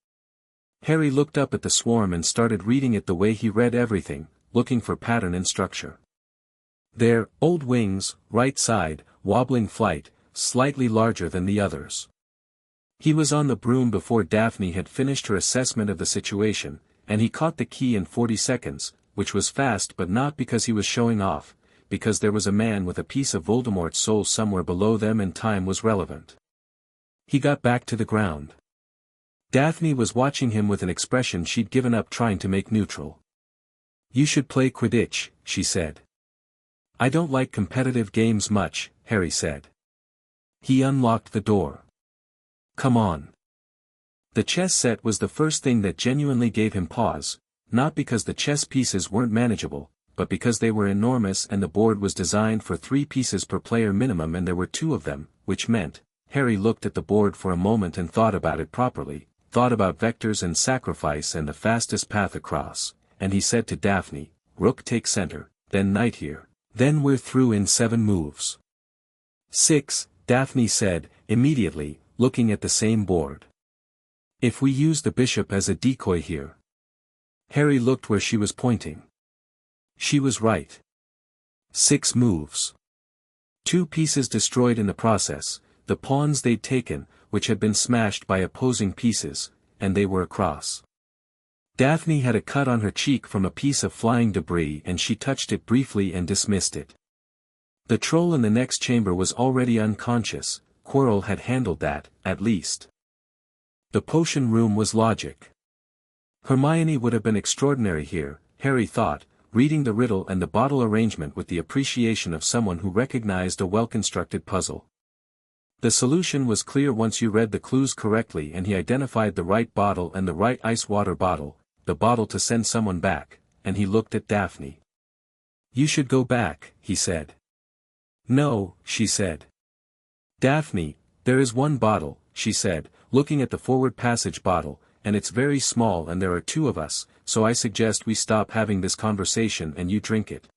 Harry looked up at the swarm and started reading it the way he read everything, looking for pattern and structure. There, old wings, right side, wobbling flight, slightly larger than the others. He was on the broom before Daphne had finished her assessment of the situation, and he caught the key in 40 seconds, which was fast but not because he was showing off, because there was a man with a piece of Voldemort's soul somewhere below them and time was relevant. He got back to the ground. Daphne was watching him with an expression she'd given up trying to make neutral. You should play Quidditch, she said. I don't like competitive games much, Harry said. He unlocked the door. Come on. The chess set was the first thing that genuinely gave him pause, not because the chess pieces weren't manageable, but because they were enormous and the board was designed for 3 pieces per player minimum and there were 2 of them, which meant, Harry looked at the board for a moment and thought about it properly, thought about vectors and sacrifice and the fastest path across, and he said to Daphne, Rook take center, then knight here, then we're through in 7 moves. 6, Daphne said, immediately, looking at the same board. If we use the bishop as a decoy here. Harry looked where she was pointing. She was right. 6 moves. 2 pieces destroyed in the process, the pawns they'd taken, which had been smashed by opposing pieces, and they were across. Daphne had a cut on her cheek from a piece of flying debris and she touched it briefly and dismissed it. The troll in the next chamber was already unconscious, Quirrell had handled that, at least. The potion room was logic. Hermione would have been extraordinary here, Harry thought, reading the riddle and the bottle arrangement with the appreciation of someone who recognized a well-constructed puzzle. The solution was clear once you read the clues correctly and he identified the right bottle and the right ice water bottle, the bottle to send someone back, and he looked at Daphne. You should go back, he said. No, she said. Daphne, there is 1 bottle, she said, looking at the forward passage bottle, and it's very small and there are 2 of us, so I suggest we stop having this conversation and you drink it.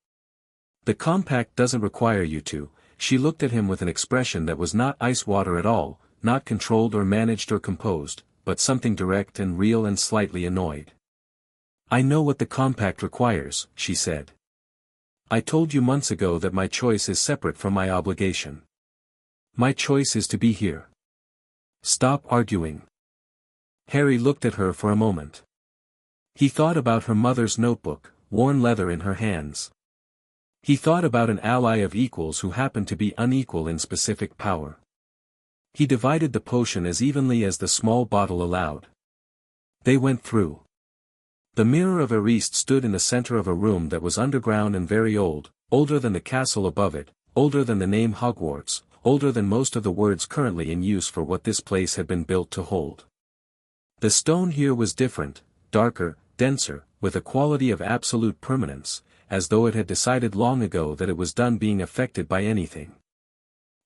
The compact doesn't require you to. She looked at him with an expression that was not ice water at all, not controlled or managed or composed, but something direct and real and slightly annoyed. I know what the compact requires, she said. I told you months ago that my choice is separate from my obligation. My choice is to be here. Stop arguing. Harry looked at her for a moment. He thought about her mother's notebook, worn leather in her hands. He thought about an ally of equals who happened to be unequal in specific power. He divided the potion as evenly as the small bottle allowed. They went through. The mirror of Eriste stood in the center of a room that was underground and very old, older than the castle above it, older than the name Hogwarts, older than most of the words currently in use for what this place had been built to hold. The stone here was different, darker, denser, with a quality of absolute permanence, as though it had decided long ago that it was done being affected by anything.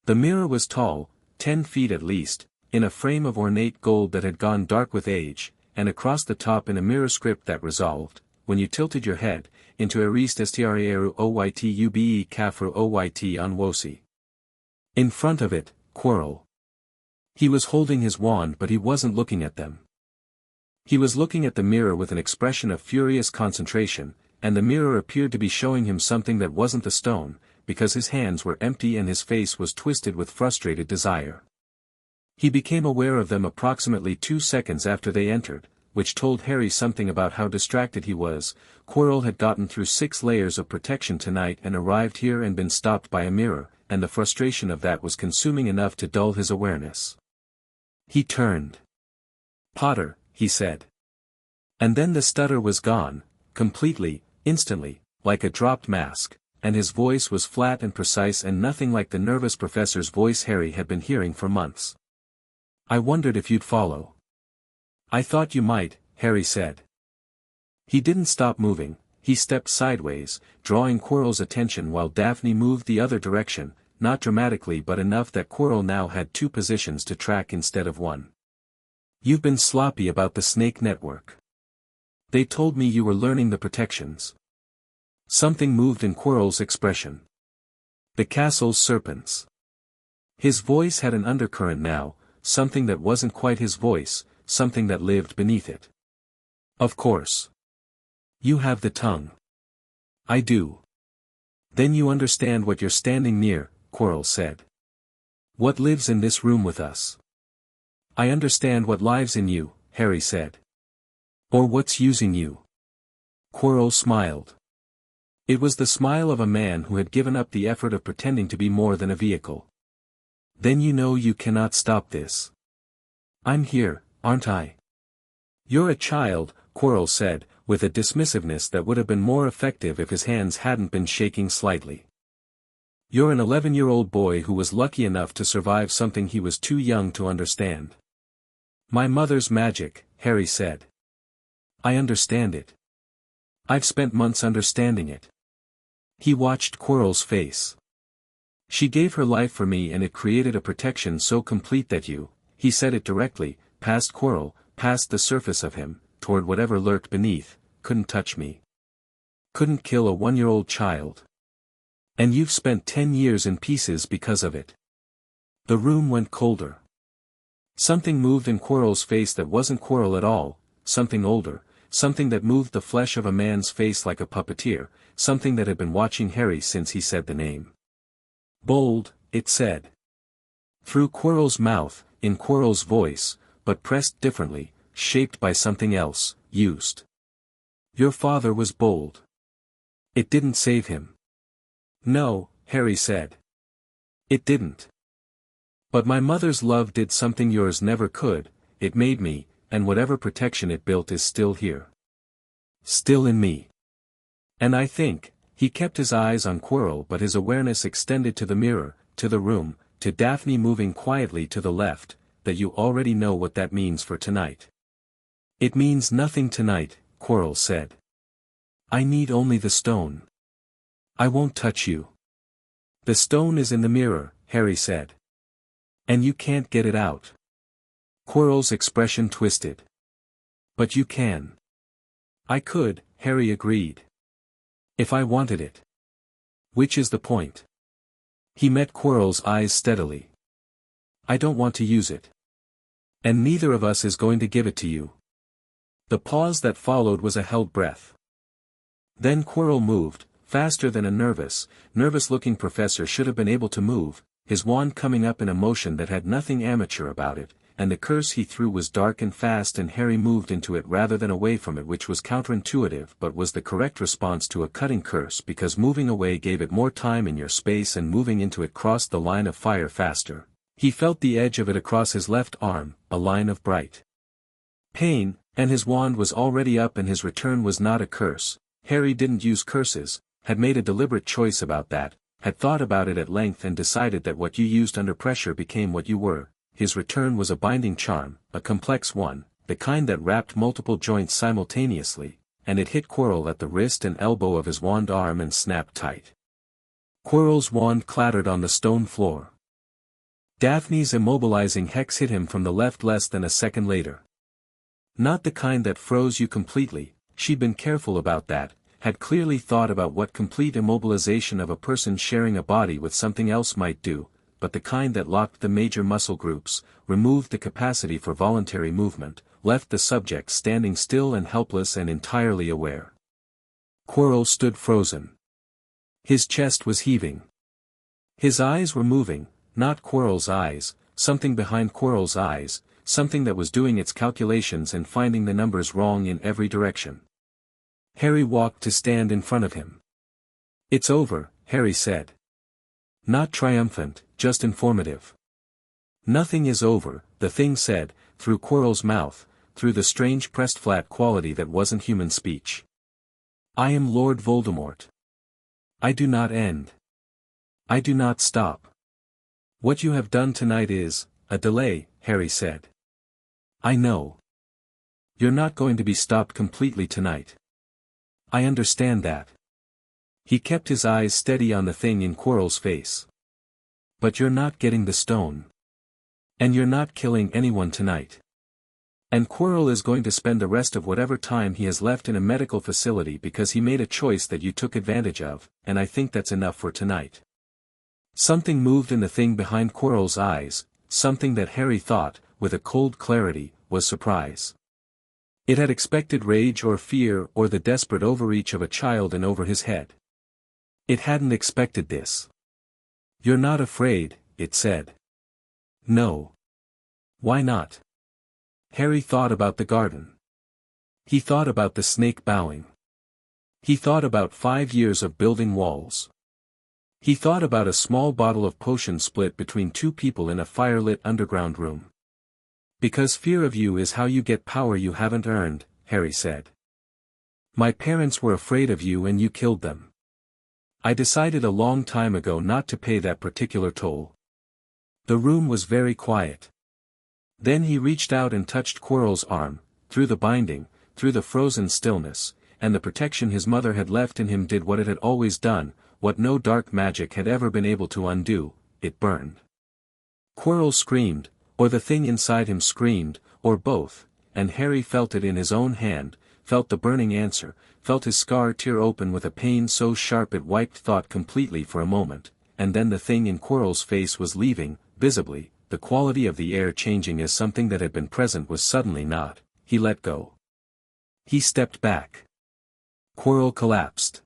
The mirror was tall, 10 feet at least, in a frame of ornate gold that had gone dark with age, and across the top in a mirror script that resolved, when you tilted your head, into Eriste Estraeru Oytube Kafru Oyt Onwosi. In front of it, Quirrell. He was holding his wand but he wasn't looking at them. He was looking at the mirror with an expression of furious concentration, and the mirror appeared to be showing him something that wasn't the stone, because his hands were empty and his face was twisted with frustrated desire. He became aware of them approximately 2 seconds after they entered, which told Harry something about how distracted he was. Quirrell had gotten through 6 layers of protection tonight and arrived here and been stopped by a mirror, and the frustration of that was consuming enough to dull his awareness. He turned. "Potter," he said. And then the stutter was gone, completely, instantly, like a dropped mask, and his voice was flat and precise and nothing like the nervous professor's voice Harry had been hearing for months. "I wondered if you'd follow." "I thought you might," Harry said. He didn't stop moving, he stepped sideways, drawing Quirrell's attention while Daphne moved the other direction, not dramatically but enough that Quirrell now had 2 positions to track instead of 1. "You've been sloppy about the snake network. They told me you were learning the protections." Something moved in Quirrell's expression. "The castle's serpents." His voice had an undercurrent now, something that wasn't quite his voice, something that lived beneath it. "Of course. You have the tongue." "I do." "Then you understand what you're standing near," Quirrell said. "What lives in this room with us." "I understand what lives in you," Harry said. "Or what's using you." Quirrell smiled. It was the smile of a man who had given up the effort of pretending to be more than a vehicle. "Then you know you cannot stop this." "I'm here, aren't I?" "You're a child," Quirrell said, with a dismissiveness that would have been more effective if his hands hadn't been shaking slightly. "You're an 11-year-old boy who was lucky enough to survive something he was too young to understand." "My mother's magic," Harry said. "I understand it. I've spent months understanding it." He watched Quirrell's face. "She gave her life for me and it created a protection so complete that you," he said it directly, past Quirrell, past the surface of him, toward whatever lurked beneath, "couldn't touch me. Couldn't kill a 1-year-old child. And you've spent 10 years in pieces because of it." The room went colder. Something moved in Quirrell's face that wasn't Quirrell at all, something older, something that moved the flesh of a man's face like a puppeteer, something that had been watching Harry since he said the name. "Bold," it said. Through Quirrell's mouth, in Quirrell's voice, but pressed differently, shaped by something else, used. "Your father was bold. It didn't save him." "No," Harry said. "It didn't. But my mother's love did something yours never could, it made me, and whatever protection it built is still here. Still in me. And I think," he kept his eyes on Quirrell but his awareness extended to the mirror, to the room, to Daphne moving quietly to the left, "that you already know what that means for tonight." "It means nothing tonight," Quirrell said. "I need only the stone. I won't touch you." "The stone is in the mirror," Harry said. "And you can't get it out." Quirrell's expression twisted. "But you can." "I could," Harry agreed. "If I wanted it." "Which is the point." He met Quirrell's eyes steadily. "I don't want to use it. And neither of us is going to give it to you." The pause that followed was a held breath. Then Quirrell moved, faster than a nervous-looking professor should have been able to move, his wand coming up in a motion that had nothing amateur about it, and the curse he threw was dark and fast, and Harry moved into it rather than away from it, which was counterintuitive but was the correct response to a cutting curse, because moving away gave it more time in your space and moving into it crossed the line of fire faster. He felt the edge of it across his left arm, a line of bright pain, and his wand was already up and his return was not a curse. Harry didn't use curses, had made a deliberate choice about that, had thought about it at length and decided that what you used under pressure became what you were. His return was a binding charm, a complex one, the kind that wrapped multiple joints simultaneously, and it hit Quirrell at the wrist and elbow of his wand arm and snapped tight. Quirrell's wand clattered on the stone floor. Daphne's immobilizing hex hit him from the left less than a second later. Not the kind that froze you completely, she'd been careful about that, had clearly thought about what complete immobilization of a person sharing a body with something else might do, but the kind that locked the major muscle groups, removed the capacity for voluntary movement, left the subject standing still and helpless and entirely aware. Quirrell stood frozen. His chest was heaving. His eyes were moving, not Quirrell's eyes, something behind Quirrell's eyes, something that was doing its calculations and finding the numbers wrong in every direction. Harry walked to stand in front of him. "It's over," Harry said. Not triumphant, just informative. "Nothing is over," the thing said, through Quirrell's mouth, through the strange pressed flat quality that wasn't human speech. "I am Lord Voldemort. I do not end. I do not stop. What you have done tonight is a delay," Harry said. "I know. You're not going to be stopped completely tonight. I understand that." He kept his eyes steady on the thing in Quirrell's face. "But you're not getting the stone. And you're not killing anyone tonight. And Quirrell is going to spend the rest of whatever time he has left in a medical facility because he made a choice that you took advantage of, and I think that's enough for tonight." Something moved in the thing behind Quirrell's eyes, something that Harry thought, with a cold clarity, was surprise. It had expected rage or fear or the desperate overreach of a child in over his head. It hadn't expected this. "You're not afraid," it said. "No. Why not?" Harry thought about the garden. He thought about the snake bowing. He thought about 5 years of building walls. He thought about a small bottle of potion split between two people in a firelit underground room. "Because fear of you is how you get power you haven't earned," Harry said. "My parents were afraid of you and you killed them. I decided a long time ago not to pay that particular toll." The room was very quiet. Then he reached out and touched Quirrell's arm, through the binding, through the frozen stillness, and the protection his mother had left in him did what it had always done, what no dark magic had ever been able to undo, it burned. Quirrell screamed, or the thing inside him screamed, or both, and Harry felt it in his own hand, felt the burning answer, felt his scar tear open with a pain so sharp it wiped thought completely for a moment, and then the thing in Quirrell's face was leaving, visibly, the quality of the air changing as something that had been present was suddenly not. He let go. He stepped back. Quirrell collapsed.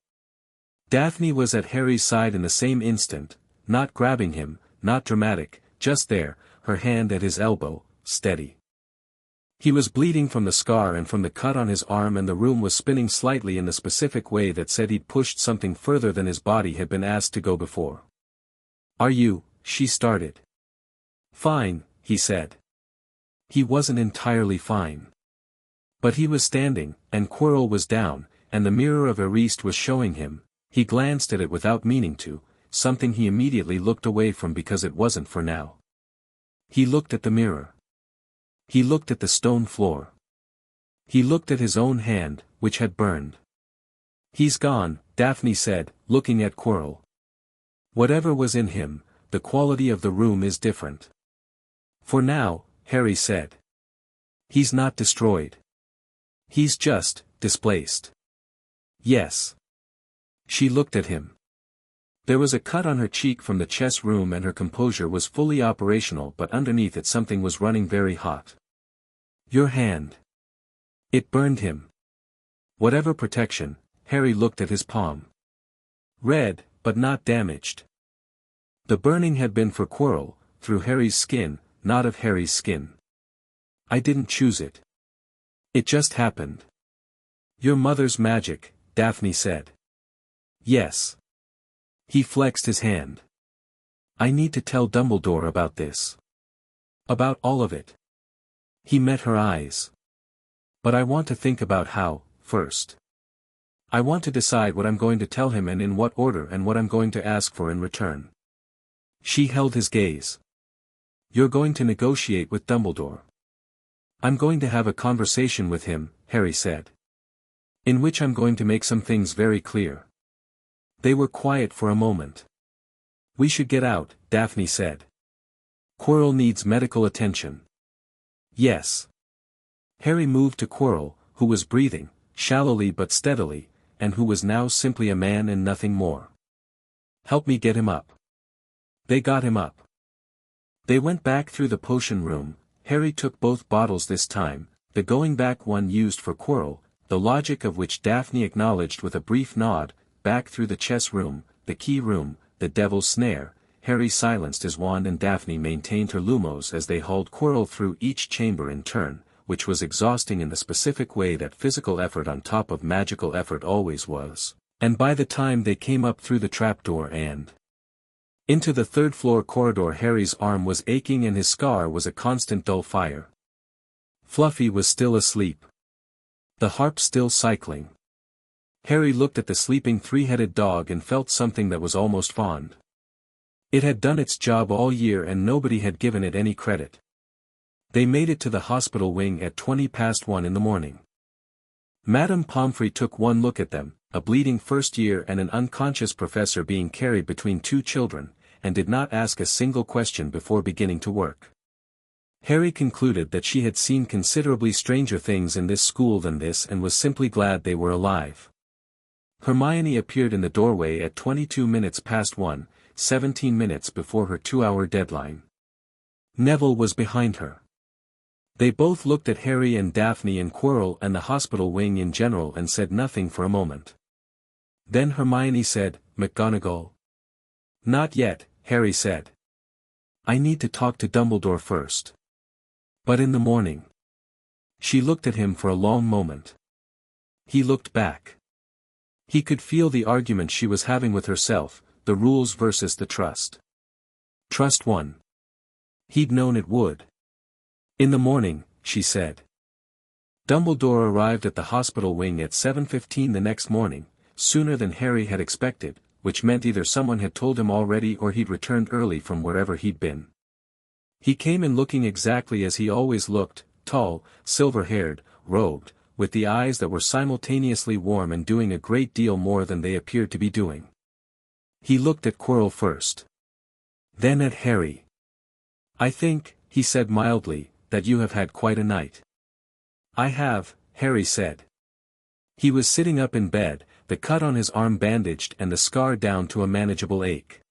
Daphne was at Harry's side in the same instant, not grabbing him, not dramatic, just there, her hand at his elbow, steady. He was bleeding from the scar and from the cut on his arm, and the room was spinning slightly in the specific way that said he'd pushed something further than his body had been asked to go before. "Are you?" she started. "Fine," he said. He wasn't entirely fine. But he was standing, and Quirrell was down, and the mirror of Eriste was showing him. He glanced at it without meaning to, something he immediately looked away from because it wasn't for now. He looked at the mirror. He looked at the stone floor. He looked at his own hand, which had burned. "He's gone," Daphne said, looking at Quirrell. "Whatever was in him, the quality of the room is different." "For now," Harry said. "He's not destroyed. He's just displaced." "Yes." She looked at him. There was a cut on her cheek from the chess room and her composure was fully operational, but underneath it something was running very hot. "Your hand." It burned him. Whatever protection, Harry looked at his palm. Red, but not damaged. The burning had been for Quirrell, through Harry's skin, not of Harry's skin. I didn't choose it. It just happened. Your mother's magic, Daphne said. Yes. He flexed his hand. I need to tell Dumbledore about this. About all of it. He met her eyes. But I want to think about how, first. I want to decide what I'm going to tell him and in what order and what I'm going to ask for in return. She held his gaze. You're going to negotiate with Dumbledore. I'm going to have a conversation with him, Harry said. In which I'm going to make some things very clear. They were quiet for a moment. We should get out, Daphne said. Quirrell needs medical attention. Yes. Harry moved to Quirrell, who was breathing, shallowly but steadily, and who was now simply a man and nothing more. Help me get him up. They got him up. They went back through the potion room. Harry took both bottles this time, the going back one used for Quirrell, the logic of which Daphne acknowledged with a brief nod, back through the chess room, the key room, the devil's snare. Harry silenced his wand and Daphne maintained her lumos as they hauled Quirrell through each chamber in turn, which was exhausting in the specific way that physical effort on top of magical effort always was, and by the time they came up through the trapdoor and into the third-floor corridor, Harry's arm was aching and his scar was a constant dull fire. Fluffy was still asleep. The harp still cycling. Harry looked at the sleeping three-headed dog and felt something that was almost fond. It had done its job all year and nobody had given it any credit. They made it to the hospital wing at 1:20 in the morning. Madame Pomfrey took one look at them, a bleeding first year and an unconscious professor being carried between two children, and did not ask a single question before beginning to work. Harry concluded that she had seen considerably stranger things in this school than this and was simply glad they were alive. Hermione appeared in the doorway at 1:22, 17 minutes before her 2-hour deadline. Neville was behind her. They both looked at Harry and Daphne and Quirrell and the hospital wing in general and said nothing for a moment. Then Hermione said, "McGonagall?" "Not yet," Harry said. "I need to talk to Dumbledore first." "But in the morning." She looked at him for a long moment. He looked back. He could feel the argument she was having with herself, the rules versus the trust. Trust won. He'd known it would. "In the morning," she said. Dumbledore arrived at the hospital wing at 7:15 the next morning, sooner than Harry had expected, which meant either someone had told him already or he'd returned early from wherever he'd been. He came in looking exactly as he always looked, tall, silver-haired, robed, with the eyes that were simultaneously warm and doing a great deal more than they appeared to be doing. He looked at Quirrell first. Then at Harry. "I think," he said mildly, "that you have had quite a night." "I have," Harry said. He was sitting up in bed, the cut on his arm bandaged and the scar down to a manageable ache.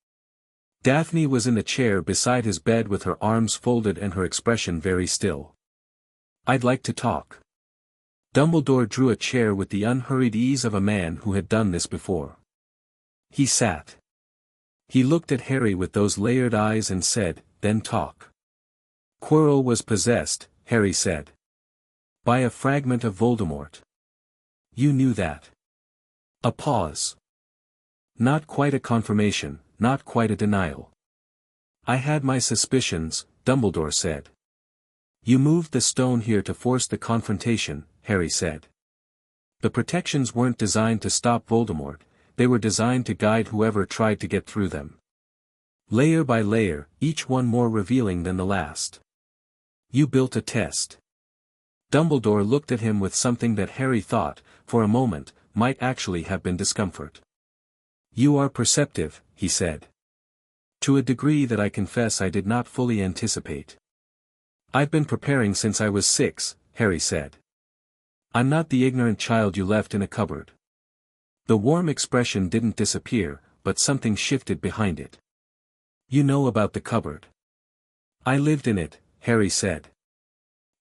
Daphne was in the chair beside his bed with her arms folded and her expression very still. "I'd like to talk." Dumbledore drew a chair with the unhurried ease of a man who had done this before. He sat. He looked at Harry with those layered eyes and said, "Then talk." "Quirrell was possessed," Harry said. "By a fragment of Voldemort." "You knew that." A pause. Not quite a confirmation, not quite a denial. "I had my suspicions," Dumbledore said. "You moved the stone here to force the confrontation," Harry said. "The protections weren't designed to stop Voldemort, they were designed to guide whoever tried to get through them. Layer by layer, each one more revealing than the last. You built a test." Dumbledore looked at him with something that Harry thought, for a moment, might actually have been discomfort. "You are perceptive," he said. "To a degree that I confess I did not fully anticipate." "I've been preparing since I was 6, Harry said. "I'm not the ignorant child you left in a cupboard." The warm expression didn't disappear, but something shifted behind it. "You know about the cupboard." "I lived in it," Harry said.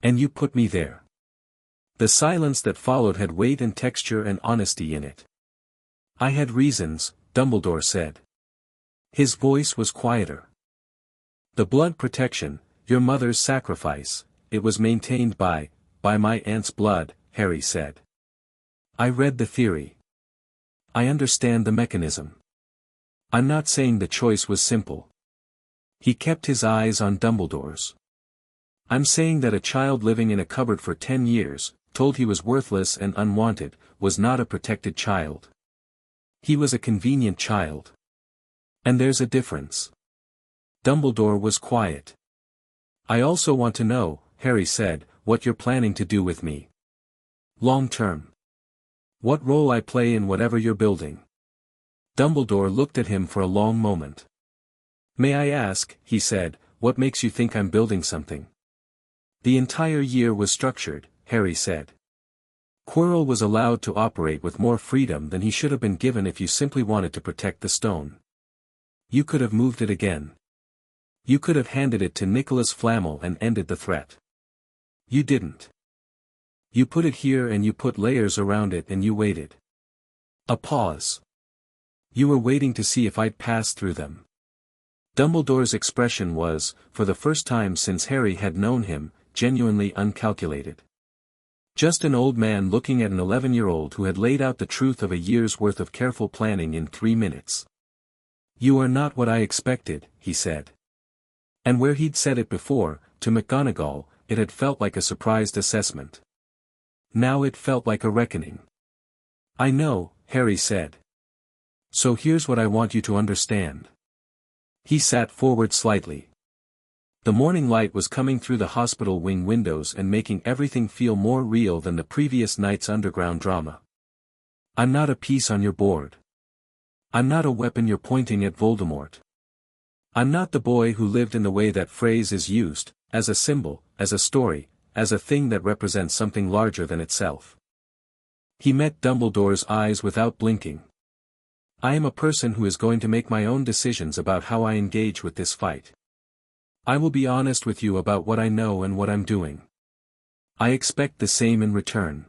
"And you put me there." The silence that followed had weight and texture and honesty in it. "I had reasons," Dumbledore said. His voice was quieter. The blood protection, your mother's sacrifice, it was maintained by my aunt's blood, Harry said. I read the theory. I understand the mechanism. I'm not saying the choice was simple. He kept his eyes on Dumbledore's. I'm saying that a child living in a cupboard for 10 years, told he was worthless and unwanted, was not a protected child. He was a convenient child. And there's a difference. Dumbledore was quiet. I also want to know, Harry said, what you're planning to do with me. Long term. What role I play in whatever you're building. Dumbledore looked at him for a long moment. May I ask, he said, what makes you think I'm building something? The entire year was structured, Harry said. Quirrell was allowed to operate with more freedom than he should have been given if you simply wanted to protect the stone. You could have moved it again. You could have handed it to Nicholas Flamel and ended the threat. You didn't. You put it here and you put layers around it and you waited. A pause. You were waiting to see if I'd pass through them. Dumbledore's expression was, for the first time since Harry had known him, genuinely uncalculated. Just an old man looking at an 11-year-old who had laid out the truth of a year's worth of careful planning in 3 minutes. You are not what I expected, he said. And where he'd said it before, to McGonagall, it had felt like a surprised assessment. Now it felt like a reckoning. I know, Harry said. So here's what I want you to understand. He sat forward slightly. The morning light was coming through the hospital wing windows and making everything feel more real than the previous night's underground drama. I'm not a piece on your board. I'm not a weapon you're pointing at Voldemort. I'm not the boy who lived in the way that phrase is used, as a symbol, as a story, as a thing that represents something larger than itself. He met Dumbledore's eyes without blinking. I am a person who is going to make my own decisions about how I engage with this fight. I will be honest with you about what I know and what I'm doing. I expect the same in return.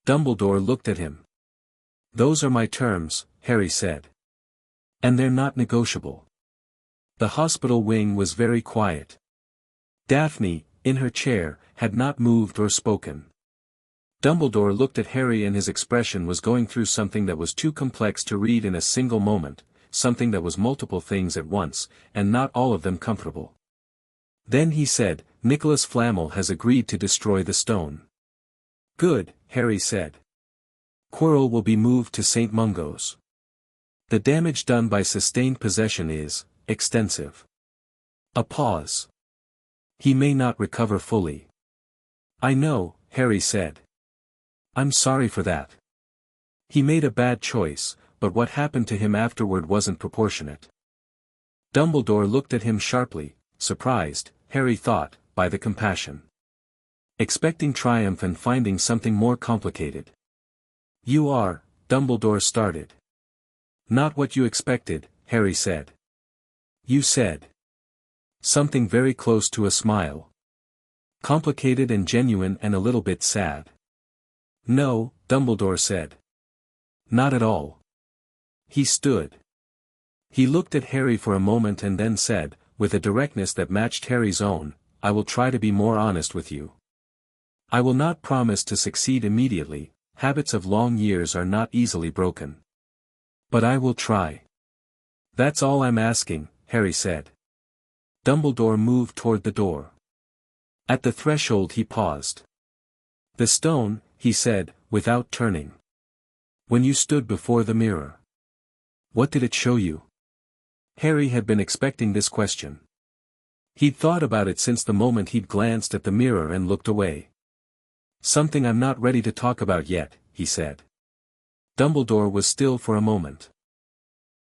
Dumbledore looked at him. Those are my terms, Harry said. And they're not negotiable. The hospital wing was very quiet. Daphne, in her chair, had not moved or spoken. Dumbledore looked at Harry and his expression was going through something that was too complex to read in a single moment, something that was multiple things at once, and not all of them comfortable. Then he said, Nicholas Flamel has agreed to destroy the stone. Good, Harry said. Quirrell will be moved to St. Mungo's. The damage done by sustained possession is extensive. A pause. He may not recover fully. I know, Harry said. I'm sorry for that. He made a bad choice, but what happened to him afterward wasn't proportionate. Dumbledore looked at him sharply, surprised, Harry thought, by the compassion. Expecting triumph and finding something more complicated. You are, Dumbledore started. Not what you expected, Harry said. You said. Something very close to a smile. Complicated and genuine and a little bit sad. No, Dumbledore said. Not at all. He stood. He looked at Harry for a moment and then said, with a directness that matched Harry's own, I will try to be more honest with you. I will not promise to succeed immediately, habits of long years are not easily broken. But I will try. That's all I'm asking, Harry said. Dumbledore moved toward the door. At the threshold he paused. The stone, he said, without turning. When you stood before the mirror. What did it show you? Harry had been expecting this question. He'd thought about it since the moment he'd glanced at the mirror and looked away. Something I'm not ready to talk about yet, he said. Dumbledore was still for a moment.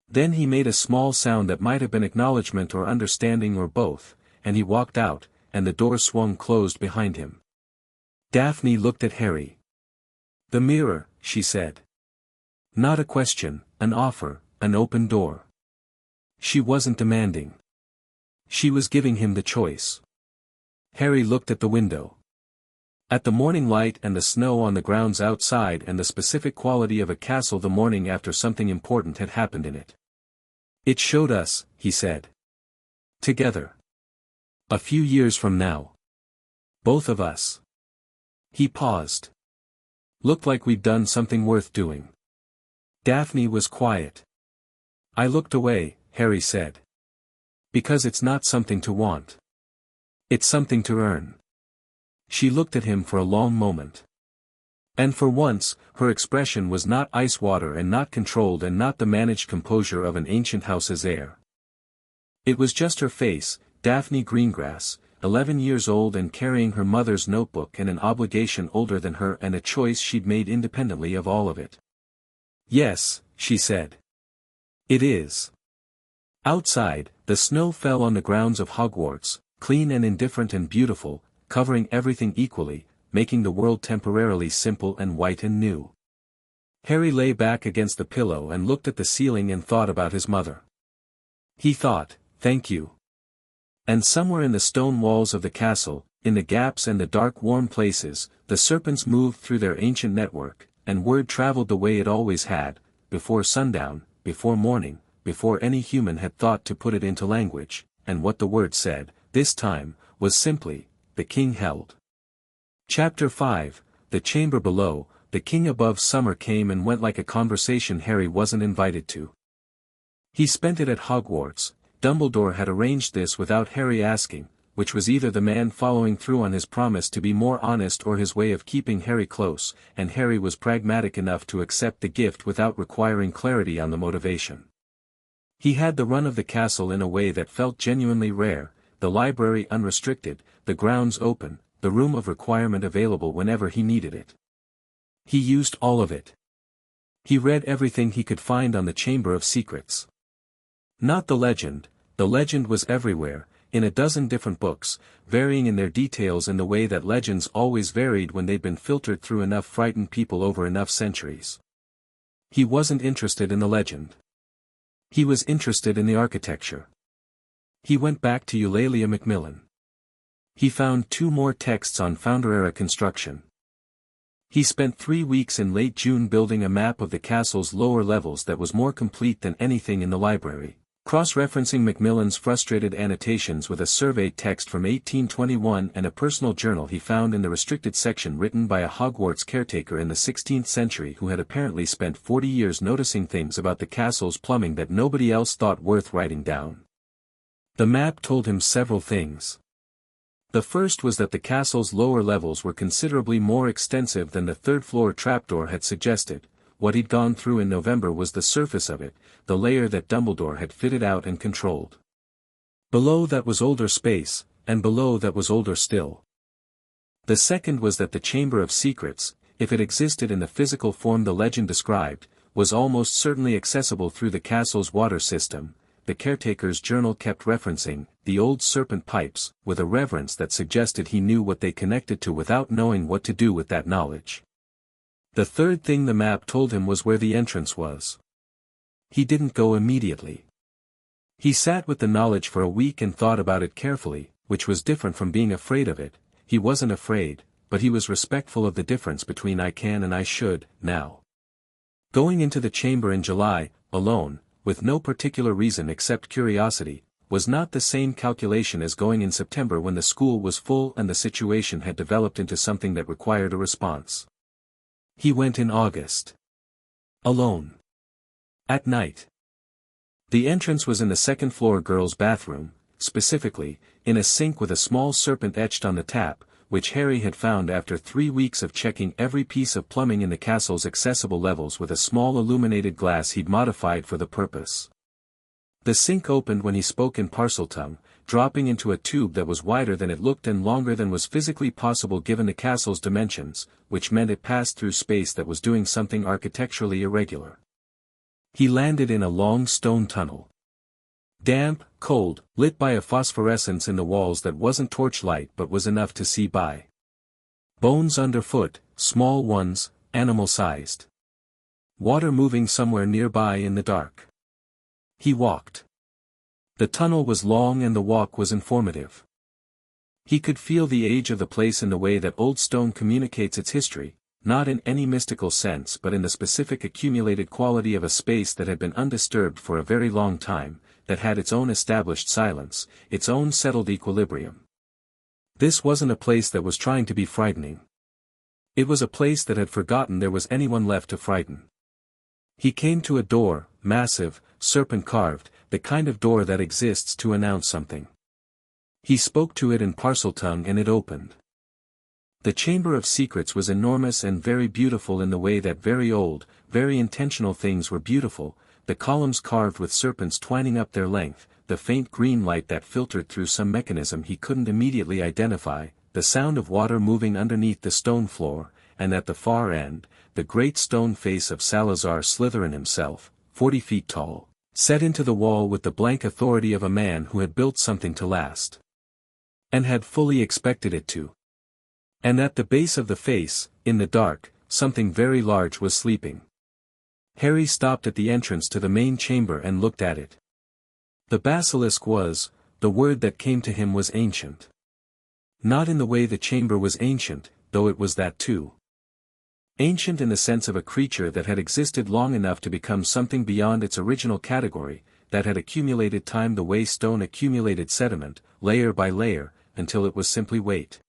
Then he made a small sound that might have been acknowledgement or understanding or both, and he walked out, and the door swung closed behind him. Daphne looked at Harry. The mirror, she said. Not a question, an offer, an open door. She wasn't demanding. She was giving him the choice. Harry looked at the window. At the morning light and the snow on the grounds outside and the specific quality of a castle the morning after something important had happened in it. It showed us, he said. Together. A few years from now. Both of us. He paused. Looked like we'd done something worth doing. Daphne was quiet. I looked away, Harry said. Because it's not something to want. It's something to earn. She looked at him for a long moment. And for once, her expression was not ice water and not controlled and not the managed composure of an ancient house's heir. It was just her face, Daphne Greengrass, 11 years old and carrying her mother's notebook and an obligation older than her and a choice she'd made independently of all of it. Yes, she said. It is. Outside, the snow fell on the grounds of Hogwarts, clean and indifferent and beautiful, covering everything equally, making the world temporarily simple and white and new. Harry lay back against the pillow and looked at the ceiling and thought about his mother. He thought, thank you. And somewhere in the stone walls of the castle, in the gaps and the dark warm places, the serpents moved through their ancient network, and word traveled the way it always had, before sundown, before morning, before any human had thought to put it into language, and what the word said, this time, was simply, the king held. Chapter 5, The Chamber Below. The king above. Summer came and went like a conversation Harry wasn't invited to. He spent it at Hogwarts. Dumbledore had arranged this without Harry asking, which was either the man following through on his promise to be more honest or his way of keeping Harry close, and Harry was pragmatic enough to accept the gift without requiring clarity on the motivation. He had the run of the castle in a way that felt genuinely rare, the library unrestricted, the grounds open, the room of requirement available whenever he needed it. He used all of it. He read everything he could find on the Chamber of Secrets. Not the legend was everywhere, in a dozen different books, varying in their details in the way that legends always varied when they'd been filtered through enough frightened people over enough centuries. He wasn't interested in the legend. He was interested in the architecture. He went back to Eulalia Macmillan. He found 2 more texts on Founder-era construction. He spent 3 weeks in late June building a map of the castle's lower levels that was more complete than anything in the library, cross-referencing Macmillan's frustrated annotations with a survey text from 1821 and a personal journal he found in the restricted section written by a Hogwarts caretaker in the 16th century who had apparently spent 40 years noticing things about the castle's plumbing that nobody else thought worth writing down. The map told him several things. The first was that the castle's lower levels were considerably more extensive than the third-floor trapdoor had suggested. What he'd gone through in November was the surface of it, the layer that Dumbledore had fitted out and controlled. Below that was older space, and below that was older still. The second was that the Chamber of Secrets, if it existed in the physical form the legend described, was almost certainly accessible through the castle's water system. The caretaker's journal kept referencing the old serpent pipes, with a reverence that suggested he knew what they connected to without knowing what to do with that knowledge. The third thing the map told him was where the entrance was. He didn't go immediately. He sat with the knowledge for a week and thought about it carefully, which was different from being afraid of it. He wasn't afraid, but he was respectful of the difference between I can and I should, now. Going into the chamber in July, alone, with no particular reason except curiosity, was not the same calculation as going in September when the school was full and the situation had developed into something that required a response. He went in August. Alone. At night. The entrance was in the second-floor girls' bathroom, specifically, in a sink with a small serpent etched on the tap, which Harry had found after 3 weeks of checking every piece of plumbing in the castle's accessible levels with a small illuminated glass he'd modified for the purpose. The sink opened when he spoke in Parseltongue, dropping into a tube that was wider than it looked and longer than was physically possible given the castle's dimensions, which meant it passed through space that was doing something architecturally irregular. He landed in a long stone tunnel. Damp, cold, lit by a phosphorescence in the walls that wasn't torchlight but was enough to see by. Bones underfoot, small ones, animal-sized. Water moving somewhere nearby in the dark. He walked. The tunnel was long and the walk was informative. He could feel the age of the place in the way that old stone communicates its history, not in any mystical sense but in the specific accumulated quality of a space that had been undisturbed for a very long time, that had its own established silence, its own settled equilibrium. This wasn't a place that was trying to be frightening. It was a place that had forgotten there was anyone left to frighten. He came to a door, massive, serpent-carved, the kind of door that exists to announce something. He spoke to it in Parseltongue and it opened. The Chamber of Secrets was enormous and very beautiful in the way that very old, very intentional things were beautiful, the columns carved with serpents twining up their length, the faint green light that filtered through some mechanism he couldn't immediately identify, the sound of water moving underneath the stone floor, and at the far end, the great stone face of Salazar Slytherin himself, 40 feet tall, set into the wall with the blank authority of a man who had built something to last. And had fully expected it to. And at the base of the face, in the dark, something very large was sleeping. Harry stopped at the entrance to the main chamber and looked at it. The basilisk was, the word that came to him was ancient. Not in the way the chamber was ancient, though it was that too. Ancient in the sense of a creature that had existed long enough to become something beyond its original category, that had accumulated time the way stone accumulated sediment, layer by layer, until it was simply weight.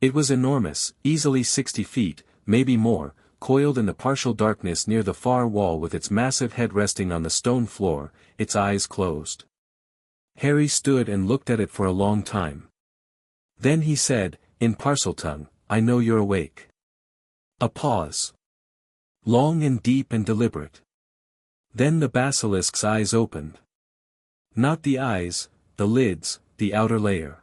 It was enormous, easily 60 feet, maybe more, coiled in the partial darkness near the far wall with its massive head resting on the stone floor, its eyes closed. Harry stood and looked at it for a long time. Then he said, in Parseltongue, "I know you're awake." A pause. Long and deep and deliberate. Then the basilisk's eyes opened. Not the eyes, the lids, the outer layer.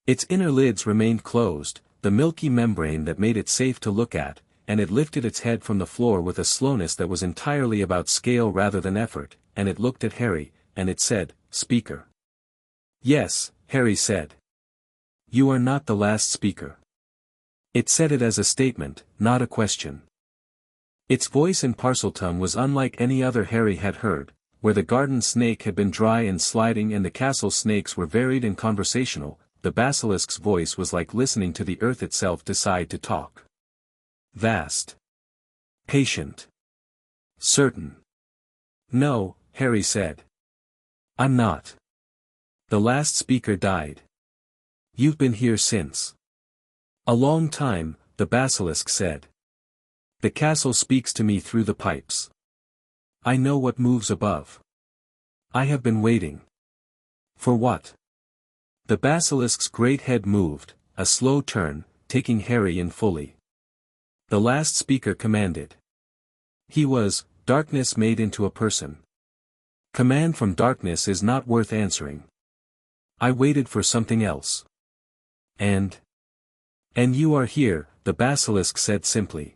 Its inner lids remained closed, the milky membrane that made it safe to look at, and it lifted its head from the floor with a slowness that was entirely about scale rather than effort, and it looked at Harry, and it said, "Speaker." "Yes," Harry said. "You are not the last speaker." It said it as a statement, not a question. Its voice in Parseltongue was unlike any other Harry had heard, where the garden snake had been dry and sliding and the castle snakes were varied and conversational. The basilisk's voice was like listening to the earth itself decide to talk. Vast. Patient. Certain. "No," Harry said. "I'm not. The last speaker died. You've been here since." "A long time," the basilisk said. "The castle speaks to me through the pipes. I know what moves above. I have been waiting." "For what?" The basilisk's great head moved, a slow turn, taking Harry in fully. The last speaker commanded. He was, darkness made into a person. Command from darkness is not worth answering. I waited for something else. And you are here, the basilisk said simply.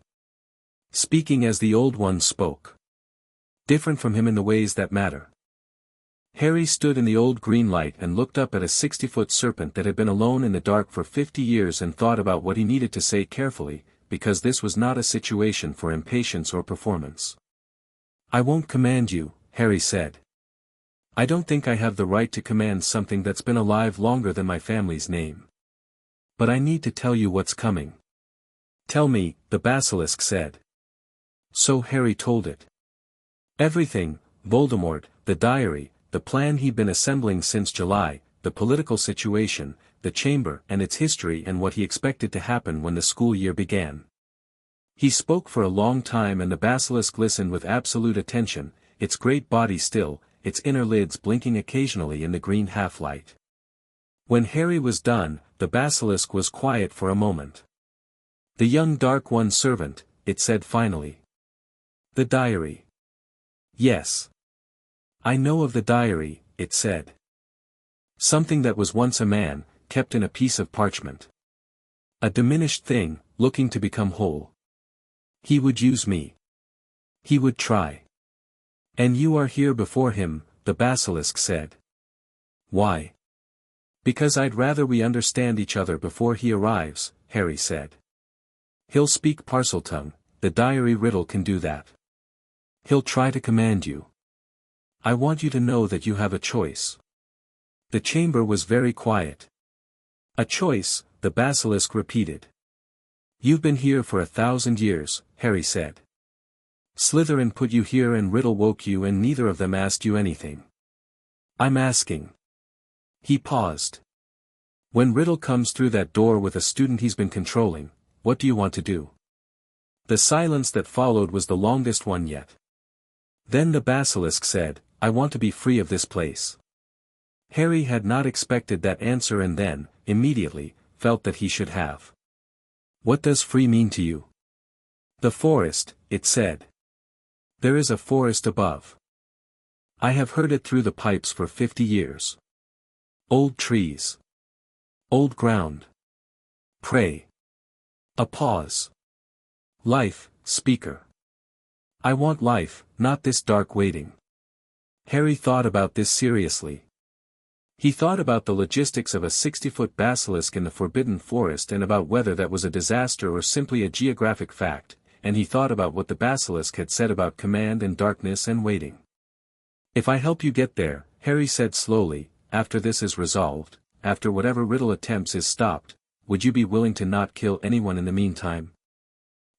Speaking as the old ones spoke. Different from him in the ways that matter. Harry stood in the old green light and looked up at a 60-foot serpent that had been alone in the dark for 50 years and thought about what he needed to say carefully, because this was not a situation for impatience or performance. "I won't command you," Harry said. "I don't think I have the right to command something that's been alive longer than my family's name. But I need to tell you what's coming." "Tell me," the basilisk said. So Harry told it. Everything, Voldemort, the diary, the plan he'd been assembling since July, the political situation, the chamber and its history and what he expected to happen when the school year began. He spoke for a long time and the basilisk listened with absolute attention, its great body still, its inner lids blinking occasionally in the green half-light. When Harry was done, the basilisk was quiet for a moment. "The young Dark One servant," it said finally. "The diary." "Yes. I know of the diary," it said. "Something that was once a man, kept in a piece of parchment. A diminished thing, looking to become whole. He would use me. He would try. And you are here before him," the basilisk said. "Why?" "Because I'd rather we understand each other before he arrives," Harry said. "He'll speak Parseltongue, the diary riddle can do that. He'll try to command you. I want you to know that you have a choice." The chamber was very quiet. "A choice," the basilisk repeated. You've been here for 1,000 years, Harry said. Slytherin put you here and Riddle woke you and neither of them asked you anything. I'm asking. He paused. When Riddle comes through that door with a student he's been controlling, what do you want to do? The silence that followed was the longest one yet. Then the basilisk said, I want to be free of this place. Harry had not expected that answer and then, immediately, felt that he should have. What does free mean to you? The forest, it said. There is a forest above. I have heard it through the pipes for 50 years. Old trees. Old ground. Pray. A pause. Life, speaker. I want life, not this dark waiting. Harry thought about this seriously. He thought about the logistics of a 60-foot basilisk in the Forbidden Forest and about whether that was a disaster or simply a geographic fact, and he thought about what the basilisk had said about command and darkness and waiting. If I help you get there, Harry said slowly, after this is resolved, after whatever Riddle attempts is stopped, would you be willing to not kill anyone in the meantime?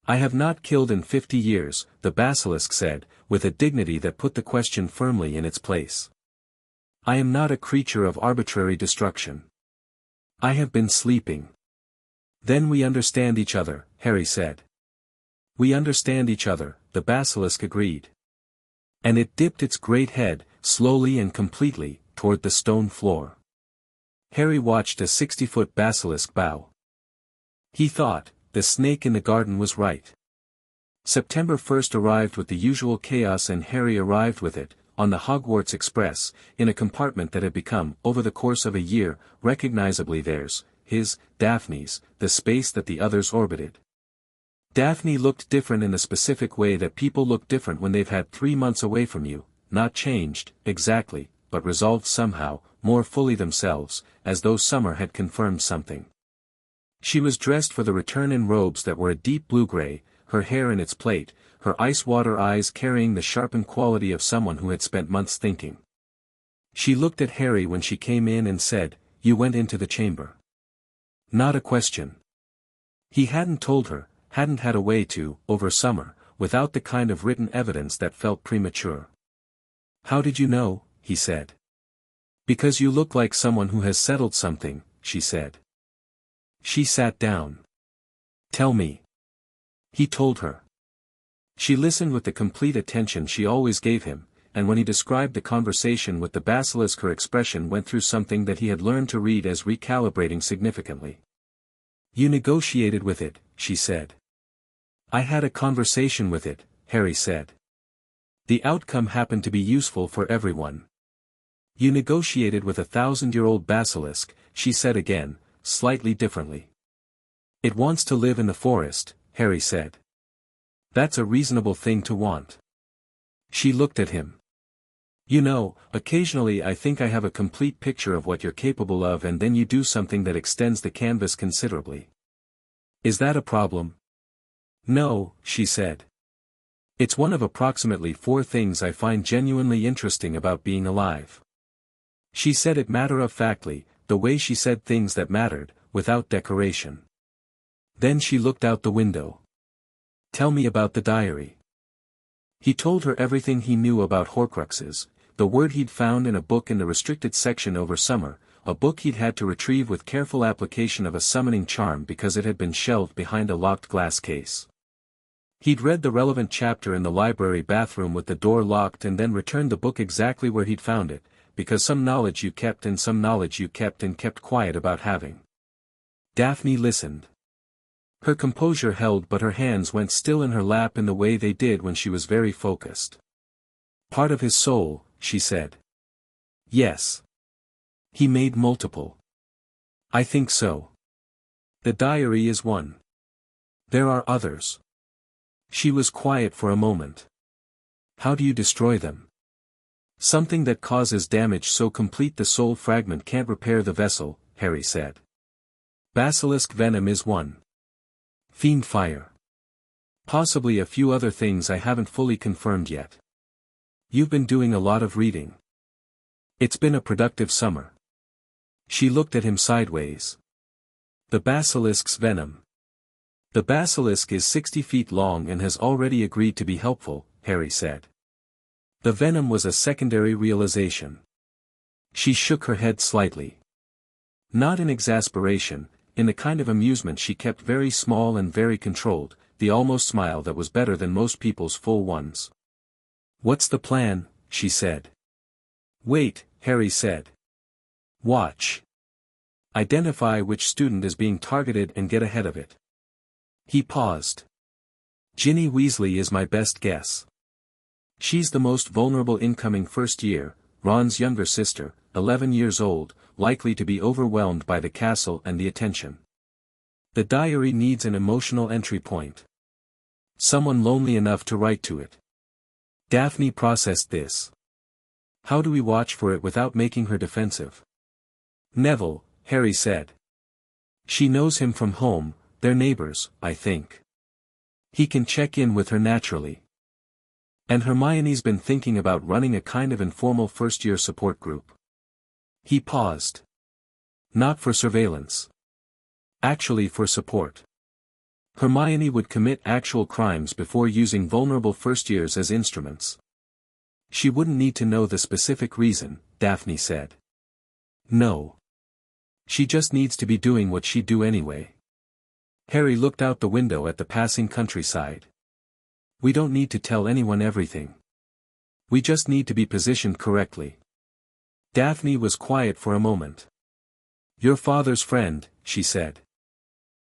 I have not killed in 50 years, the basilisk said, with a dignity that put the question firmly in its place. I am not a creature of arbitrary destruction. I have been sleeping. Then we understand each other, Harry said. We understand each other, the basilisk agreed. And it dipped its great head, slowly and completely, toward the stone floor. Harry watched a 60-foot basilisk bow. He thought, the snake in the garden was right. September 1st arrived with the usual chaos and Harry arrived with it, on the Hogwarts Express, in a compartment that had become, over the course of a year, recognizably theirs, his, Daphne's, the space that the others orbited. Daphne looked different in the specific way that people look different when they've had 3 months away from you, not changed, exactly, but resolved somehow, more fully themselves, as though summer had confirmed something. She was dressed for the return in robes that were a deep blue-gray, her hair in its plait, her ice-water eyes carrying the sharpened quality of someone who had spent months thinking. She looked at Harry when she came in and said, "You went into the chamber." Not a question. He hadn't told her, hadn't had a way to, over summer, without the kind of written evidence that felt premature. "How did you know?" he said. "Because you look like someone who has settled something," she said. She sat down. "Tell me." He told her. She listened with the complete attention she always gave him, and when he described the conversation with the basilisk her expression went through something that he had learned to read as recalibrating significantly. "You negotiated with it," she said. "I had a conversation with it," Harry said. "The outcome happened to be useful for everyone." "You negotiated with a 1,000-year-old basilisk," she said again, slightly differently. "It wants to live in the forest," Harry said. "That's a reasonable thing to want." She looked at him. "You know, occasionally I think I have a complete picture of what you're capable of and then you do something that extends the canvas considerably. Is that a problem?" "No," she said. "It's one of approximately 4 things I find genuinely interesting about being alive." She said it matter-of-factly, the way she said things that mattered, without decoration. Then she looked out the window. "Tell me about the diary." He told her everything he knew about Horcruxes, the word he'd found in a book in the restricted section over summer, a book he'd had to retrieve with careful application of a summoning charm because it had been shelved behind a locked glass case. He'd read the relevant chapter in the library bathroom with the door locked and then returned the book exactly where he'd found it, because some knowledge you kept and some knowledge you kept and kept quiet about having. Daphne listened. Her composure held but her hands went still in her lap in the way they did when she was very focused. "Part of his soul," she said. "Yes. He made multiple." "I think so. The diary is one. There are others." She was quiet for a moment. "How do you destroy them?" "Something that causes damage so complete the soul fragment can't repair the vessel," Harry said. "Basilisk venom is one. Fiend fire. Possibly a few other things I haven't fully confirmed yet." "You've been doing a lot of reading." "It's been a productive summer." She looked at him sideways. "The basilisk's venom. The basilisk is 60 feet long and has already agreed to be helpful, Harry said. The venom was a secondary realization. She shook her head slightly. Not in exasperation, in the kind of amusement she kept very small and very controlled, the almost smile that was better than most people's full ones. "What's the plan?" she said. "Wait," Harry said. "Watch. Identify which student is being targeted and get ahead of it." He paused. "Ginny Weasley is my best guess. She's the most vulnerable incoming first year, Ron's younger sister, 11 years old, likely to be overwhelmed by the castle and the attention. The diary needs an emotional entry point. Someone lonely enough to write to it." Daphne processed this. "How do we watch for it without making her defensive?" "Neville," Harry said. "She knows him from home, they're neighbors, I think. He can check in with her naturally. And Hermione's been thinking about running a kind of informal first-year support group." He paused. "Not for surveillance. Actually for support. Hermione would commit actual crimes before using vulnerable first-years as instruments." "She wouldn't need to know the specific reason," Daphne said. "No. She just needs to be doing what she'd do anyway." Harry looked out the window at the passing countryside. "We don't need to tell anyone everything. We just need to be positioned correctly." Daphne was quiet for a moment. "Your father's friend," she said.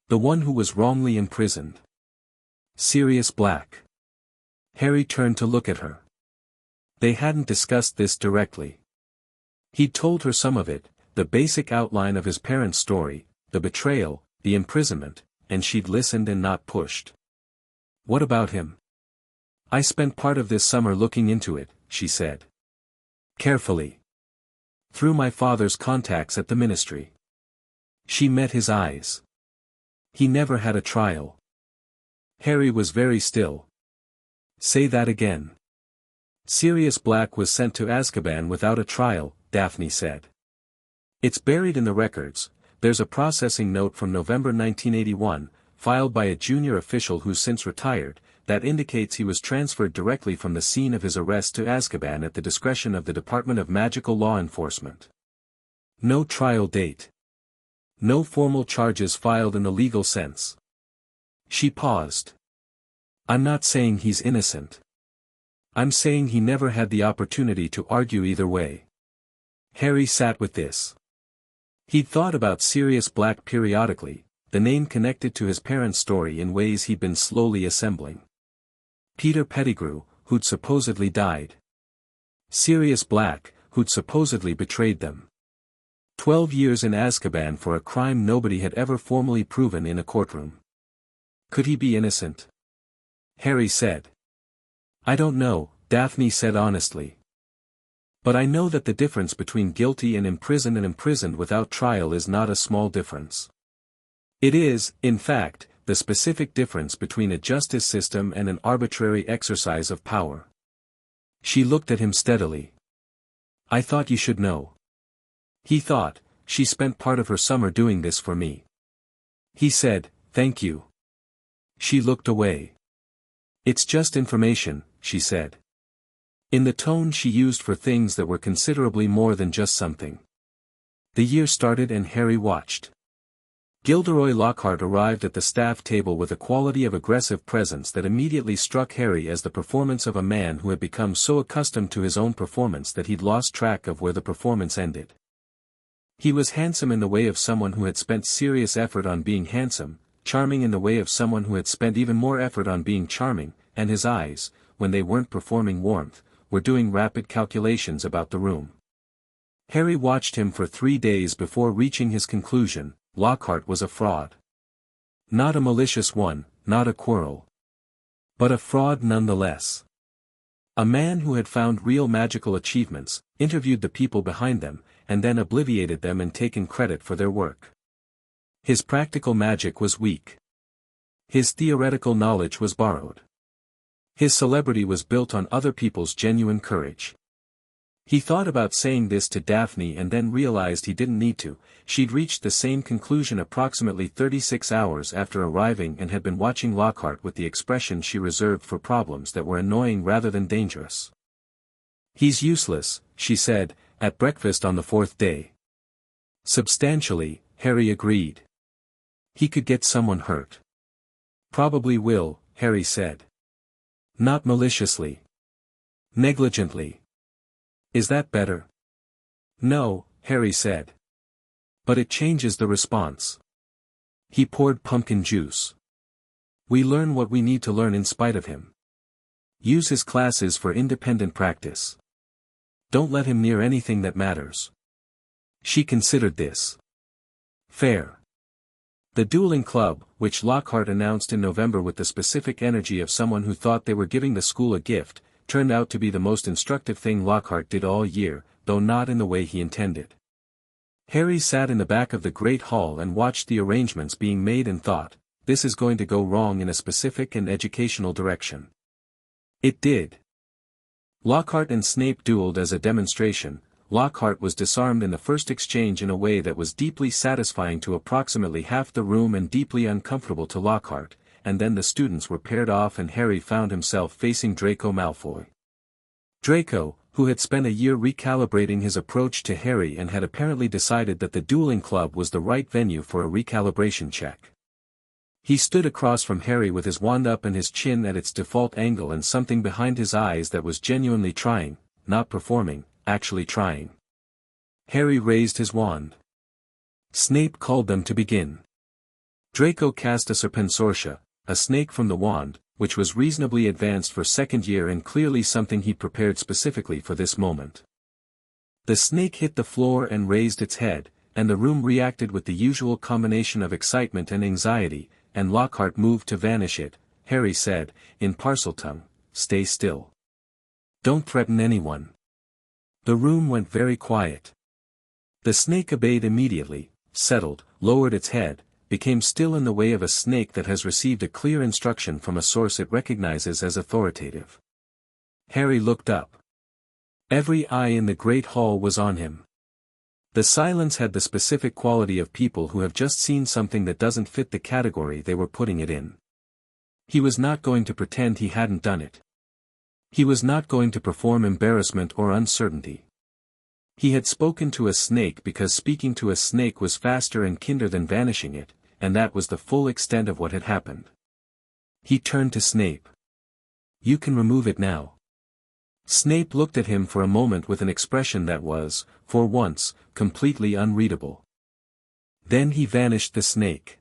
"The one who was wrongly imprisoned. Sirius Black." Harry turned to look at her. They hadn't discussed this directly. He'd told her some of it, the basic outline of his parents' story, the betrayal, the imprisonment, and she'd listened and not pushed. "What about him?" "I spent part of this summer looking into it," she said. "Carefully. Through my father's contacts at the ministry." She met his eyes. "He never had a trial." Harry was very still. "Say that again." "Sirius Black was sent to Azkaban without a trial," Daphne said. "It's buried in the records. There's a processing note from November 1981, filed by a junior official who's since retired, that indicates he was transferred directly from the scene of his arrest to Azkaban at the discretion of the Department of Magical Law Enforcement. No trial date. No formal charges filed in the legal sense." She paused. "I'm not saying he's innocent. I'm saying he never had the opportunity to argue either way." Harry sat with this. He'd thought about Sirius Black periodically, the name connected to his parents' story in ways he'd been slowly assembling. Peter Pettigrew, who'd supposedly died. Sirius Black, who'd supposedly betrayed them. 12 years in Azkaban for a crime nobody had ever formally proven in a courtroom. Could he be innocent? Harry said. "I don't know," Daphne said honestly. "But I know that the difference between guilty and imprisoned without trial is not a small difference. It is, in fact, the specific difference between a justice system and an arbitrary exercise of power." She looked at him steadily. "I thought you should know." He thought, "She spent part of her summer doing this for me." He said, "Thank you." She looked away. "It's just information," she said. In the tone she used for things that were considerably more than just something. The year started and Harry watched. Gilderoy Lockhart arrived at the staff table with a quality of aggressive presence that immediately struck Harry as the performance of a man who had become so accustomed to his own performance that he'd lost track of where the performance ended. He was handsome in the way of someone who had spent serious effort on being handsome, charming in the way of someone who had spent even more effort on being charming, and his eyes, when they weren't performing warmth, were doing rapid calculations about the room. Harry watched him for 3 days before reaching his conclusion: Lockhart was a fraud. Not a malicious one, not a quarrel. But a fraud nonetheless. A man who had found real magical achievements, interviewed the people behind them, and then obliviated them and taken credit for their work. His practical magic was weak. His theoretical knowledge was borrowed. His celebrity was built on other people's genuine courage. He thought about saying this to Daphne and then realized he didn't need to. She'd reached the same conclusion approximately 36 hours after arriving and had been watching Lockhart with the expression she reserved for problems that were annoying rather than dangerous. "He's useless," she said, at breakfast on the fourth day. "Substantially," Harry agreed. "He could get someone hurt." "Probably will," Harry said. "Not maliciously. Negligently. Is that better?" "No," Harry said. "But it changes the response." He poured pumpkin juice. "We learn what we need to learn in spite of him. Use his classes for independent practice. Don't let him near anything that matters." She considered this. Fair. The dueling club, which Lockhart announced in November with the specific energy of someone who thought they were giving the school a gift, turned out to be the most instructive thing Lockhart did all year, though not in the way he intended. Harry sat in the back of the great hall and watched the arrangements being made and thought, this is going to go wrong in a specific and educational direction. It did. Lockhart and Snape dueled as a demonstration. Lockhart was disarmed in the first exchange in a way that was deeply satisfying to approximately half the room and deeply uncomfortable to Lockhart, and then the students were paired off and Harry found himself facing Draco Malfoy. Draco, who had spent a year recalibrating his approach to Harry and had apparently decided that the dueling club was the right venue for a recalibration check. He stood across from Harry with his wand up and his chin at its default angle and something behind his eyes that was genuinely trying, not performing, actually trying. Harry raised his wand. Snape called them to begin. Draco cast a Serpensortia, a snake from the wand, which was reasonably advanced for second year and clearly something he prepared specifically for this moment. The snake hit the floor and raised its head, and the room reacted with the usual combination of excitement and anxiety, and Lockhart moved to vanish it. Harry said, in Parseltongue, "Stay still. Don't threaten anyone." The room went very quiet. The snake obeyed immediately, settled, lowered its head, became still in the way of a snake that has received a clear instruction from a source it recognizes as authoritative. Harry looked up. Every eye in the great hall was on him. The silence had the specific quality of people who have just seen something that doesn't fit the category they were putting it in. He was not going to pretend he hadn't done it. He was not going to perform embarrassment or uncertainty. He had spoken to a snake because speaking to a snake was faster and kinder than vanishing it, and that was the full extent of what had happened. He turned to Snape. "You can remove it now." Snape looked at him for a moment with an expression that was, for once, completely unreadable. Then he vanished the snake.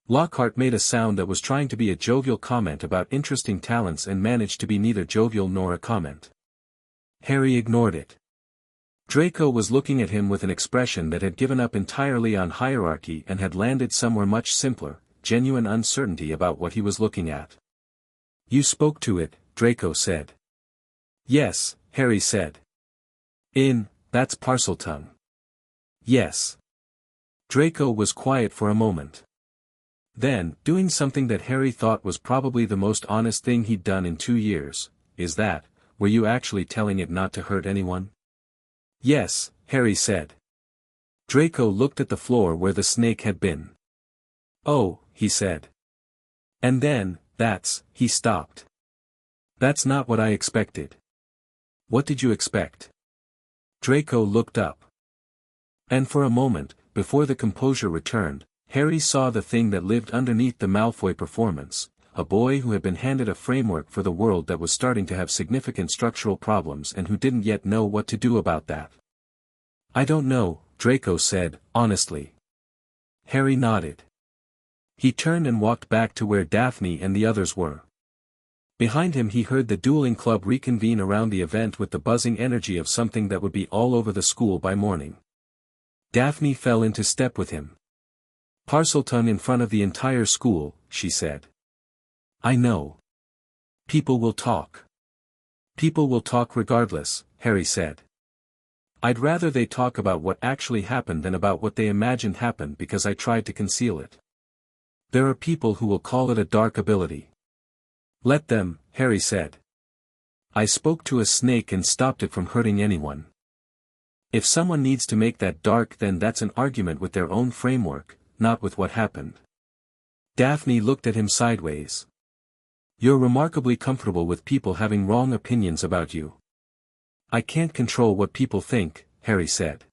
Lockhart made a sound that was trying to be a jovial comment about interesting talents and managed to be neither jovial nor a comment. Harry ignored it. Draco was looking at him with an expression that had given up entirely on hierarchy and had landed somewhere much simpler, genuine uncertainty about what he was looking at. "You spoke to it," Draco said. "Yes," Harry said. That's Parseltongue." "Yes." Draco was quiet for a moment. Then, doing something that Harry thought was probably the most honest thing he'd done in 2 years, were you actually telling it not to hurt anyone?" "Yes," Harry said. Draco looked at the floor where the snake had been. "Oh," he said. And then, he stopped. "That's not what I expected." "What did you expect?" Draco looked up. And for a moment, before the composure returned, Harry saw the thing that lived underneath the Malfoy performance, a boy who had been handed a framework for the world that was starting to have significant structural problems and who didn't yet know what to do about that. "I don't know," Draco said, honestly. Harry nodded. He turned and walked back to where Daphne and the others were. Behind him he heard the dueling club reconvene around the event with the buzzing energy of something that would be all over the school by morning. Daphne fell into step with him. "Parseltongue in front of the entire school," she said. "I know. People will talk." "People will talk regardless," Harry said. "I'd rather they talk about what actually happened than about what they imagined happened because I tried to conceal it. There are people who will call it a dark ability." "Let them," Harry said. I spoke to a snake and stopped it from hurting anyone. If someone needs to make that dark, then that's an argument with their own framework, not with what happened. Daphne looked at him sideways. You're remarkably comfortable with people having wrong opinions about you. I can't control what people think, Harry said.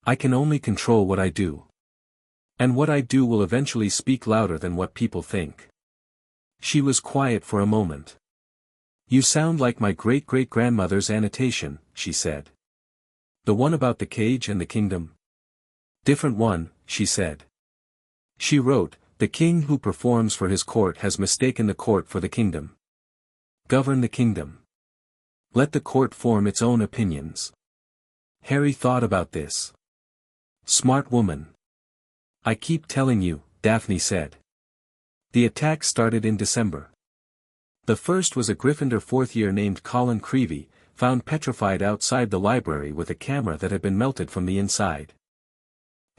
I can only control what I do. And what I do will eventually speak louder than what people think. She was quiet for a moment. You sound like my great-great-grandmother's annotation, she said. The one about the cage and the kingdom? Different one, she said. She wrote, the king who performs for his court has mistaken the court for the kingdom. Govern the kingdom. Let the court form its own opinions. Harry thought about this. Smart woman. I keep telling you, Daphne said. The attack started in December. The first was a Gryffindor fourth year named Colin Creevey, found petrified outside the library with a camera that had been melted from the inside.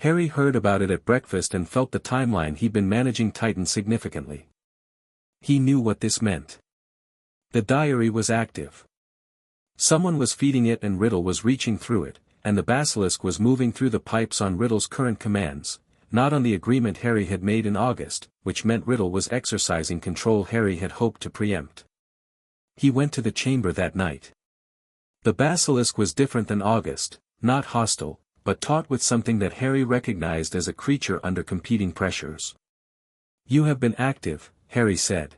Harry heard about it at breakfast and felt the timeline he'd been managing tightened significantly. He knew what this meant. The diary was active. Someone was feeding it and Riddle was reaching through it, and the basilisk was moving through the pipes on Riddle's current commands, not on the agreement Harry had made in August, which meant Riddle was exercising control Harry had hoped to preempt. He went to the chamber that night. The basilisk was different than August, not hostile, but taut with something that Harry recognized as a creature under competing pressures. You have been active, Harry said.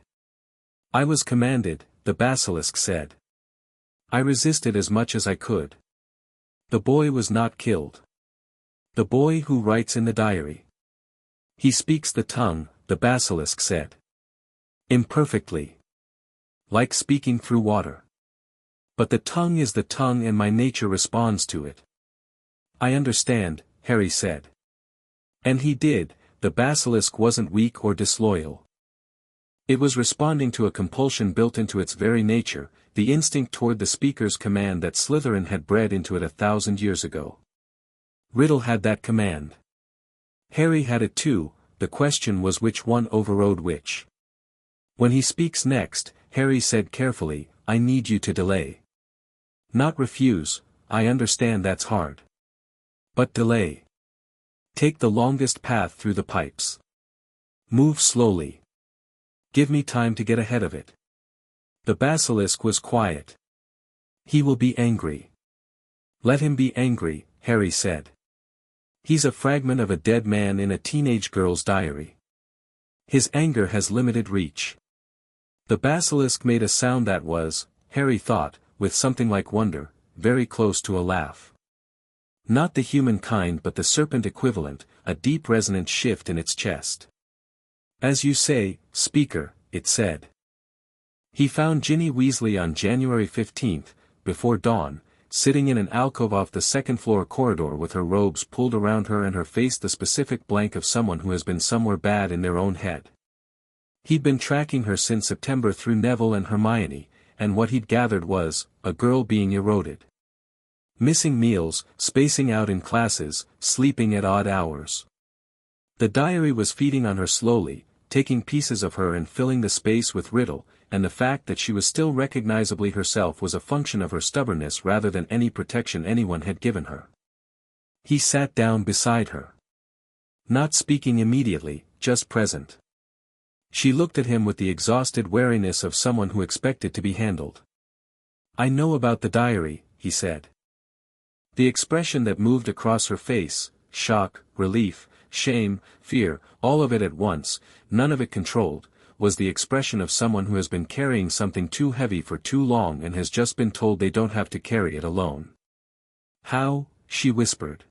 I was commanded, the basilisk said. I resisted as much as I could. The boy was not killed. The boy who writes in the diary. He speaks the tongue, the basilisk said. Imperfectly. Like speaking through water. But the tongue is the tongue and my nature responds to it. I understand, Harry said. And he did, the basilisk wasn't weak or disloyal. It was responding to a compulsion built into its very nature, the instinct toward the speaker's command that Slytherin had bred into it 1,000 years ago. Riddle had that command. Harry had it too, the question was which one overrode which. When he speaks next, Harry said carefully, I need you to delay. Not refuse, I understand that's hard. But delay. Take the longest path through the pipes. Move slowly. Give me time to get ahead of it. The basilisk was quiet. He will be angry. Let him be angry, Harry said. He's a fragment of a dead man in a teenage girl's diary. His anger has limited reach. The basilisk made a sound that was, Harry thought, with something like wonder, very close to a laugh. Not the human kind but the serpent equivalent, a deep resonant shift in its chest. As you say, speaker, it said. He found Ginny Weasley on January 15th, before dawn, sitting in an alcove off the second-floor corridor with her robes pulled around her and her face the specific blank of someone who has been somewhere bad in their own head. He'd been tracking her since September through Neville and Hermione, and what he'd gathered was, a girl being eroded. Missing meals, spacing out in classes, sleeping at odd hours. The diary was feeding on her slowly, taking pieces of her and filling the space with Riddle, and the fact that she was still recognizably herself was a function of her stubbornness rather than any protection anyone had given her. He sat down beside her. Not speaking immediately, just present. She looked at him with the exhausted wariness of someone who expected to be handled. I know about the diary, he said. The expression that moved across her face, shock, relief, shame, fear, all of it at once, none of it controlled, was the expression of someone who has been carrying something too heavy for too long and has just been told they don't have to carry it alone. How? She whispered.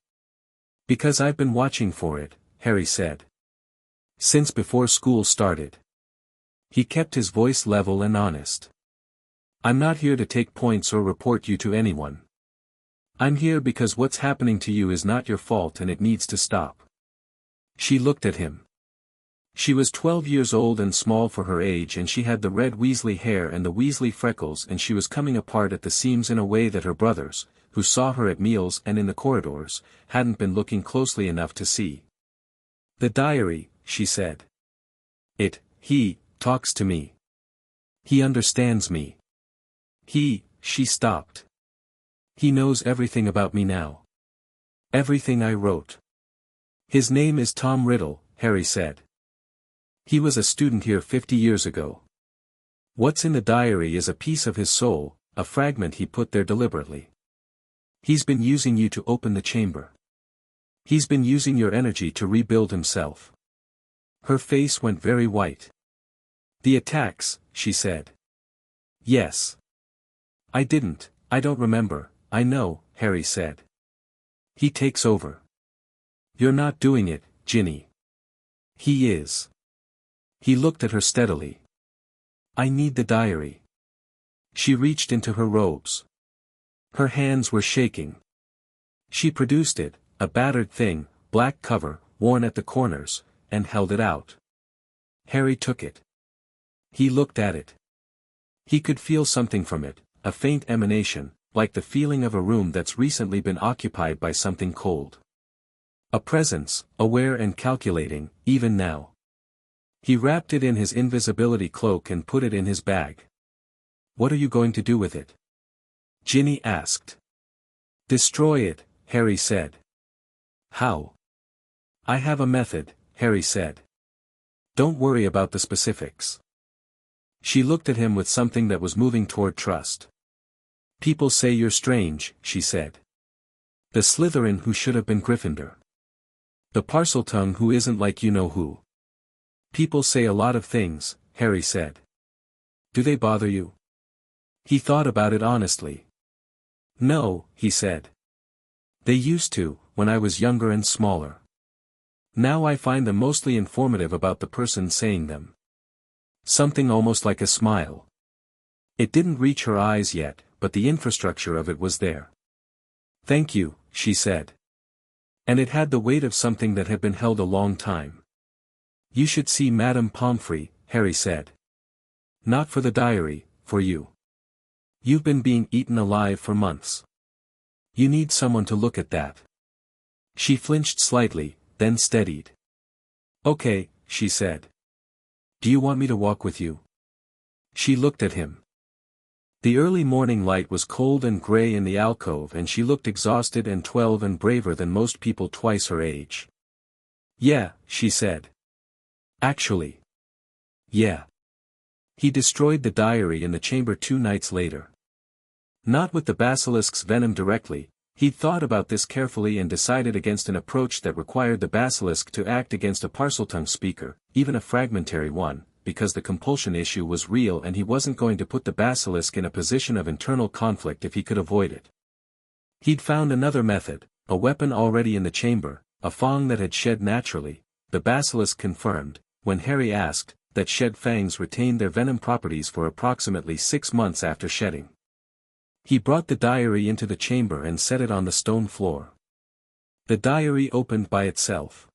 Because I've been watching for it, Harry said. Since before school started. He kept his voice level and honest. I'm not here to take points or report you to anyone. I'm here because what's happening to you is not your fault and it needs to stop. She looked at him. She was 12 years old and small for her age and she had the red Weasley hair and the Weasley freckles and she was coming apart at the seams in a way that her brothers, who saw her at meals and in the corridors, hadn't been looking closely enough to see. The diary, she said. He talks to me. He understands me. She stopped. He knows everything about me now. Everything I wrote. His name is Tom Riddle, Harry said. He was a student here 50 years ago. What's in the diary is a piece of his soul, a fragment he put there deliberately. He's been using you to open the chamber. He's been using your energy to rebuild himself. Her face went very white. The attacks, she said. Yes. I don't remember, I know, Harry said. He takes over. You're not doing it, Ginny. He is. He looked at her steadily. I need the diary. She reached into her robes. Her hands were shaking. She produced it, a battered thing, black cover, worn at the corners, and held it out. Harry took it. He looked at it. He could feel something from it, a faint emanation, like the feeling of a room that's recently been occupied by something cold. A presence, aware and calculating, even now. He wrapped it in his invisibility cloak and put it in his bag. What are you going to do with it? Ginny asked. Destroy it, Harry said. How? I have a method, Harry said. Don't worry about the specifics. She looked at him with something that was moving toward trust. People say you're strange, she said. The Slytherin who should have been Gryffindor. The Parseltongue who isn't like you know who. People say a lot of things, Harry said. Do they bother you? He thought about it honestly. No, he said. They used to, when I was younger and smaller. Now I find them mostly informative about the person saying them. Something almost like a smile. It didn't reach her eyes yet, but the infrastructure of it was there. Thank you, she said. And it had the weight of something that had been held a long time. You should see Madame Pomfrey, Harry said. Not for the diary, for you. You've been being eaten alive for months. You need someone to look at that. She flinched slightly, then steadied. Okay, she said. Do you want me to walk with you? She looked at him. The early morning light was cold and gray in the alcove and she looked exhausted and 12 and braver than most people twice her age. Yeah, she said. Actually. Yeah. He destroyed the diary in the chamber 2 nights later. Not with the basilisk's venom directly, he'd thought about this carefully and decided against an approach that required the basilisk to act against a Parseltongue speaker, even a fragmentary one, because the compulsion issue was real and he wasn't going to put the basilisk in a position of internal conflict if he could avoid it. He'd found another method, a weapon already in the chamber, a fang that had shed naturally, the basilisk confirmed, when Harry asked, that shed fangs retained their venom properties for approximately 6 months after shedding. He brought the diary into the chamber and set it on the stone floor. The diary opened by itself.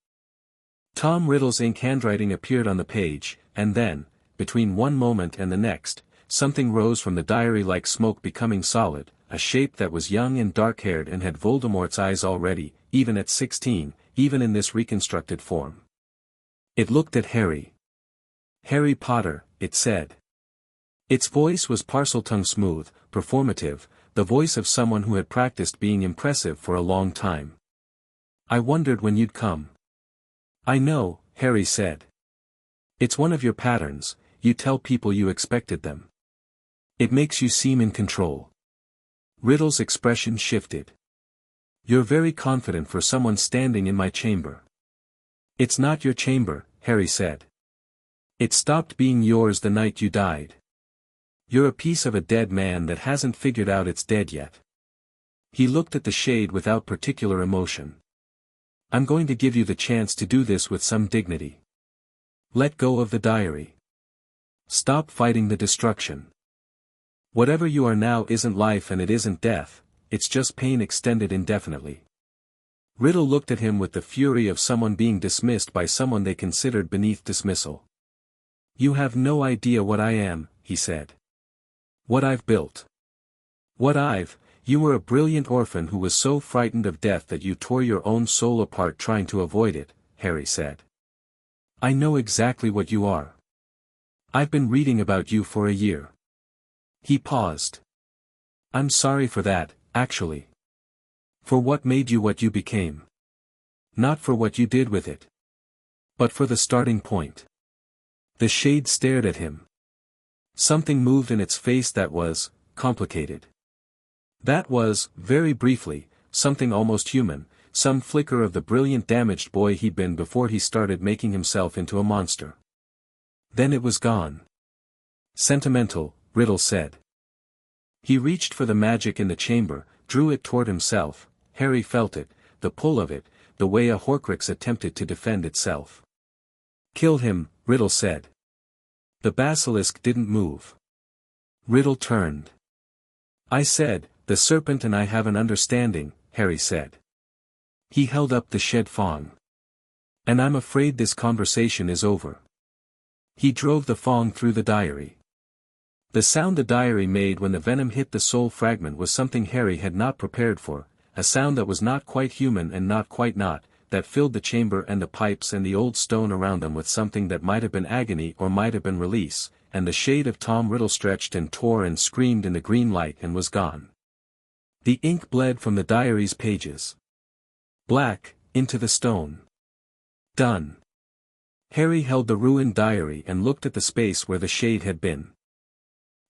Tom Riddle's ink handwriting appeared on the page, and then, between one moment and the next, something rose from the diary like smoke becoming solid, a shape that was young and dark-haired and had Voldemort's eyes already, even at 16, even in this reconstructed form. It looked at Harry. Harry Potter, it said. Its voice was Parseltongue smooth, performative, the voice of someone who had practiced being impressive for a long time. I wondered when you'd come. I know, Harry said. It's one of your patterns, you tell people you expected them. It makes you seem in control. Riddle's expression shifted. You're very confident for someone standing in my chamber. It's not your chamber, Harry said. It stopped being yours the night you died. You're a piece of a dead man that hasn't figured out it's dead yet. He looked at the shade without particular emotion. I'm going to give you the chance to do this with some dignity. Let go of the diary. Stop fighting the destruction. Whatever you are now isn't life and it isn't death, it's just pain extended indefinitely. Riddle looked at him with the fury of someone being dismissed by someone they considered beneath dismissal. You have no idea what I am, he said. What I've built. You were a brilliant orphan who was so frightened of death that you tore your own soul apart trying to avoid it, Harry said. I know exactly what you are. I've been reading about you for a year. He paused. I'm sorry for that, actually. For what made you what you became. Not for what you did with it. But for the starting point. The shade stared at him. Something moved in its face that was, complicated. That was, very briefly, something almost human, some flicker of the brilliant damaged boy he'd been before he started making himself into a monster. Then it was gone. Sentimental, Riddle said. He reached for the magic in the chamber, drew it toward himself. Harry felt it, the pull of it, the way a Horcrux attempted to defend itself. Kill him, Riddle said. The basilisk didn't move. Riddle turned. I said, the serpent and I have an understanding, Harry said. He held up the shed fong. And I'm afraid this conversation is over. He drove the fong through the diary. The sound the diary made when the venom hit the soul fragment was something Harry had not prepared for, a sound that was not quite human and not quite not, that filled the chamber and the pipes and the old stone around them with something that might have been agony or might have been release, and the shade of Tom Riddle stretched and tore and screamed in the green light and was gone. The ink bled from the diary's pages. Black, into the stone. Done. Harry held the ruined diary and looked at the space where the shade had been.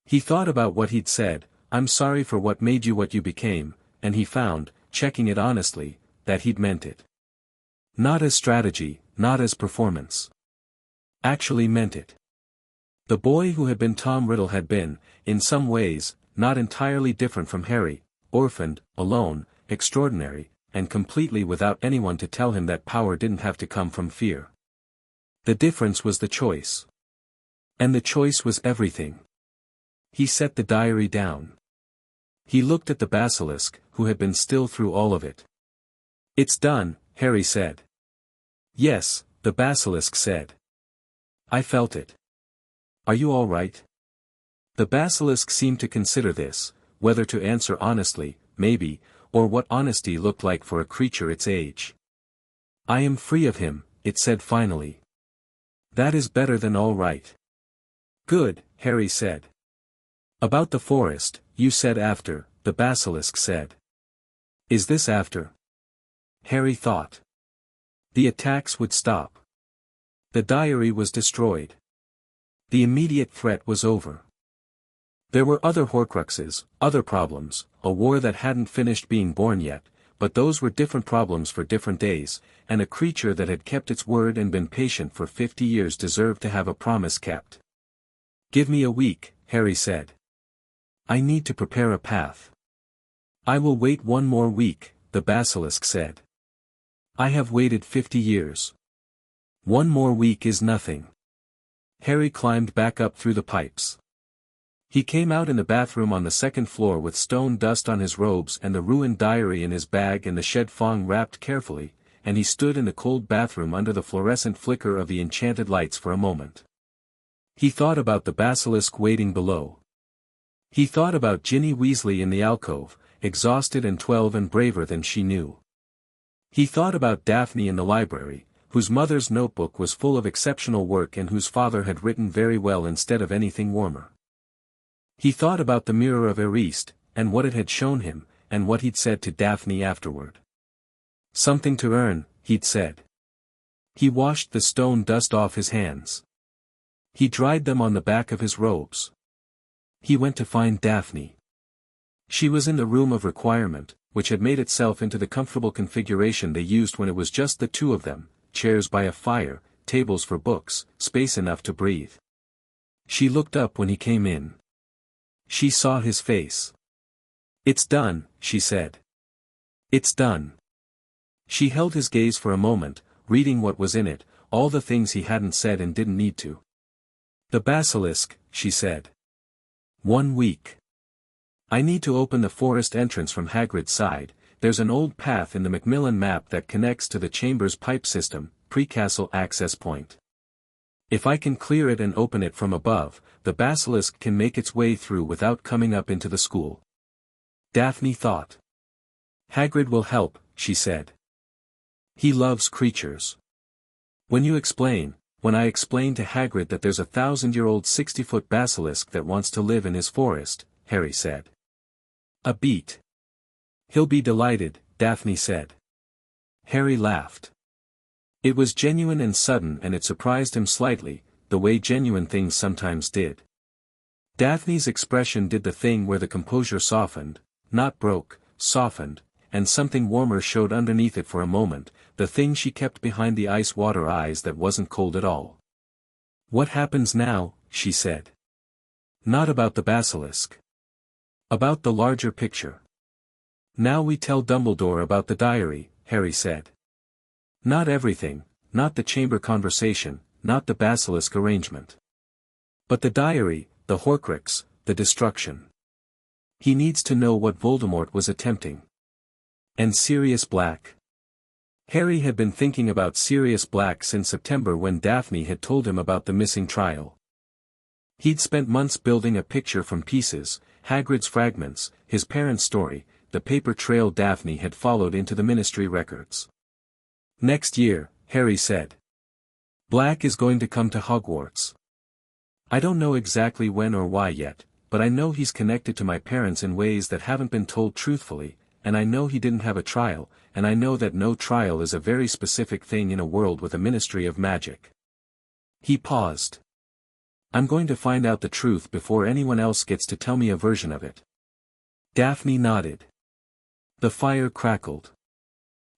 He thought about what he'd said, I'm sorry for what made you what you became, and he found, checking it honestly, that he'd meant it. Not as strategy, not as performance. Actually meant it. The boy who had been Tom Riddle had been, in some ways, not entirely different from Harry, orphaned, alone, extraordinary, and completely without anyone to tell him that power didn't have to come from fear. The difference was the choice. And the choice was everything. He set the diary down. He looked at the basilisk, who had been still through all of it. It's done, Harry said. Yes, the basilisk said. I felt it. Are you all right? The basilisk seemed to consider this, whether to answer honestly, maybe, or what honesty looked like for a creature its age. I am free of him, it said finally. That is better than all right. Good, Harry said. About the forest, you said after, the basilisk said. Is this after? Harry thought. The attacks would stop. The diary was destroyed. The immediate threat was over. There were other Horcruxes, other problems, a war that hadn't finished being born yet, but those were different problems for different days, and a creature that had kept its word and been patient for 50 years deserved to have a promise kept. Give me a week, Harry said. I need to prepare a path. I will wait one more week, the basilisk said. I have waited 50 years. One more week is nothing. Harry climbed back up through the pipes. He came out in the bathroom on the second floor with stone dust on his robes and the ruined diary in his bag and the shed fong wrapped carefully, and he stood in the cold bathroom under the fluorescent flicker of the enchanted lights for a moment. He thought about the basilisk waiting below. He thought about Ginny Weasley in the alcove, exhausted and 12 and braver than she knew. He thought about Daphne in the library, whose mother's notebook was full of exceptional work and whose father had written very well instead of anything warmer. He thought about the mirror of Eriste, and what it had shown him, and what he'd said to Daphne afterward. Something to earn, he'd said. He washed the stone dust off his hands. He dried them on the back of his robes. He went to find Daphne. She was in the room of requirement, which had made itself into the comfortable configuration they used when it was just the two of them, chairs by a fire, tables for books, space enough to breathe. She looked up when he came in. She saw his face. It's done, she said. It's done. She held his gaze for a moment, reading what was in it, all the things he hadn't said and didn't need to. The basilisk, she said. 1 week. I need to open the forest entrance from Hagrid's side. There's an old path in the Macmillan map that connects to the chamber's pipe system, precastle access point. If I can clear it and open it from above, the basilisk can make its way through without coming up into the school. Daphne thought. Hagrid will help, she said. He loves creatures. When I explain to Hagrid that there's a 1,000-year-old 60-foot basilisk that wants to live in his forest, Harry said. A beat. He'll be delighted, Daphne said. Harry laughed. It was genuine and sudden, and it surprised him slightly, the way genuine things sometimes did. Daphne's expression did the thing where the composure softened, not broke, softened, and something warmer showed underneath it for a moment, the thing she kept behind the ice-water eyes that wasn't cold at all. What happens now, she said. Not about the basilisk. About the larger picture. Now we tell Dumbledore about the diary, Harry said. Not everything, not the chamber conversation, not the basilisk arrangement. But the diary, the Horcrux, the destruction. He needs to know what Voldemort was attempting. And Sirius Black. Harry had been thinking about Sirius Black since September when Daphne had told him about the missing trial. He'd spent months building a picture from pieces, Hagrid's fragments, his parents' story, the paper trail Daphne had followed into the Ministry records. Next year, Harry said. Black is going to come to Hogwarts. I don't know exactly when or why yet, but I know he's connected to my parents in ways that haven't been told truthfully, and I know he didn't have a trial, and I know that no trial is a very specific thing in a world with a Ministry of Magic. He paused. I'm going to find out the truth before anyone else gets to tell me a version of it. Daphne nodded. The fire crackled.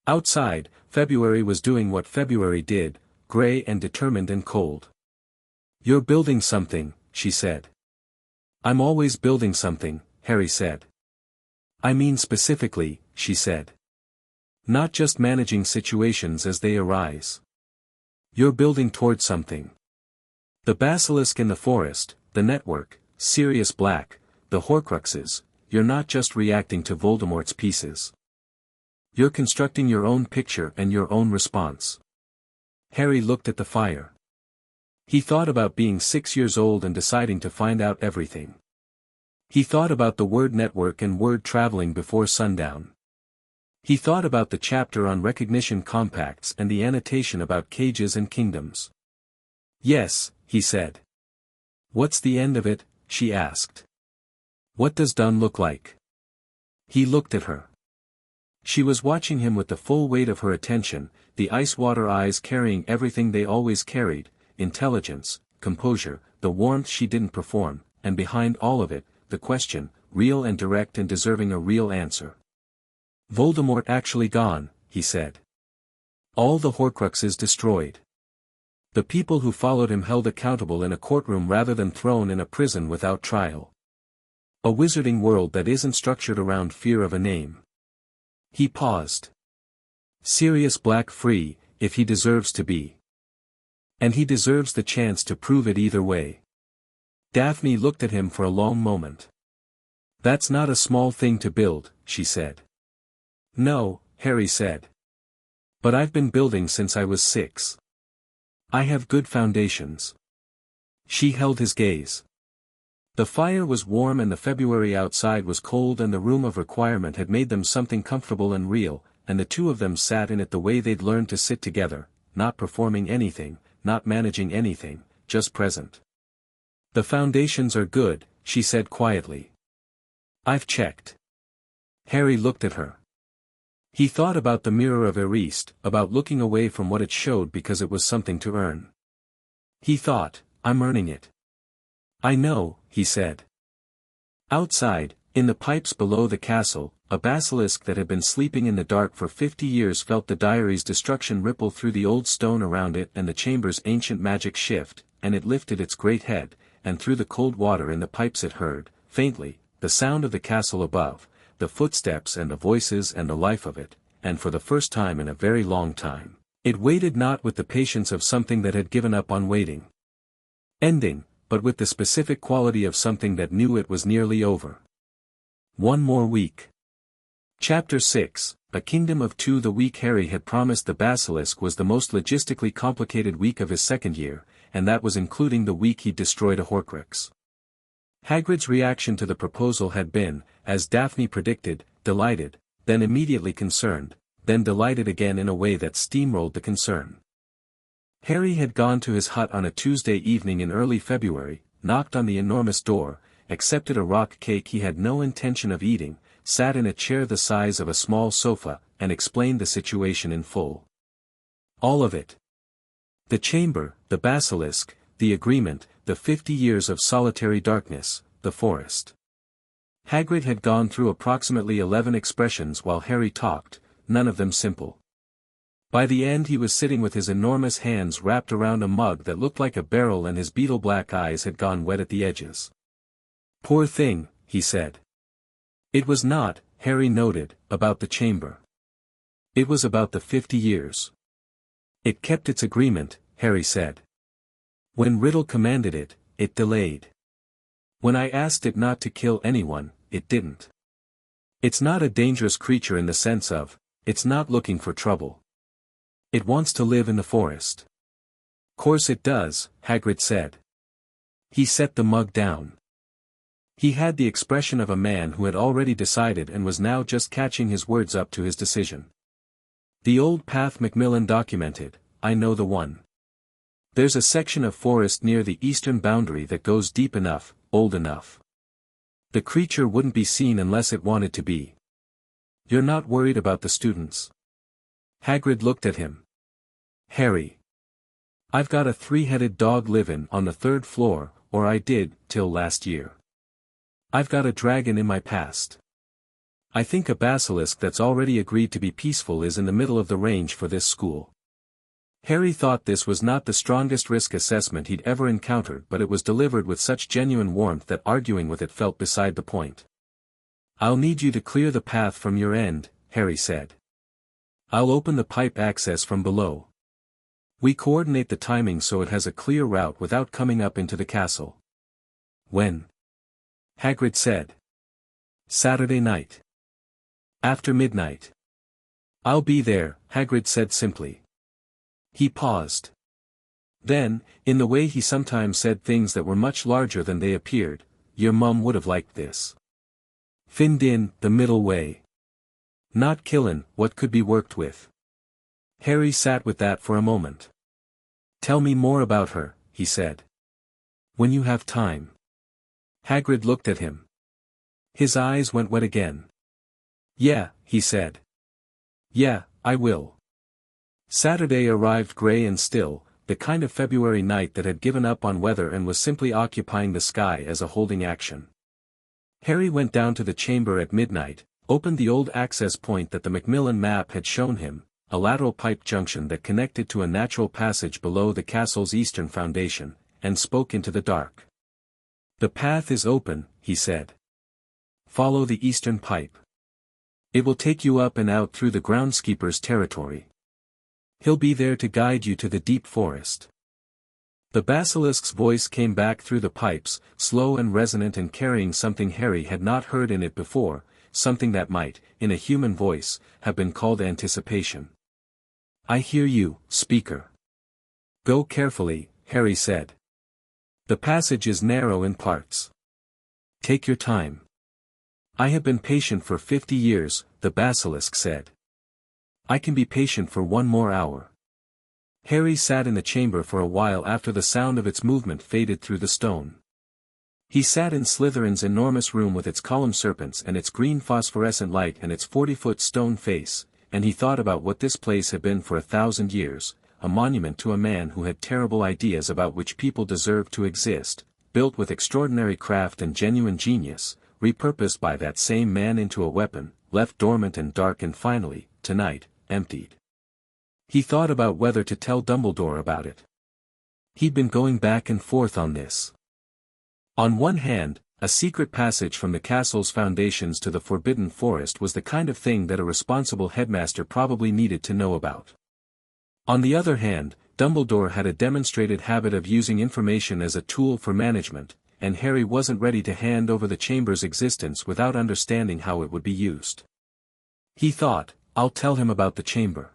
Outside, February was doing what February did, gray and determined and cold. You're building something, she said. I'm always building something, Harry said. I mean specifically, she said. Not just managing situations as they arise. You're building toward something. The basilisk in the forest, the network, Sirius Black, the Horcruxes, you're not just reacting to Voldemort's pieces. You're constructing your own picture and your own response. Harry looked at the fire. He thought about being 6 years old and deciding to find out everything. He thought about the word network and word traveling before sundown. He thought about the chapter on recognition compacts and the annotation about cages and kingdoms. Yes, he said. What's the end of it? She asked. What does done look like? He looked at her. She was watching him with the full weight of her attention, the ice-water eyes carrying everything they always carried, intelligence, composure, the warmth she didn't perform, and behind all of it, the question, real and direct and deserving a real answer. Voldemort actually gone, he said. All the Horcruxes destroyed. The people who followed him held accountable in a courtroom rather than thrown in a prison without trial. A wizarding world that isn't structured around fear of a name. He paused. Sirius Black free, if he deserves to be. And he deserves the chance to prove it either way. Daphne looked at him for a long moment. That's not a small thing to build, she said. No, Harry said. But I've been building since I was 6. I have good foundations. She held his gaze. The fire was warm and the February outside was cold and the room of requirement had made them something comfortable and real, and the two of them sat in it the way they'd learned to sit together, not performing anything, not managing anything, just present. The foundations are good, she said quietly. I've checked. Harry looked at her. He thought about the mirror of Eriste, about looking away from what it showed because it was something to earn. He thought, I'm earning it. I know, he said. Outside, in the pipes below the castle, a basilisk that had been sleeping in the dark for 50 years felt the diary's destruction ripple through the old stone around it and the chamber's ancient magic shift, and it lifted its great head, and through the cold water in the pipes it heard, faintly, the sound of the castle above, the footsteps and the voices and the life of it, and for the first time in a very long time, it waited not with the patience of something that had given up on waiting. Ending, but with the specific quality of something that knew it was nearly over. One more week. Chapter 6, A Kingdom of Two. The week Harry had promised the basilisk was the most logistically complicated week of his second year, and that was including the week he'd destroyed a Horcrux. Hagrid's reaction to the proposal had been, as Daphne predicted, delighted, then immediately concerned, then delighted again in a way that steamrolled the concern. Harry had gone to his hut on a Tuesday evening in early February, knocked on the enormous door, accepted a rock cake he had no intention of eating, sat in a chair the size of a small sofa, and explained the situation in full. All of it. The chamber, the basilisk, the agreement, the 50 years of solitary darkness, the forest. Hagrid had gone through approximately 11 expressions while Harry talked, none of them simple. By the end he was sitting with his enormous hands wrapped around a mug that looked like a barrel and his beetle-black eyes had gone wet at the edges. "Poor thing," he said. It was not, Harry noted, about the chamber. It was about the 50 years. It kept its agreement, Harry said. When Riddle commanded it, it delayed. When I asked it not to kill anyone, it didn't. It's not a dangerous creature in the sense of, it's not looking for trouble. It wants to live in the forest. Course it does, Hagrid said. He set the mug down. He had the expression of a man who had already decided and was now just catching his words up to his decision. The old path Macmillan documented, I know the one. There's a section of forest near the eastern boundary that goes deep enough, old enough. The creature wouldn't be seen unless it wanted to be. You're not worried about the students? Hagrid looked at him. Harry. I've got a 3-headed dog livin' on the 3rd floor, or I did, till last year. I've got a dragon in my past. I think a basilisk that's already agreed to be peaceful is in the middle of the range for this school. Harry thought this was not the strongest risk assessment he'd ever encountered, but it was delivered with such genuine warmth that arguing with it felt beside the point. I'll need you to clear the path from your end, Harry said. I'll open the pipe access from below. We coordinate the timing so it has a clear route without coming up into the castle. When? Hagrid said. Saturday night. After midnight. I'll be there, Hagrid said simply. He paused. Then, in the way he sometimes said things that were much larger than they appeared, your mum would have liked this. Finned in, the middle way. Not killin' what could be worked with. Harry sat with that for a moment. Tell me more about her, he said. When you have time. Hagrid looked at him. His eyes went wet again. Yeah, he said. Yeah, I will. Saturday arrived grey and still, the kind of February night that had given up on weather and was simply occupying the sky as a holding action. Harry went down to the chamber at midnight, opened the old access point that the Macmillan map had shown him, a lateral pipe junction that connected to a natural passage below the castle's eastern foundation, and spoke into the dark. The path is open, he said. Follow the eastern pipe. It will take you up and out through the groundskeeper's territory. He'll be there to guide you to the deep forest. The basilisk's voice came back through the pipes, slow and resonant and carrying something Harry had not heard in it before, something that might, in a human voice, have been called anticipation. I hear you, speaker. Go carefully, Harry said. The passage is narrow in parts. Take your time. I have been patient for 50 years, the basilisk said. I can be patient for 1 more hour. Harry sat in the chamber for a while after the sound of its movement faded through the stone. He sat in Slytherin's enormous room with its column serpents and its green phosphorescent light and its 40-foot stone face, and he thought about what this place had been for 1,000 years, a monument to a man who had terrible ideas about which people deserved to exist, built with extraordinary craft and genuine genius, repurposed by that same man into a weapon, left dormant and dark and finally, tonight, emptied. He thought about whether to tell Dumbledore about it. He'd been going back and forth on this. On one hand, a secret passage from the castle's foundations to the Forbidden Forest was the kind of thing that a responsible headmaster probably needed to know about. On the other hand, Dumbledore had a demonstrated habit of using information as a tool for management, and Harry wasn't ready to hand over the chamber's existence without understanding how it would be used. He thought, I'll tell him about the chamber.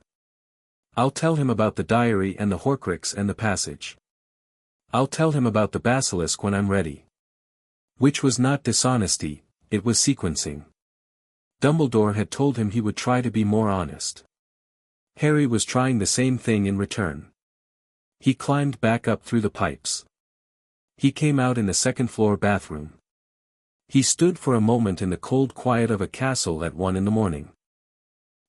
I'll tell him about the diary and the Horcrux and the passage. I'll tell him about the basilisk when I'm ready. Which was not dishonesty, it was sequencing. Dumbledore had told him he would try to be more honest. Harry was trying the same thing in return. He climbed back up through the pipes. He came out in the second-floor bathroom. He stood for a moment in the cold quiet of a castle at 1 in the morning.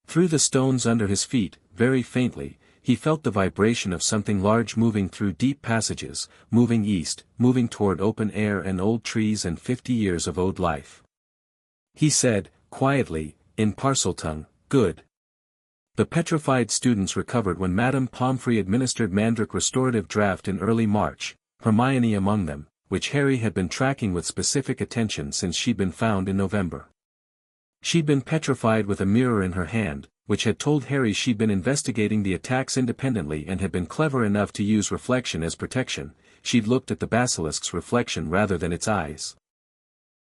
Through the stones under his feet, very faintly, he felt the vibration of something large moving through deep passages, moving east, moving toward open air and old trees and 50 years of old life. He said, quietly, in Parseltongue, "Good." The petrified students recovered when Madame Pomfrey administered Mandrake restorative draft in early March, Hermione among them, which Harry had been tracking with specific attention since she'd been found in November. She'd been petrified with a mirror in her hand, which had told Harry she'd been investigating the attacks independently and had been clever enough to use reflection as protection. She'd looked at the basilisk's reflection rather than its eyes.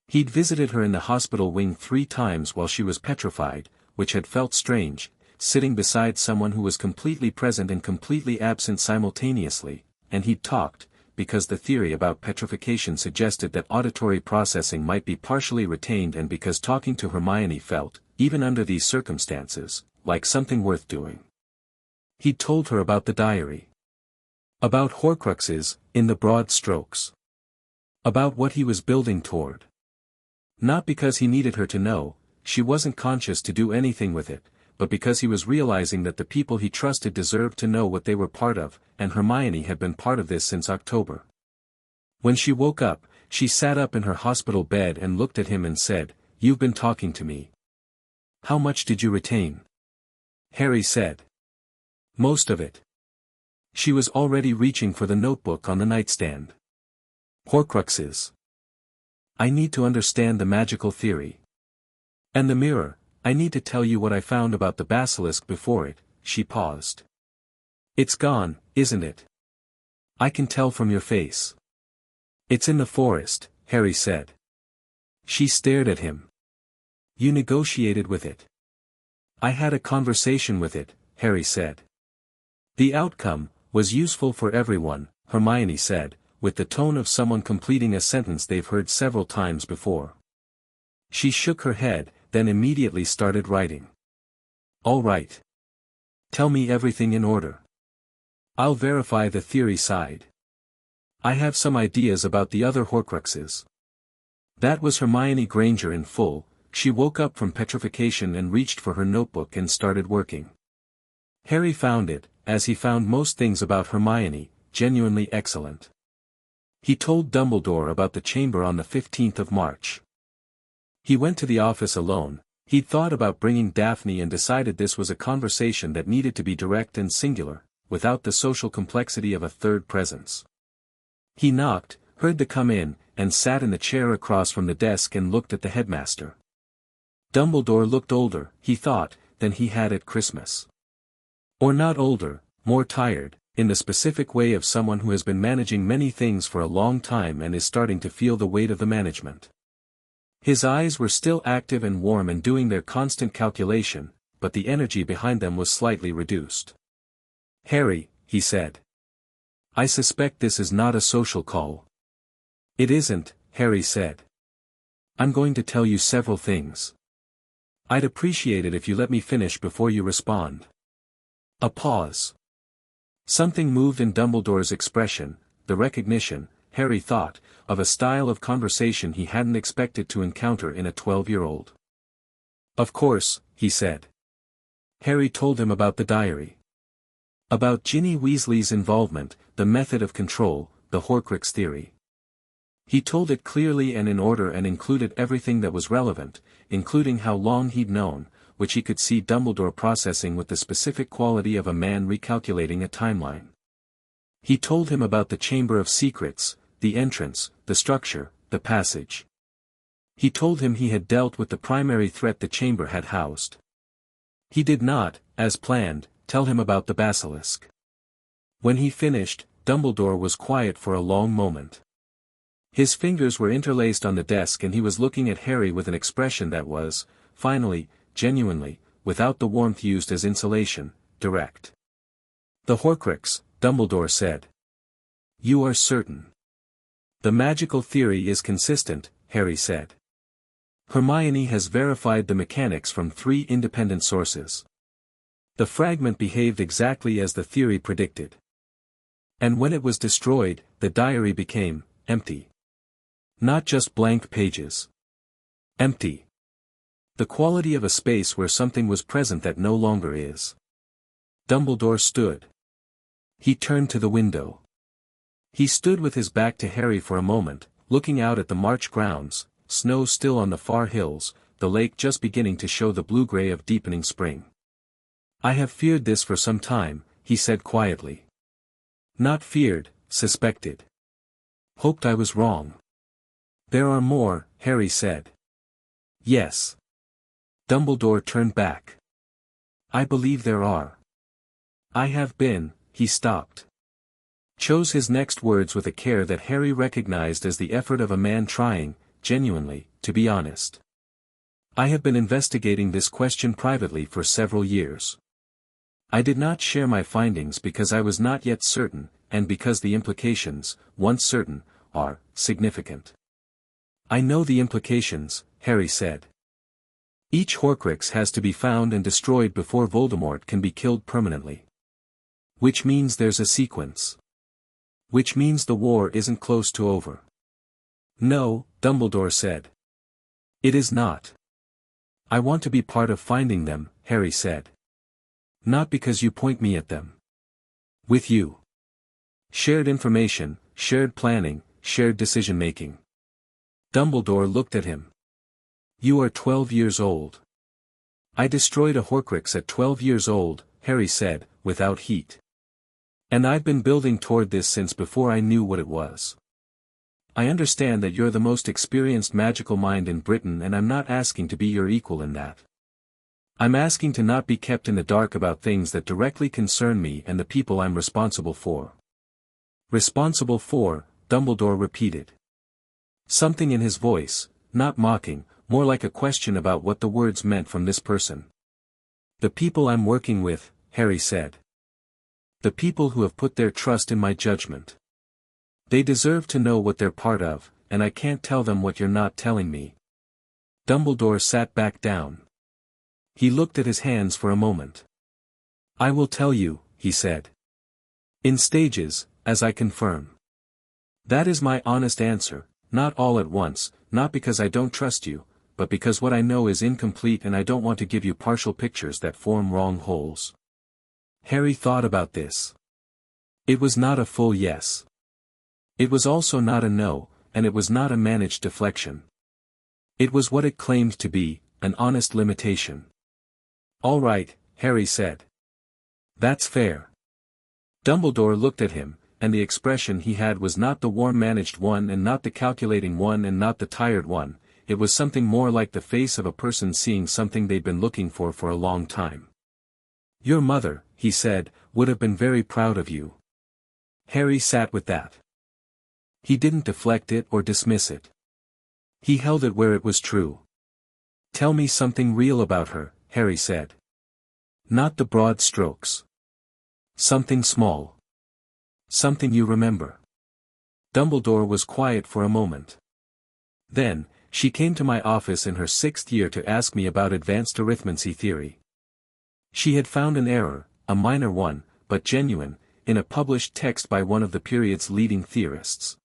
He'd visited her in the hospital wing 3 times while she was petrified, which had felt strange, sitting beside someone who was completely present and completely absent simultaneously, and he'd talked, because the theory about petrification suggested that auditory processing might be partially retained and because talking to Hermione felt, even under these circumstances, like something worth doing. He'd told her about the diary. About Horcruxes, in the broad strokes. About what he was building toward. Not because he needed her to know, she wasn't conscious to do anything with it, but because he was realizing that the people he trusted deserved to know what they were part of, and Hermione had been part of this since October. When she woke up, she sat up in her hospital bed and looked at him and said, "You've been talking to me. How much did you retain?" Harry said. "Most of it." She was already reaching for the notebook on the nightstand. "Horcruxes. I need to understand the magical theory. And the mirror. I need to tell you what I found about the basilisk before it." She paused. "It's gone, isn't it? I can tell from your face." "It's in the forest," Harry said. She stared at him. "You negotiated with it." "I had a conversation with it," Harry said. "The outcome was useful for everyone," Hermione said, with the tone of someone completing a sentence they've heard several times before. She shook her head, then immediately started writing. "All right. Tell me everything in order. I'll verify the theory side. I have some ideas about the other Horcruxes." That was Hermione Granger in full. She woke up from petrification and reached for her notebook and started working. Harry found it, as he found most things about Hermione, genuinely excellent. He told Dumbledore about the chamber on the 15th of March. He went to the office alone. He'd thought about bringing Daphne and decided this was a conversation that needed to be direct and singular, without the social complexity of a third presence. He knocked, heard the come in, and sat in the chair across from the desk and looked at the headmaster. Dumbledore looked older, he thought, than he had at Christmas. Or not older, more tired, in the specific way of someone who has been managing many things for a long time and is starting to feel the weight of the management. His eyes were still active and warm and doing their constant calculation, but the energy behind them was slightly reduced. "Harry," he said. "I suspect this is not a social call." "It isn't," Harry said. "I'm going to tell you several things. I'd appreciate it if you let me finish before you respond." A pause. Something moved in Dumbledore's expression, the recognition, Harry thought, of a style of conversation he hadn't expected to encounter in a 12-year-old. "Of course," he said. Harry told him about the diary. About Ginny Weasley's involvement, the method of control, the Horcrux theory. He told it clearly and in order and included everything that was relevant, including how long he'd known, which he could see Dumbledore processing with the specific quality of a man recalculating a timeline. He told him about the Chamber of Secrets, the entrance, the structure, the passage. He told him he had dealt with the primary threat the chamber had housed. He did not, as planned, tell him about the basilisk. When he finished, Dumbledore was quiet for a long moment. His fingers were interlaced on the desk and he was looking at Harry with an expression that was, finally, genuinely, without the warmth used as insulation, direct. "The Horcrux," Dumbledore said. "You are certain?" "The magical theory is consistent," Harry said. "Hermione has verified the mechanics from 3 independent sources. The fragment behaved exactly as the theory predicted. And when it was destroyed, the diary became empty. Not just blank pages. Empty. The quality of a space where something was present that no longer is. Dumbledore stood. He turned to the window. He stood with his back to Harry for a moment, looking out at the March grounds, snow still on the far hills, the lake just beginning to show the blue-gray of deepening spring. "I have feared this for some time," he said quietly. "Not feared, suspected. Hoped I was wrong." "There are more," Harry said. "Yes." Dumbledore turned back. "I believe there are. I have been," he stopped. Chose his next words with a care that Harry recognized as the effort of a man trying, genuinely, to be honest. "I have been investigating this question privately for several years. I did not share my findings because I was not yet certain, and because the implications, once certain, are significant." "I know the implications," Harry said. "Each Horcrux has to be found and destroyed before Voldemort can be killed permanently. Which means there's a sequence. Which means the war isn't close to over." "No," Dumbledore said. "It is not. I want to be part of finding them," Harry said. "Not because you point me at them. With you. Shared information, shared planning, shared decision-making." Dumbledore looked at him. "You are 12 years old." "I destroyed a Horcrux at 12 years old," Harry said, without heat. "And I've been building toward this since before I knew what it was. I understand that you're the most experienced magical mind in Britain, and I'm not asking to be your equal in that. I'm asking to not be kept in the dark about things that directly concern me and the people I'm responsible for." "Responsible for," Dumbledore repeated. Something in his voice, not mocking, more like a question about what the words meant from this person. "The people I'm working with," Harry said. "The people who have put their trust in my judgment. They deserve to know what they're part of, and I can't tell them what you're not telling me." Dumbledore sat back down. He looked at his hands for a moment. "I will tell you," he said. "In stages, as I confirm. That is my honest answer, not all at once, not because I don't trust you, but because what I know is incomplete and I don't want to give you partial pictures that form wrong wholes." Harry thought about this. It was not a full yes. It was also not a no, and it was not a managed deflection. It was what it claimed to be, an honest limitation. "All right," Harry said. "That's fair." Dumbledore looked at him, and the expression he had was not the warm-managed one and not the calculating one and not the tired one, it was something more like the face of a person seeing something they'd been looking for a long time. "Your mother," he said, "would have been very proud of you." Harry sat with that. He didn't deflect it or dismiss it. He held it where it was true. "Tell me something real about her," Harry said. "Not the broad strokes. Something small. Something you remember." Dumbledore was quiet for a moment. "Then, she came to my office in her 6th year to ask me about advanced arithmancy theory. She had found an error, a minor one, but genuine, in a published text by one of the period's leading theorists.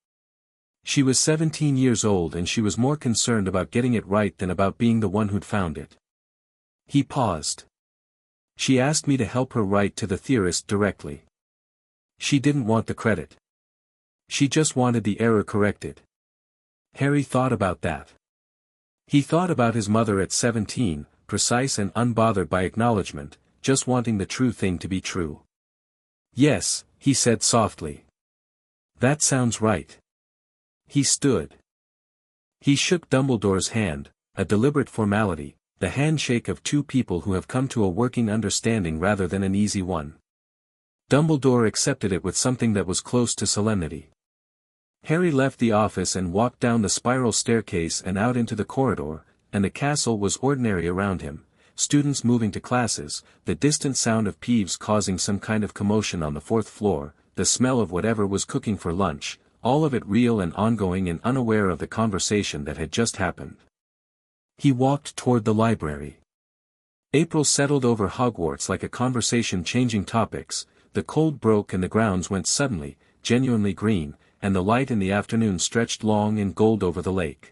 She was 17 years old and she was more concerned about getting it right than about being the one who'd found it." He paused. "She asked me to help her write to the theorist directly. She didn't want the credit. She just wanted the error corrected." Harry thought about that. He thought about his mother at 17, precise and unbothered by acknowledgement, just wanting the true thing to be true. "Yes," he said softly. "That sounds right." He stood. He shook Dumbledore's hand, a deliberate formality, the handshake of two people who have come to a working understanding rather than an easy one. Dumbledore accepted it with something that was close to solemnity. Harry left the office and walked down the spiral staircase and out into the corridor, and the castle was ordinary around him, students moving to classes, the distant sound of Peeves causing some kind of commotion on the 4th floor, the smell of whatever was cooking for lunch, all of it real and ongoing and unaware of the conversation that had just happened. He walked toward the library. April settled over Hogwarts like a conversation changing topics, the cold broke and the grounds went suddenly, genuinely green, and the light in the afternoon stretched long and gold over the lake.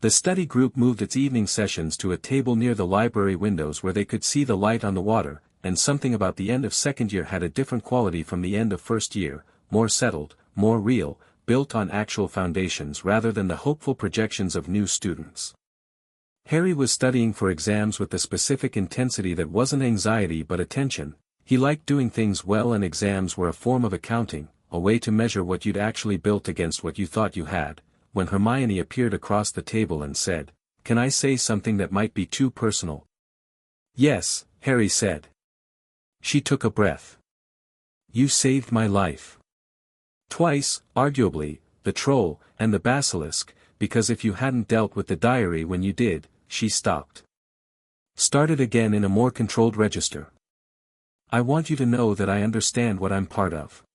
The study group moved its evening sessions to a table near the library windows where they could see the light on the water, and something about the end of second year had a different quality from the end of first year, more settled, more real, built on actual foundations rather than the hopeful projections of new students. Harry was studying for exams with the specific intensity that wasn't anxiety but attention. He liked doing things well, and exams were a form of accounting, a way to measure what you'd actually built against what you thought you had. When Hermione appeared across the table and said, "Can I say something that might be too personal?" "Yes," Harry said. She took a breath. "You saved my life. Twice, arguably, the troll, and the basilisk, because if you hadn't dealt with the diary when you did," she stopped. Started again in a more controlled register. "I want you to know that I understand what I'm part of.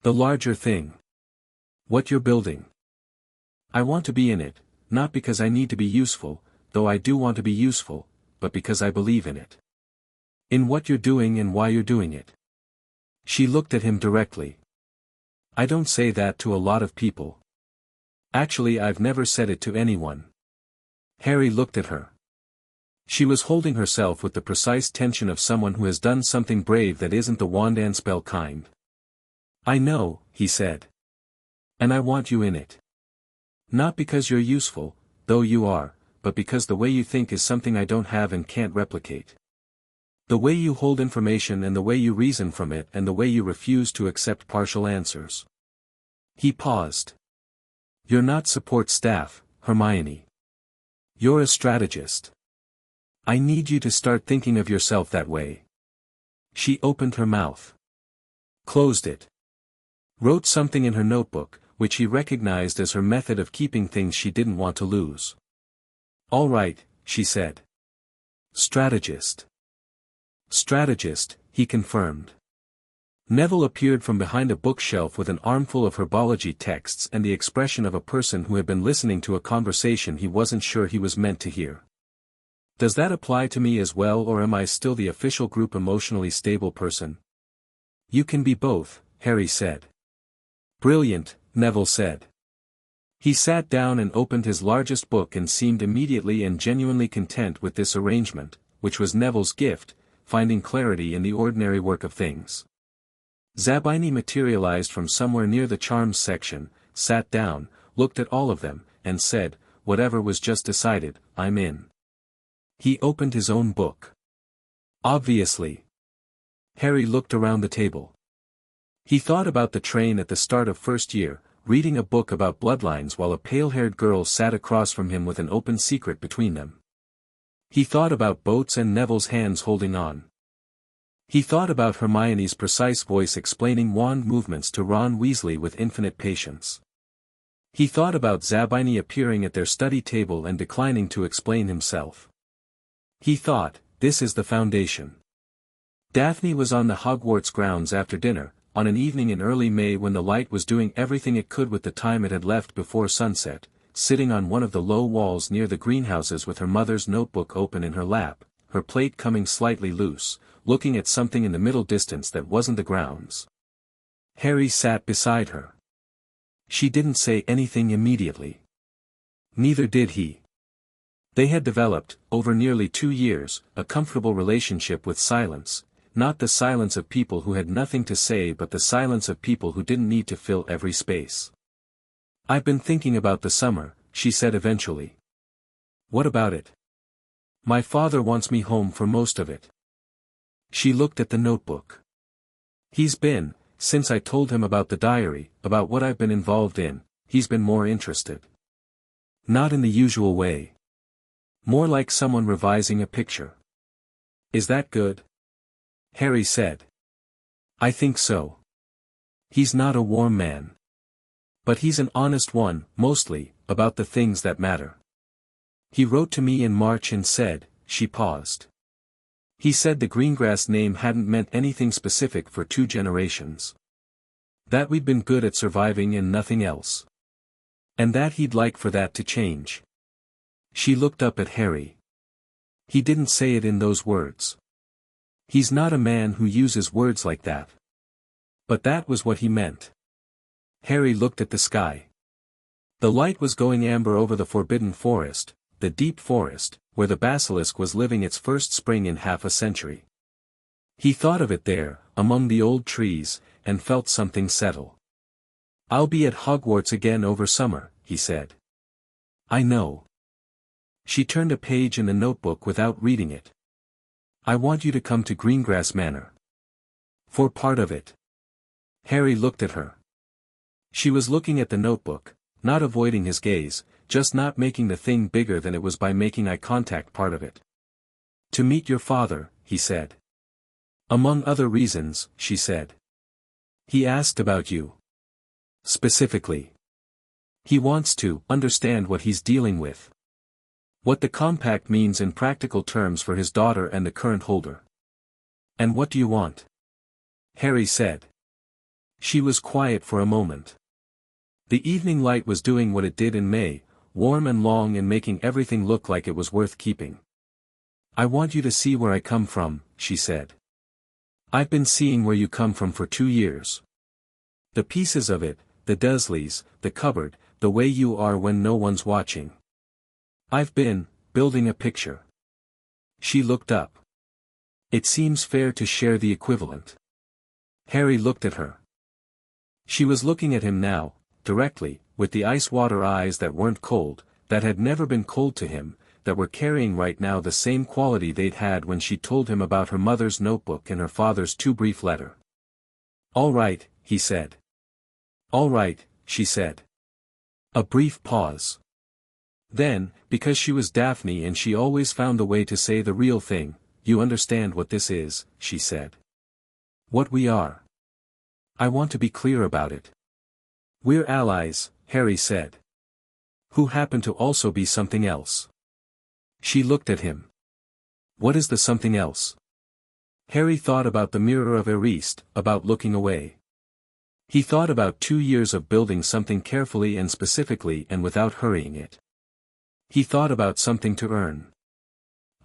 The larger thing. What you're building. I want to be in it, not because I need to be useful, though I do want to be useful, but because I believe in it. In what you're doing and why you're doing it." She looked at him directly. "I don't say that to a lot of people. Actually, I've never said it to anyone." Harry looked at her. She was holding herself with the precise tension of someone who has done something brave that isn't the wand and spell kind. "I know," he said. "And I want you in it. Not because you're useful, though you are, but because the way you think is something I don't have and can't replicate. The way you hold information and the way you reason from it and the way you refuse to accept partial answers." He paused. "You're not support staff, Hermione. You're a strategist. I need you to start thinking of yourself that way." She opened her mouth. Closed it. Wrote something in her notebook, which he recognized as her method of keeping things she didn't want to lose. "All right," she said. "Strategist." "Strategist," he confirmed. Neville appeared from behind a bookshelf with an armful of herbology texts and the expression of a person who had been listening to a conversation he wasn't sure he was meant to hear. "Does that apply to me as well, or am I still the official group emotionally stable person?" "You can be both," Harry said. "Brilliant," Neville said. He sat down and opened his largest book and seemed immediately and genuinely content with this arrangement, which was Neville's gift, finding clarity in the ordinary work of things. Zabini materialized from somewhere near the charms section, sat down, looked at all of them, and said, "Whatever was just decided, I'm in." He opened his own book. "Obviously." Harry looked around the table. He thought about the train at the start of first year, reading a book about bloodlines while a pale-haired girl sat across from him with an open secret between them. He thought about boats and Neville's hands holding on. He thought about Hermione's precise voice explaining wand movements to Ron Weasley with infinite patience. He thought about Zabini appearing at their study table and declining to explain himself. He thought, this is the foundation. Daphne was on the Hogwarts grounds after dinner, on an evening in early May when the light was doing everything it could with the time it had left before sunset, sitting on one of the low walls near the greenhouses with her mother's notebook open in her lap, her plate coming slightly loose, looking at something in the middle distance that wasn't the grounds. Harry sat beside her. She didn't say anything immediately. Neither did he. They had developed, over nearly 2 years, a comfortable relationship with silence, not the silence of people who had nothing to say but the silence of people who didn't need to fill every space. "I've been thinking about the summer," she said eventually. "What about it?" "My father wants me home for most of it." She looked at the notebook. "He's been, since I told him about the diary, about what I've been involved in, he's been more interested. Not in the usual way. More like someone revising a picture." "Is that good?" Harry said. "I think so. He's not a warm man. But he's an honest one, mostly, about the things that matter. He wrote to me in March and said," she paused. "He said the Greengrass name hadn't meant anything specific for 2 generations. That we'd been good at surviving and nothing else. And that he'd like for that to change." She looked up at Harry. "He didn't say it in those words. He's not a man who uses words like that. But that was what he meant." Harry looked at the sky. The light was going amber over the forbidden forest, the deep forest, where the basilisk was living its first spring in half a century. He thought of it there, among the old trees, and felt something settle. "I'll be at Hogwarts again over summer," he said. "I know." She turned a page in the notebook without reading it. "I want you to come to Greengrass Manor. For part of it." Harry looked at her. She was looking at the notebook, not avoiding his gaze, just not making the thing bigger than it was by making eye contact part of it. "To meet your father," he said. "Among other reasons," she said. "He asked about you. Specifically. He wants to understand what he's dealing with. What the compact means in practical terms for his daughter and the current holder." "And what do you want?" Harry said. She was quiet for a moment. The evening light was doing what it did in May, warm and long and making everything look like it was worth keeping. "I want you to see where I come from," she said. "I've been seeing where you come from for 2 years. The pieces of it, the Dursleys, the cupboard, the way you are when no one's watching. I've been building a picture." She looked up. "It seems fair to share the equivalent." Harry looked at her. She was looking at him now, directly, with the ice-water eyes that weren't cold, that had never been cold to him, that were carrying right now the same quality they'd had when she told him about her mother's notebook and her father's too-brief letter. "All right," he said. "All right," she said. A brief pause. Then, because she was Daphne and she always found a way to say the real thing, "You understand what this is," she said. "What we are. I want to be clear about it. We're allies," Harry said. "Who happen to also be something else." She looked at him. "What is the something else?" Harry thought about the mirror of Eriste, about looking away. He thought about 2 years of building something carefully and specifically and without hurrying it. He thought about something to earn.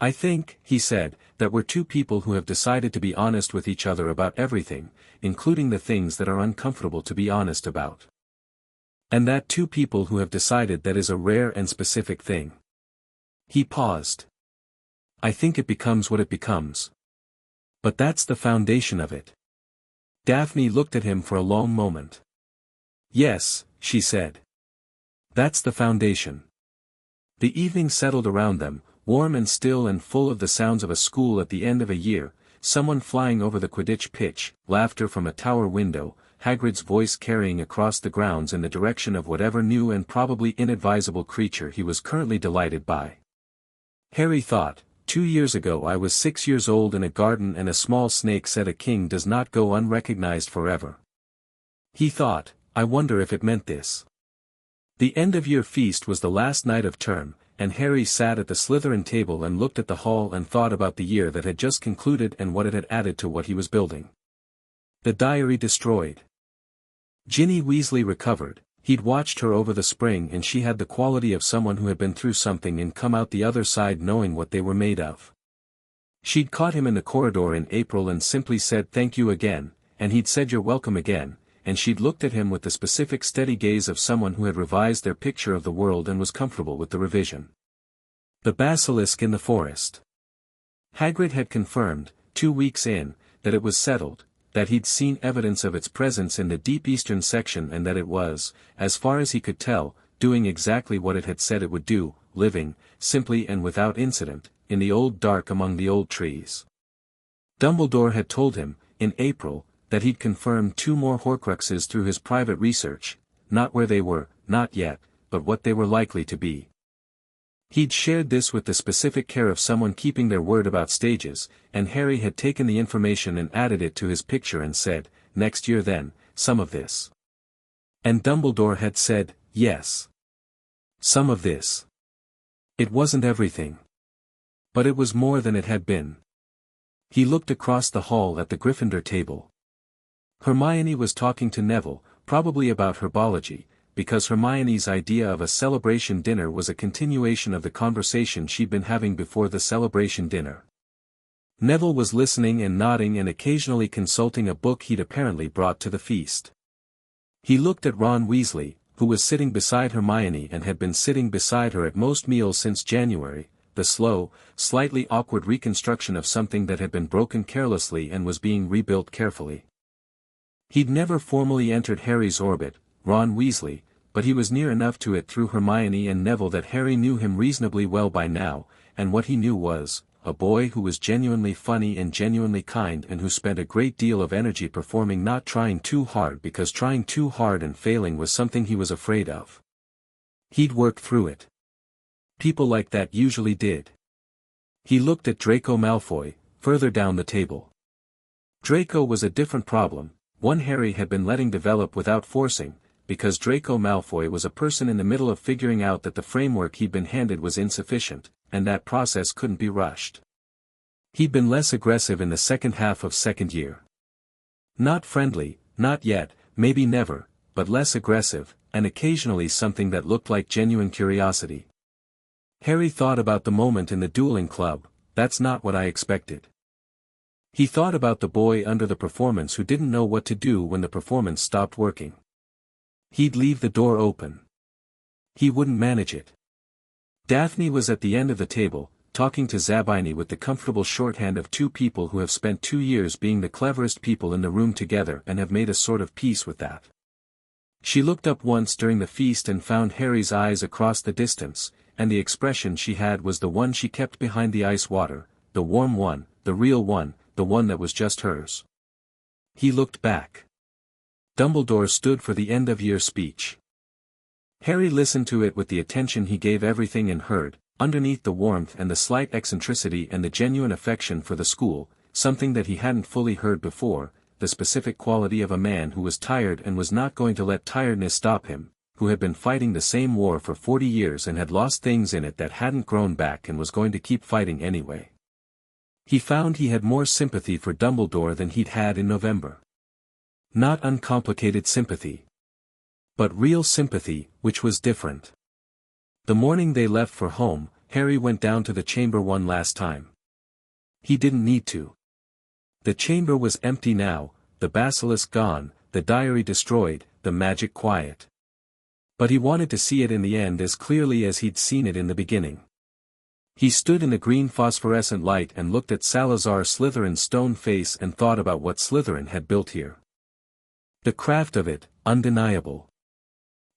"I think," he said, "that we're two people who have decided to be honest with each other about everything, including the things that are uncomfortable to be honest about. And that two people who have decided that is a rare and specific thing." He paused. "I think it becomes what it becomes. But that's the foundation of it." Daphne looked at him for a long moment. "Yes," she said. "That's the foundation." The evening settled around them, warm and still and full of the sounds of a school at the end of a year, someone flying over the Quidditch pitch, laughter from a tower window, Hagrid's voice carrying across the grounds in the direction of whatever new and probably inadvisable creature he was currently delighted by. Harry thought, 2 years ago I was 6 years old in a garden and a small snake said a king does not go unrecognized forever. He thought, I wonder if it meant this. The end-of-year feast was the last night of term, and Harry sat at the Slytherin table and looked at the hall and thought about the year that had just concluded and what it had added to what he was building. The diary destroyed. Ginny Weasley recovered. He'd watched her over the spring and she had the quality of someone who had been through something and come out the other side knowing what they were made of. She'd caught him in the corridor in April and simply said thank you again, and he'd said you're welcome again, and she'd looked at him with the specific steady gaze of someone who had revised their picture of the world and was comfortable with the revision. The basilisk in the forest. Hagrid had confirmed, 2 weeks in, that it was settled, that he'd seen evidence of its presence in the deep eastern section and that it was, as far as he could tell, doing exactly what it had said it would do, living, simply and without incident, in the old dark among the old trees. Dumbledore had told him, in April, that he'd confirmed 2 more Horcruxes through his private research, not where they were, not yet, but what they were likely to be. He'd shared this with the specific care of someone keeping their word about stages, and Harry had taken the information and added it to his picture and said, next year then, some of this. And Dumbledore had said, yes. Some of this. It wasn't everything. But it was more than it had been. He looked across the hall at the Gryffindor table. Hermione was talking to Neville, probably about herbology, because Hermione's idea of a celebration dinner was a continuation of the conversation she'd been having before the celebration dinner. Neville was listening and nodding and occasionally consulting a book he'd apparently brought to the feast. He looked at Ron Weasley, who was sitting beside Hermione and had been sitting beside her at most meals since January, the slow, slightly awkward reconstruction of something that had been broken carelessly and was being rebuilt carefully. He'd never formally entered Harry's orbit, Ron Weasley, but he was near enough to it through Hermione and Neville that Harry knew him reasonably well by now, and what he knew was, a boy who was genuinely funny and genuinely kind and who spent a great deal of energy performing, not trying too hard because trying too hard and failing was something he was afraid of. He'd work through it. People like that usually did. He looked at Draco Malfoy, further down the table. Draco was a different problem, one Harry had been letting develop without forcing, because Draco Malfoy was a person in the middle of figuring out that the framework he'd been handed was insufficient, and that process couldn't be rushed. He'd been less aggressive in the second half of second year. Not friendly, not yet, maybe never, but less aggressive, and occasionally something that looked like genuine curiosity. Harry thought about the moment in the dueling club, that's not what I expected. He thought about the boy under the performance who didn't know what to do when the performance stopped working. He'd leave the door open. He wouldn't manage it. Daphne was at the end of the table, talking to Zabini with the comfortable shorthand of two people who have spent 2 years being the cleverest people in the room together and have made a sort of peace with that. She looked up once during the feast and found Harry's eyes across the distance, and the expression she had was the one she kept behind the ice water, the warm one, the real one, the one that was just hers. He looked back. Dumbledore stood for the end-of-year speech. Harry listened to it with the attention he gave everything and heard, underneath the warmth and the slight eccentricity and the genuine affection for the school, something that he hadn't fully heard before, the specific quality of a man who was tired and was not going to let tiredness stop him, who had been fighting the same war for 40 years and had lost things in it that hadn't grown back and was going to keep fighting anyway. He found he had more sympathy for Dumbledore than he'd had in November. Not uncomplicated sympathy, but real sympathy, which was different. The morning they left for home, Harry went down to the chamber one last time. He didn't need to. The chamber was empty now, the basilisk gone, the diary destroyed, the magic quiet. But he wanted to see it in the end as clearly as he'd seen it in the beginning. He stood in the green phosphorescent light and looked at Salazar Slytherin's stone face and thought about what Slytherin had built here. The craft of it, undeniable.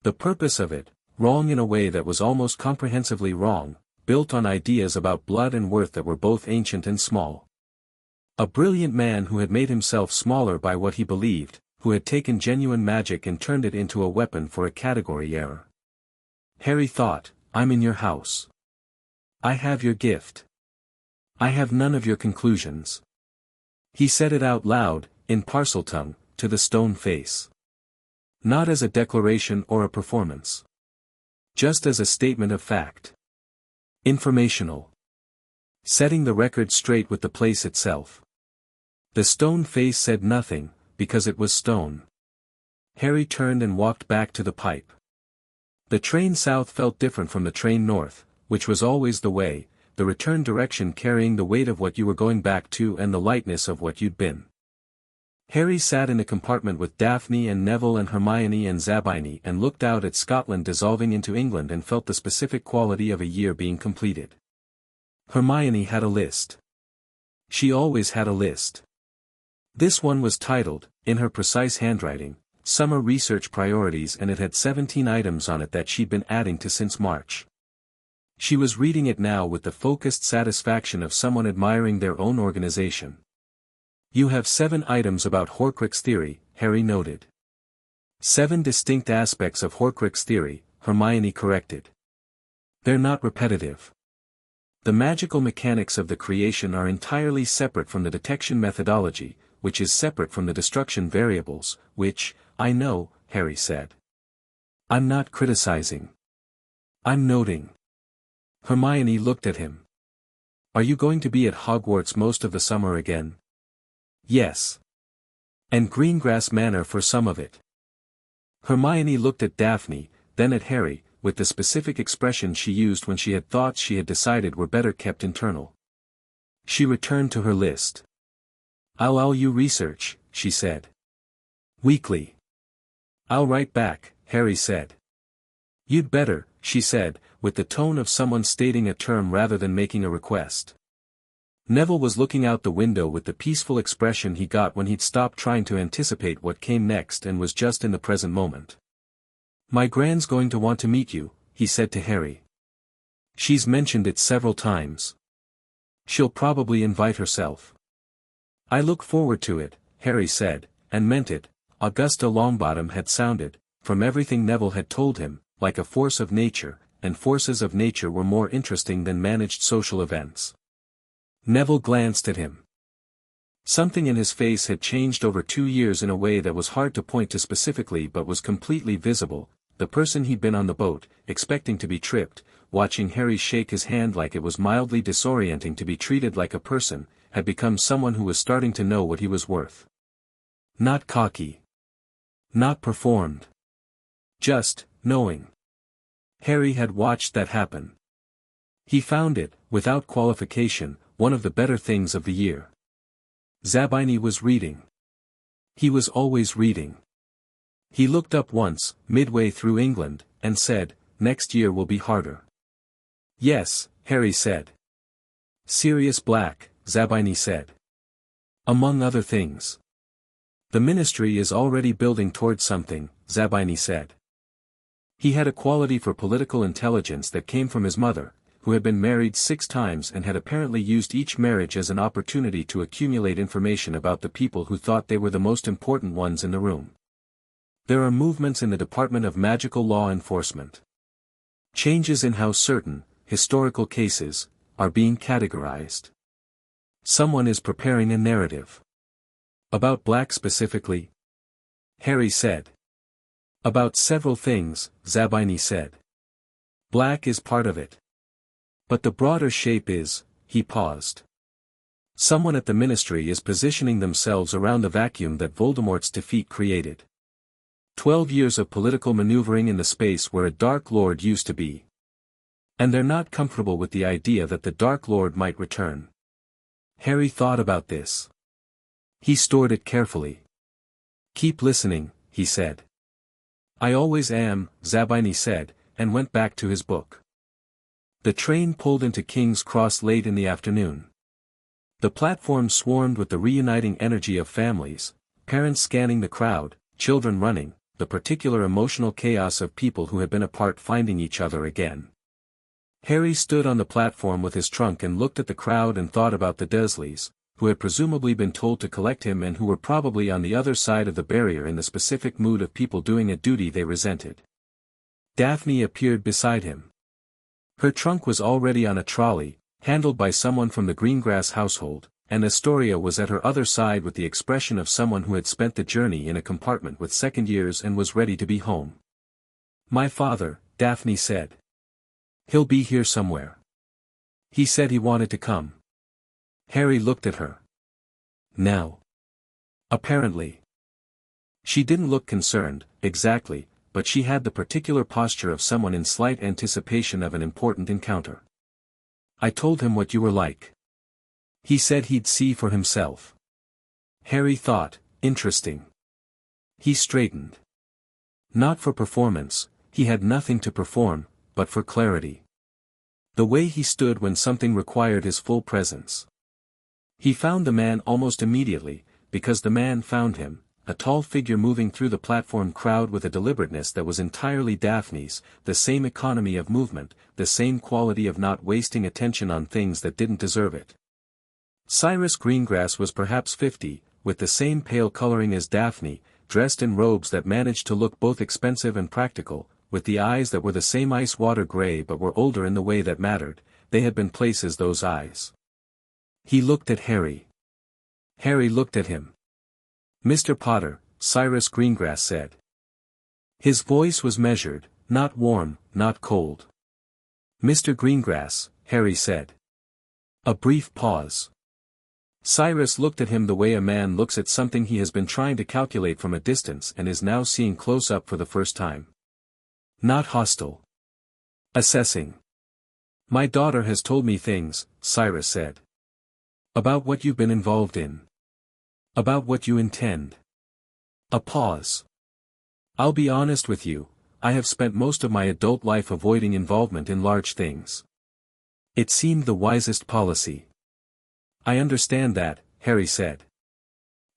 The purpose of it, wrong in a way that was almost comprehensively wrong, built on ideas about blood and worth that were both ancient and small. A brilliant man who had made himself smaller by what he believed, who had taken genuine magic and turned it into a weapon for a category error. Harry thought, I'm in your house. I have your gift. I have none of your conclusions. He said it out loud, in Parseltongue, to the stone face. Not as a declaration or a performance. Just as a statement of fact. Informational. Setting the record straight with the place itself. The stone face said nothing, because it was stone. Harry turned and walked back to the pipe. The train south felt different from the train north, which was always the way, the return direction carrying the weight of what you were going back to and the lightness of what you'd been. Harry sat in a compartment with Daphne and Neville and Hermione and Zabini and looked out at Scotland dissolving into England and felt the specific quality of a year being completed. Hermione had a list. She always had a list. This one was titled, in her precise handwriting, Summer Research Priorities, and it had 17 items on it that she'd been adding to since March. She was reading it now with the focused satisfaction of someone admiring their own organization. You have 7 items about Horcrux theory, Harry noted. 7 distinct aspects of Horcrux theory, Hermione corrected. They're not repetitive. The magical mechanics of the creation are entirely separate from the detection methodology, which is separate from the destruction variables, which, I know, Harry said. I'm not criticizing. I'm noting. Hermione looked at him. Are you going to be at Hogwarts most of the summer again? Yes. And Greengrass Manor for some of it. Hermione looked at Daphne, then at Harry, with the specific expression she used when she had thoughts she had decided were better kept internal. She returned to her list. I'll you research, she said. Weekly. I'll write back, Harry said. You'd better, she said, with the tone of someone stating a term rather than making a request. Neville was looking out the window with the peaceful expression he got when he'd stopped trying to anticipate what came next and was just in the present moment. My Gran's going to want to meet you, he said to Harry. She's mentioned it several times. She'll probably invite herself. I look forward to it, Harry said, and meant it. Augusta Longbottom had sounded, from everything Neville had told him, like a force of nature, and forces of nature were more interesting than managed social events. Neville glanced at him. Something in his face had changed over 2 years in a way that was hard to point to specifically but was completely visible. The person he'd been on the boat, expecting to be tripped, watching Harry shake his hand like it was mildly disorienting to be treated like a person, had become someone who was starting to know what he was worth. Not cocky. Not performed. Just, knowing. Harry had watched that happen. He found it, without qualification, one of the better things of the year. Zabini was reading. He was always reading. He looked up once, midway through England, and said, "Next year will be harder." "Yes," Harry said. "Sirius Black," Zabini said. "Among other things. The ministry is already building towards something," Zabini said. He had a quality for political intelligence that came from his mother, who had been married 6 times and had apparently used each marriage as an opportunity to accumulate information about the people who thought they were the most important ones in the room. There are movements in the Department of Magical Law Enforcement. Changes in how certain, historical cases, are being categorized. Someone is preparing a narrative. About Black specifically? Harry said. About several things, Zabini said. Black is part of it. But the broader shape is, he paused. Someone at the ministry is positioning themselves around the vacuum that Voldemort's defeat created. 12 years of political maneuvering in the space where a Dark Lord used to be. And they're not comfortable with the idea that the Dark Lord might return. Harry thought about this. He stored it carefully. Keep listening, he said. I always am, Zabini said, and went back to his book. The train pulled into King's Cross late in the afternoon. The platform swarmed with the reuniting energy of families, parents scanning the crowd, children running, the particular emotional chaos of people who had been apart finding each other again. Harry stood on the platform with his trunk and looked at the crowd and thought about the Dursleys, who had presumably been told to collect him and who were probably on the other side of the barrier in the specific mood of people doing a duty they resented. Daphne appeared beside him. Her trunk was already on a trolley, handled by someone from the Greengrass household, and Astoria was at her other side with the expression of someone who had spent the journey in a compartment with second years and was ready to be home. My father, Daphne said. He'll be here somewhere. He said he wanted to come. Harry looked at her. Now. Apparently. She didn't look concerned, exactly, but she had the particular posture of someone in slight anticipation of an important encounter. I told him what you were like. He said he'd see for himself. Harry thought, interesting. He straightened. Not for performance, he had nothing to perform, but for clarity. The way he stood when something required his full presence. He found the man almost immediately, because the man found him, a tall figure moving through the platform crowd with a deliberateness that was entirely Daphne's, the same economy of movement, the same quality of not wasting attention on things that didn't deserve it. Cyrus Greengrass was perhaps 50, with the same pale coloring as Daphne, dressed in robes that managed to look both expensive and practical, with the eyes that were the same ice-water gray but were older in the way that mattered. They had been places, those eyes. He looked at Harry. Harry looked at him. Mr. Potter, Cyrus Greengrass said. His voice was measured, not warm, not cold. Mr. Greengrass, Harry said. A brief pause. Cyrus looked at him the way a man looks at something he has been trying to calculate from a distance and is now seeing close up for the first time. Not hostile. Assessing. My daughter has told me things, Cyrus said. About what you've been involved in. About what you intend. A pause. I'll be honest with you, I have spent most of my adult life avoiding involvement in large things. It seemed the wisest policy. I understand that, Harry said.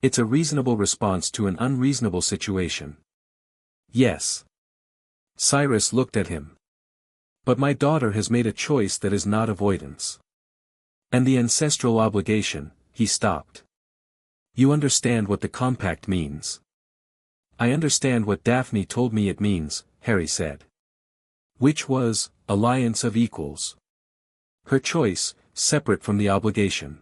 It's a reasonable response to an unreasonable situation. Yes. Cyrus looked at him. But my daughter has made a choice that is not avoidance. And the ancestral obligation, he stopped. You understand what the compact means. I understand what Daphne told me it means, Harry said. Which was, alliance of equals. Her choice, separate from the obligation.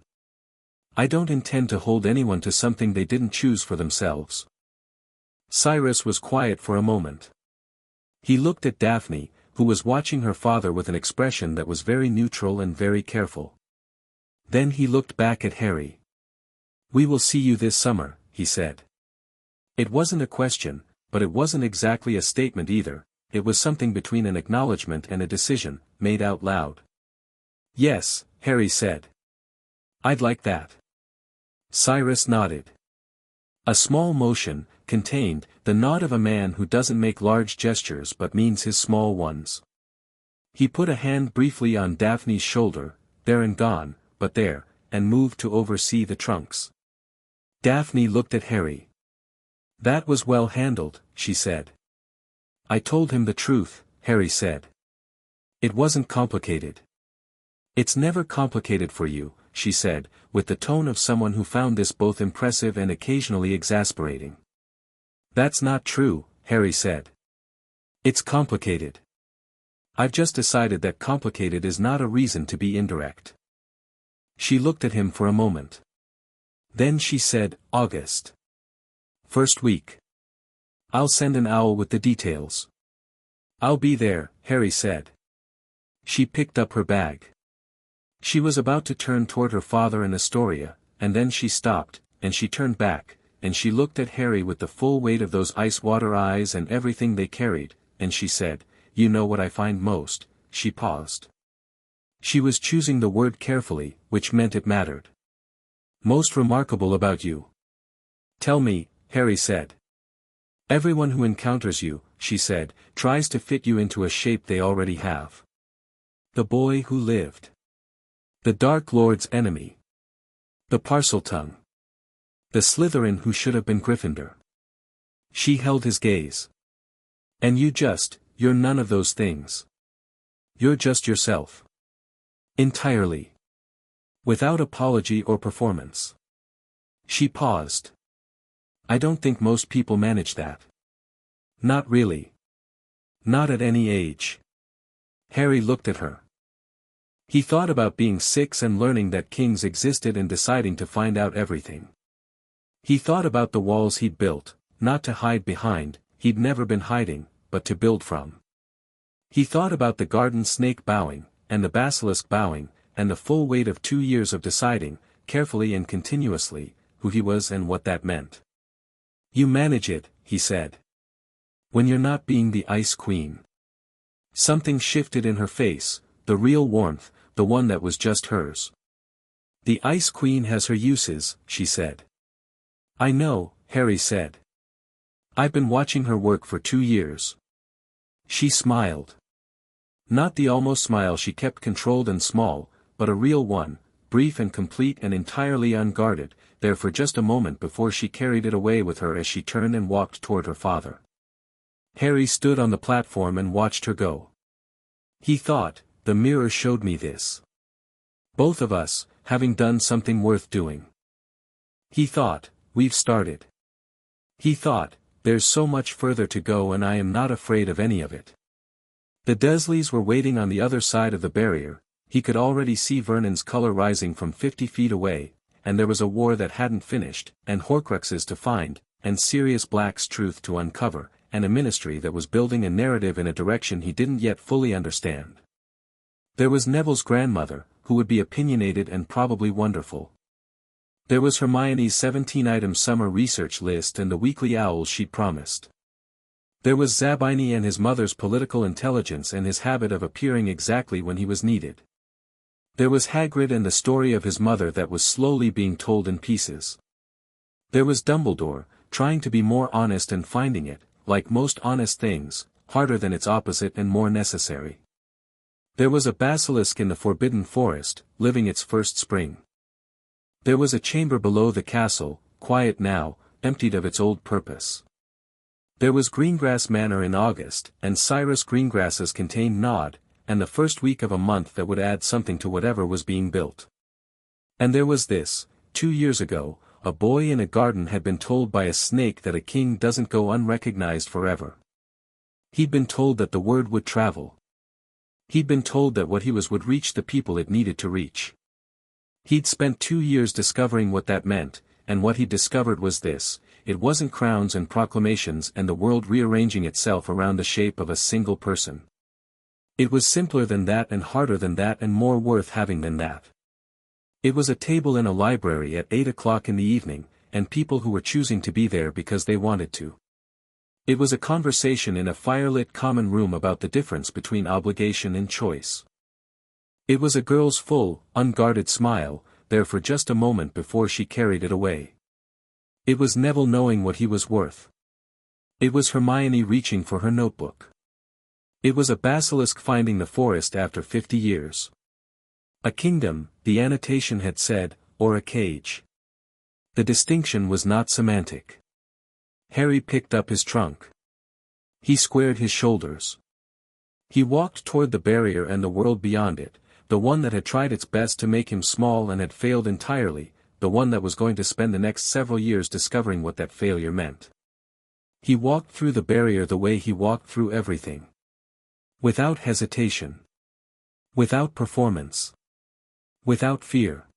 I don't intend to hold anyone to something they didn't choose for themselves. Cyrus was quiet for a moment. He looked at Daphne, who was watching her father with an expression that was very neutral and very careful. Then he looked back at Harry. We will see you this summer, he said. It wasn't a question, but it wasn't exactly a statement either, it was something between an acknowledgement and a decision, made out loud. Yes, Harry said. I'd like that. Cyrus nodded. A small motion, contained, the nod of a man who doesn't make large gestures but means his small ones. He put a hand briefly on Daphne's shoulder, there and gone, but there, and moved to oversee the trunks. Daphne looked at Harry. That was well handled, she said. I told him the truth, Harry said. It wasn't complicated. It's never complicated for you, she said, with the tone of someone who found this both impressive and occasionally exasperating. That's not true, Harry said. It's complicated. I've just decided that complicated is not a reason to be indirect. She looked at him for a moment. Then she said, August. First week. I'll send an owl with the details. I'll be there, Harry said. She picked up her bag. She was about to turn toward her father and Astoria, and then she stopped, and she turned back, and she looked at Harry with the full weight of those ice-water eyes and everything they carried, and she said, You know what I find most, she paused. She was choosing the word carefully, which meant it mattered. Most remarkable about you. Tell me, Harry said. Everyone who encounters you, she said, tries to fit you into a shape they already have. The boy who lived. The Dark Lord's enemy. The Parseltongue. The Slytherin who should have been Gryffindor. She held his gaze. And you're none of those things. You're just yourself. Entirely. Without apology or performance. She paused. I don't think most people manage that. Not really. Not at any age. Harry looked at her. He thought about being 6 and learning that kings existed and deciding to find out everything. He thought about the walls he'd built, not to hide behind, he'd never been hiding, but to build from. He thought about the garden snake bowing, and the basilisk bowing, and the full weight of 2 years of deciding, carefully and continuously, who he was and what that meant. You manage it, he said. When you're not being the Ice Queen. Something shifted in her face, the real warmth, the one that was just hers. The Ice Queen has her uses, she said. I know, Harry said. I've been watching her work for 2 years. She smiled. Not the almost smile she kept controlled and small, but a real one, brief and complete and entirely unguarded, there for just a moment before she carried it away with her as she turned and walked toward her father. Harry stood on the platform and watched her go. He thought, the mirror showed me this. Both of us, having done something worth doing. He thought, we've started. He thought, there's so much further to go and I am not afraid of any of it. The Dursleys were waiting on the other side of the barrier, he could already see Vernon's color rising from 50 feet away, and there was a war that hadn't finished, and Horcruxes to find, and Sirius Black's truth to uncover, and a ministry that was building a narrative in a direction he didn't yet fully understand. There was Neville's grandmother, who would be opinionated and probably wonderful. There was Hermione's 17-item summer research list and the weekly owls she'd promised. There was Zabini and his mother's political intelligence and his habit of appearing exactly when he was needed. There was Hagrid and the story of his mother that was slowly being told in pieces. There was Dumbledore, trying to be more honest and finding it, like most honest things, harder than its opposite and more necessary. There was a basilisk in the forbidden forest, living its first spring. There was a chamber below the castle, quiet now, emptied of its old purpose. There was Greengrass Manor in August, and Cyrus Greengrasses contained Nod, and the first week of a month that would add something to whatever was being built. And there was this: 2 years ago, a boy in a garden had been told by a snake that a king doesn't go unrecognized forever. He'd been told that the word would travel. He'd been told that what he was would reach the people it needed to reach. He'd spent 2 years discovering what that meant, and what he'd discovered was this: it wasn't crowns and proclamations and the world rearranging itself around the shape of a single person. It was simpler than that and harder than that and more worth having than that. It was a table in a library at 8 o'clock in the evening, and people who were choosing to be there because they wanted to. It was a conversation in a firelit common room about the difference between obligation and choice. It was a girl's full, unguarded smile, there for just a moment before she carried it away. It was Neville knowing what he was worth. It was Hermione reaching for her notebook. It was a basilisk finding the forest after 50 years. A kingdom, the annotation had said, or a cage. The distinction was not semantic. Harry picked up his trunk. He squared his shoulders. He walked toward the barrier and the world beyond it, the one that had tried its best to make him small and had failed entirely, the one that was going to spend the next several years discovering what that failure meant. He walked through the barrier the way he walked through everything. Without hesitation. Without performance. Without fear.